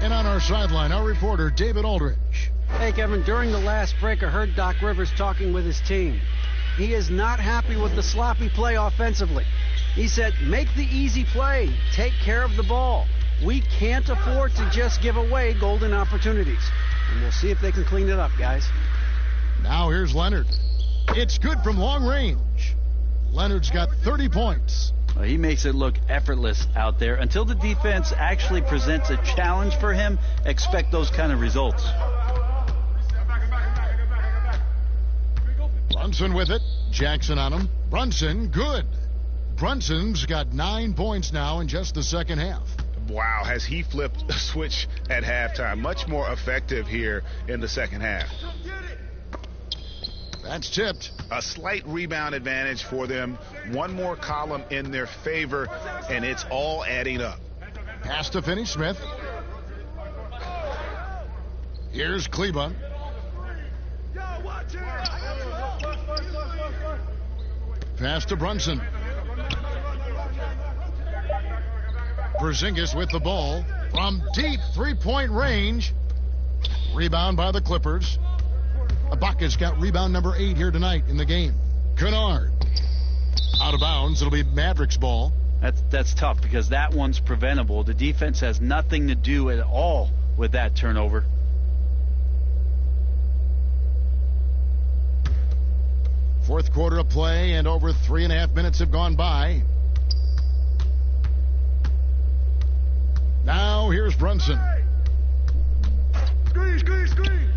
And on our sideline, our reporter, David Aldridge. Hey, Kevin, during the last break, I heard Doc Rivers talking with his team. He is not happy with the sloppy play offensively. He said, make the easy play. Take care of the ball. We can't afford to just give away golden opportunities. And we'll see if they can clean it up, guys. Now here's Leonard. It's good from long range. Leonard's got 30 points. Well, he makes it look effortless out there. Until the defense actually presents a challenge for him, expect those kind of results. Brunson with it. Jackson on him. Brunson, good. Brunson's got 9 points now in just the second half. Wow, has he flipped a switch at halftime. Much more effective here in the second half. That's tipped. A slight rebound advantage for them. One more column in their favor, and it's all adding up. Pass to Finney-Smith. Here's Kleba. Pass to Brunson. Porzingis with the ball from deep three-point range. Rebound by the Clippers. Ibaka's got rebound number 8 here tonight in the game. Kennard. Out of bounds. It'll be Mavericks ball. That's tough because that one's preventable. The defense has nothing to do at all with that turnover. Fourth quarter of play, and over 3.5 minutes have gone by. Now here's Brunson.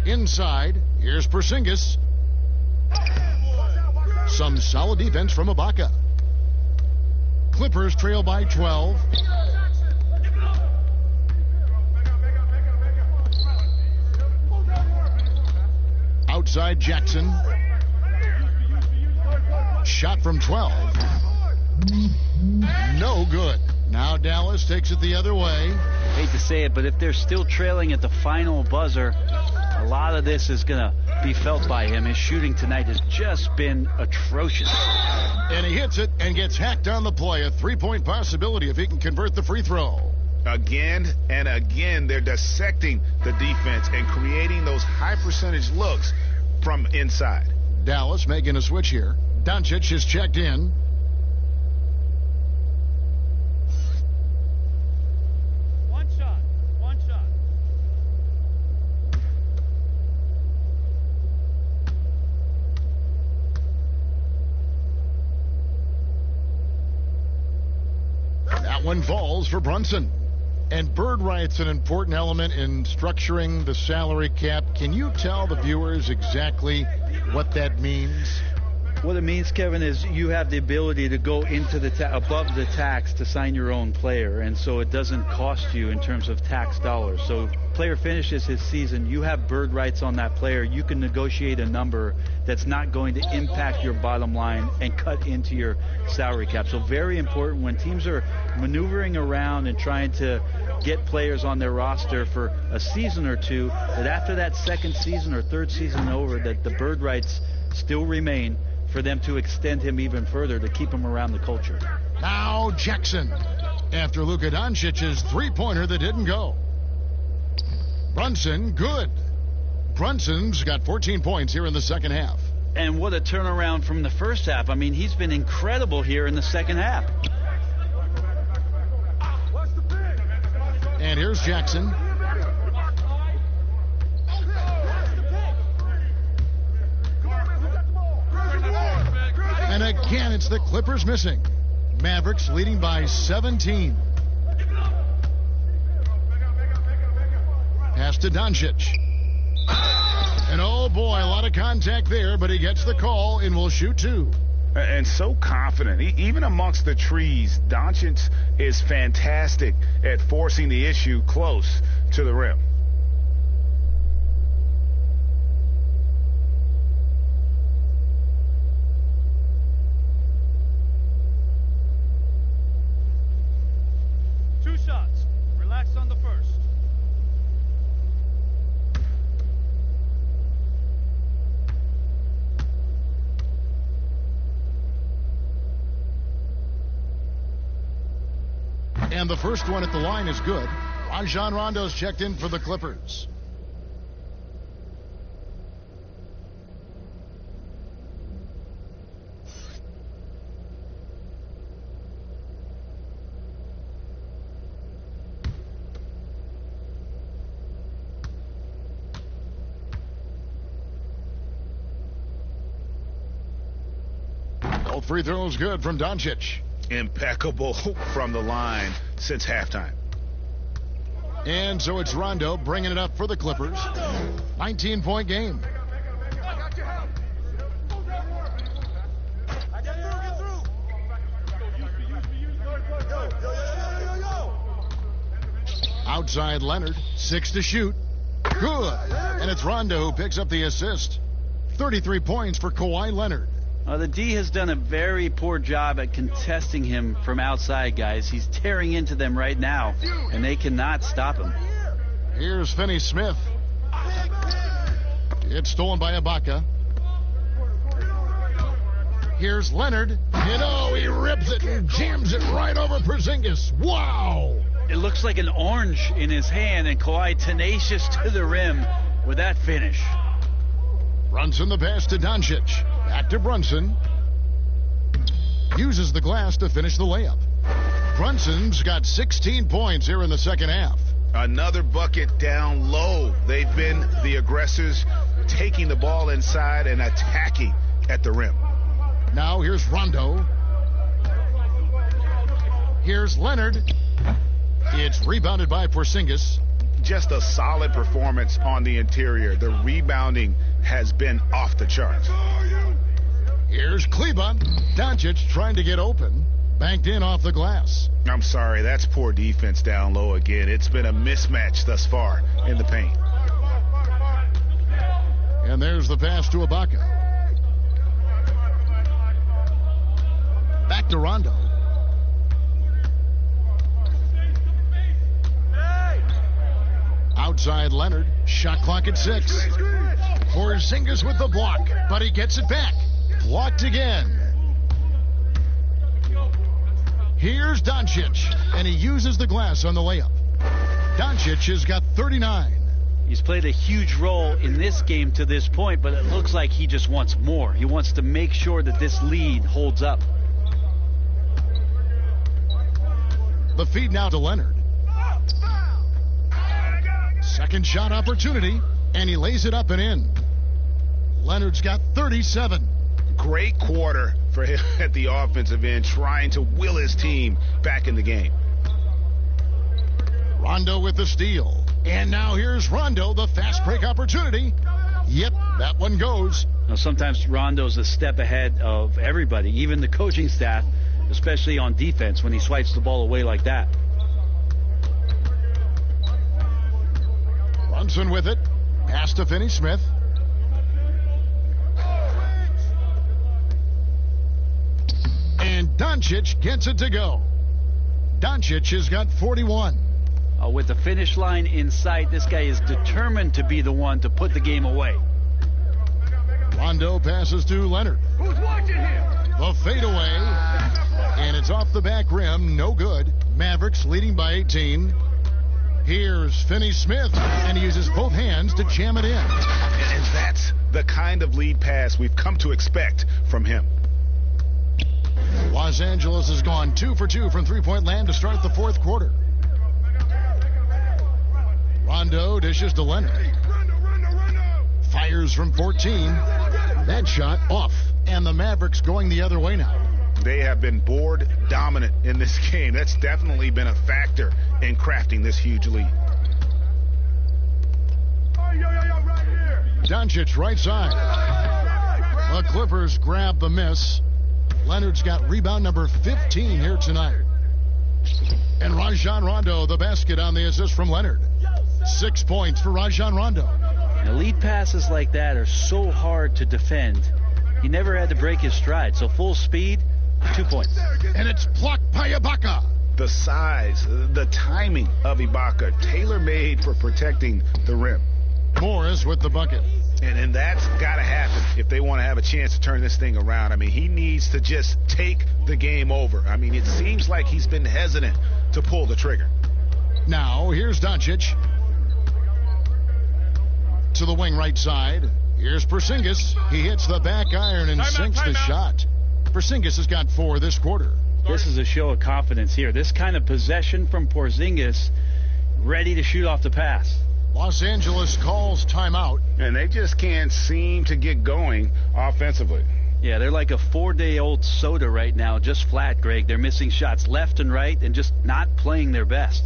Inside, here's Porzingis. Some solid defense from Ibaka. Clippers trail by 12. Outside Jackson. Shot from 12. No good. Now Dallas takes it the other way. Hate to say it, but if they're still trailing at the final buzzer, a lot of this is going to be felt by him. His shooting tonight has just been atrocious. And he hits it and gets hacked on the play. A three-point possibility if he can convert the free throw. Again and again, they're dissecting the defense and creating those high-percentage looks from inside. Dallas making a switch here. Doncic is checked in. One shot. That one falls for Brunson. And bird right's an important element in structuring the salary cap. Can you tell the viewers exactly what that means? What it means, Kevin, is you have the ability to go into the above the tax to sign your own player, and so it doesn't cost you in terms of tax dollars. So player finishes his season, you have bird rights on that player. You can negotiate a number that's not going to impact your bottom line and cut into your salary cap. So very important when teams are maneuvering around and trying to get players on their roster for a season or two, that after that second season or third season over, that the bird rights still remain for them to extend him even further to keep him around the culture. Now Jackson, after Luka Doncic's three-pointer that didn't go. Brunson, good. Brunson's got 14 points here in the second half. And what a turnaround from the first half. I mean, he's been incredible here in the second half. And here's Jackson. And again, it's the Clippers missing. Mavericks leading by 17. Pass to Doncic. And oh boy, a lot of contact there, but he gets the call and will shoot two. And so confident. Even amongst the trees, Doncic is fantastic at forcing the issue close to the rim. Two shots. Relax on the first. And the first one at the line is good. Rajon Rondo's checked in for the Clippers. Both free throws good from Doncic. Impeccable from the line since halftime. And so it's Rondo bringing it up for the Clippers. 19-point game. Outside Leonard, 6 to shoot. Good. And it's Rondo who picks up the assist. 33 points for Kawhi Leonard. The D has done a very poor job at contesting him from outside, guys. He's tearing into them right now, and they cannot stop him. Here's Finney-Smith. It's stolen by Ibaka. Here's Leonard. He rips it and jams it right over Porzingis. Wow! It looks like an orange in his hand, and Kawhi tenacious to the rim with that finish. Brunson the pass to Doncic. Back to Brunson. Uses the glass to finish the layup. Brunson's got 16 points here in the second half. Another bucket down low. They've been the aggressors, taking the ball inside and attacking at the rim. Now here's Rondo. Here's Leonard. It's rebounded by Porzingis. Just a solid performance on the interior. The rebounding has been off the charts. Here's Kleba. Doncic trying to get open. Banked in off the glass. I'm sorry, that's poor defense down low again. It's been a mismatch thus far in the paint. And there's the pass to Ibaka. Back to Rondo. Outside Leonard. Shot clock at 6. Porzingis with the block, but he gets it back. Blocked again. Here's Doncic, and he uses the glass on the layup. Doncic has got 39. He's played a huge role in this game to this point, but it looks like he just wants more. He wants to make sure that this lead holds up. The feed now to Leonard. Second shot opportunity, and he lays it up and in. Leonard's got 37. Great quarter for him at the offensive end, trying to will his team back in the game. Rondo with the steal. And now here's Rondo, the fast break opportunity. Yep, that one goes. Now, sometimes Rondo's a step ahead of everybody, even the coaching staff, especially on defense when he swipes the ball away like that. Brunson with it. Pass to Finney-Smith. And Doncic gets it to go. Doncic has got 41. With the finish line in sight, this guy is determined to be the one to put the game away. Rondo passes to Leonard. Who's watching him? The fadeaway. And it's off the back rim. No good. Mavericks leading by 18. Here's Finney-Smith, and he uses both hands to jam it in. And that's the kind of lead pass we've come to expect from him. Los Angeles has gone 2 for 2 from three-point land to start the fourth quarter. Rondo dishes to Leonard. Fires from 14. That shot off, and the Mavericks going the other way now. They have been board dominant in this game. That's definitely been a factor in crafting this huge lead. Doncic right side. The Clippers grab the miss. Leonard's got rebound number 15 here tonight. And Rajon Rondo, the basket on the assist from Leonard. 6 points for Rajon Rondo. Now, lead passes like that are so hard to defend. He never had to break his stride, so full speed, 2 points. And it's blocked by Ibaka. The size, the timing of Ibaka, tailor-made for protecting the rim. Morris with the bucket. And that's got to happen if they want to have a chance to turn this thing around. I mean, he needs to just take the game over. I mean, it seems like he's been hesitant to pull the trigger. Now, here's Doncic. To the wing right side. Here's Porzingis. He hits the back iron and sinks the shot. Porzingis has got 4 this quarter. This is a show of confidence here. This kind of possession from Porzingis, ready to shoot off the pass. Los Angeles calls timeout. And they just can't seem to get going offensively. Yeah, they're like a 4-day-old soda right now, just flat, Greg. They're missing shots left and right and just not playing their best.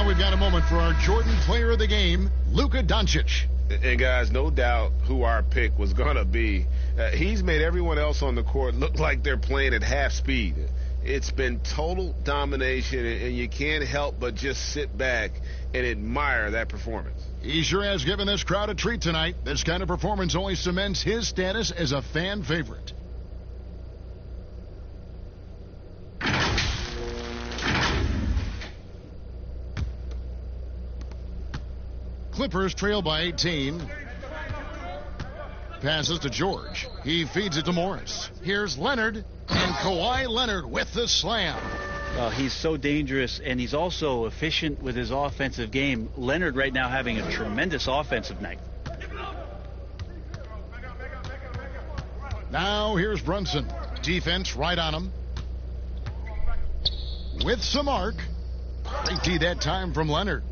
We've got a moment for our Jordan player of the game, Luka Doncic. And guys, no doubt who our pick was going to be. He's made everyone else on the court look like they're playing at half speed. It's been total domination, and you can't help but just sit back and admire that performance. He sure has given this crowd a treat tonight. This kind of performance only cements his status as a fan favorite. Clippers trail by 18. Passes to George. He feeds it to Morris. Here's Leonard, and Kawhi Leonard with the slam. He's so dangerous, and he's also efficient with his offensive game. Leonard right now having a tremendous offensive night. Now here's Brunson. Defense right on him. with some arc. Great D that time from Leonard.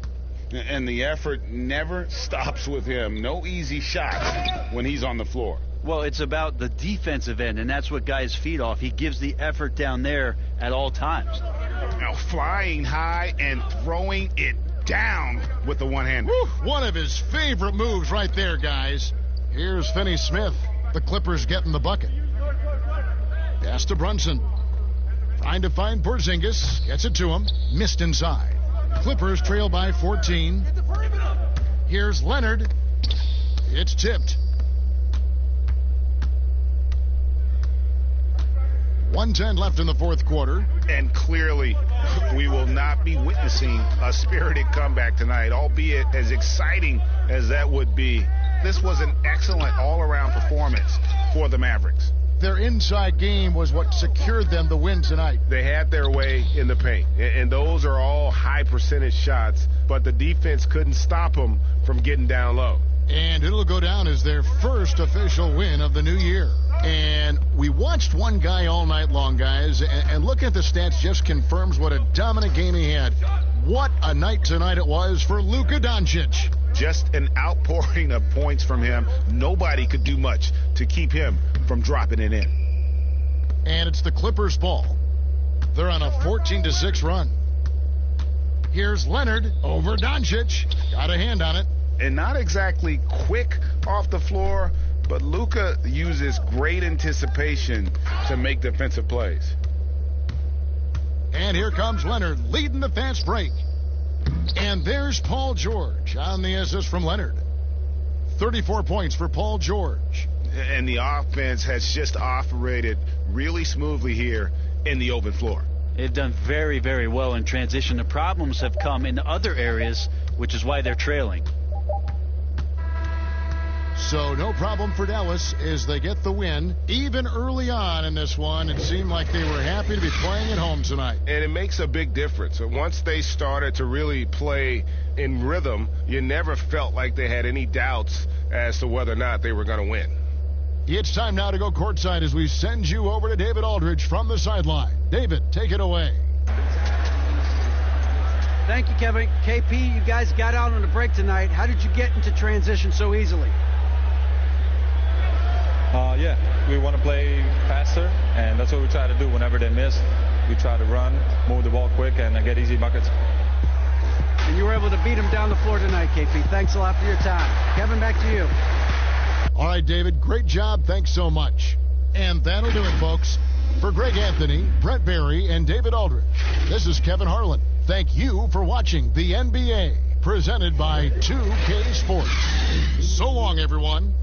And the effort never stops with him. No easy shots when he's on the floor. Well, it's about the defensive end, and that's what guys feed off. He gives the effort down there at all times. Now flying high and throwing it down with the one-hander. One of his favorite moves right there, guys. Here's Finney-Smith. The Clippers getting the bucket. Pass to Brunson. Trying to find Porzingis. Gets it to him. Missed inside. Clippers trail by 14. Here's Leonard. It's tipped. 1:10 left in the fourth quarter. And clearly, we will not be witnessing a spirited comeback tonight, albeit as exciting as that would be. This was an excellent all-around performance for the Mavericks. Their inside game was what secured them the win tonight. They had their way in the paint, and those are all high-percentage shots, but the defense couldn't stop them from getting down low. And it'll go down as their first official win of the new year. And we watched one guy all night long, guys, and looking at the stats just confirms what a dominant game he had. What a night tonight it was for Luka Doncic. Just an outpouring of points from him. Nobody could do much to keep him from dropping it in. And it's the Clippers' ball. They're on a 14-6 run. Here's Leonard over Doncic. Got a hand on it. And not exactly quick off the floor, but Luka uses great anticipation to make defensive plays. And here comes Leonard leading the fast break. And there's Paul George on the assist from Leonard. 34 points for Paul George. And the offense has just operated really smoothly here in the open floor. They've done very, very well in transition. The problems have come in other areas, which is why they're trailing. So no problem for Dallas as they get the win. Even early on in this one, it seemed like they were happy to be playing at home tonight. And it makes a big difference. Once they started to really play in rhythm, you never felt like they had any doubts as to whether or not they were going to win. It's time now to go courtside as we send you over to David Aldridge from the sideline. David, take it away. Thank you, Kevin. KP, you guys got out on the break tonight. How did you get into transition so easily? Yeah, we want to play faster, and that's what we try to do whenever they miss. We try to run, move the ball quick, and get easy buckets. And you were able to beat them down the floor tonight, KP. Thanks a lot for your time. Kevin, back to you. All right, David, great job. Thanks so much. And that'll do it, folks. For Greg Anthony, Brett Barry, and David Aldridge, this is Kevin Harlan. Thank you for watching the NBA, presented by 2K Sports. So long, everyone.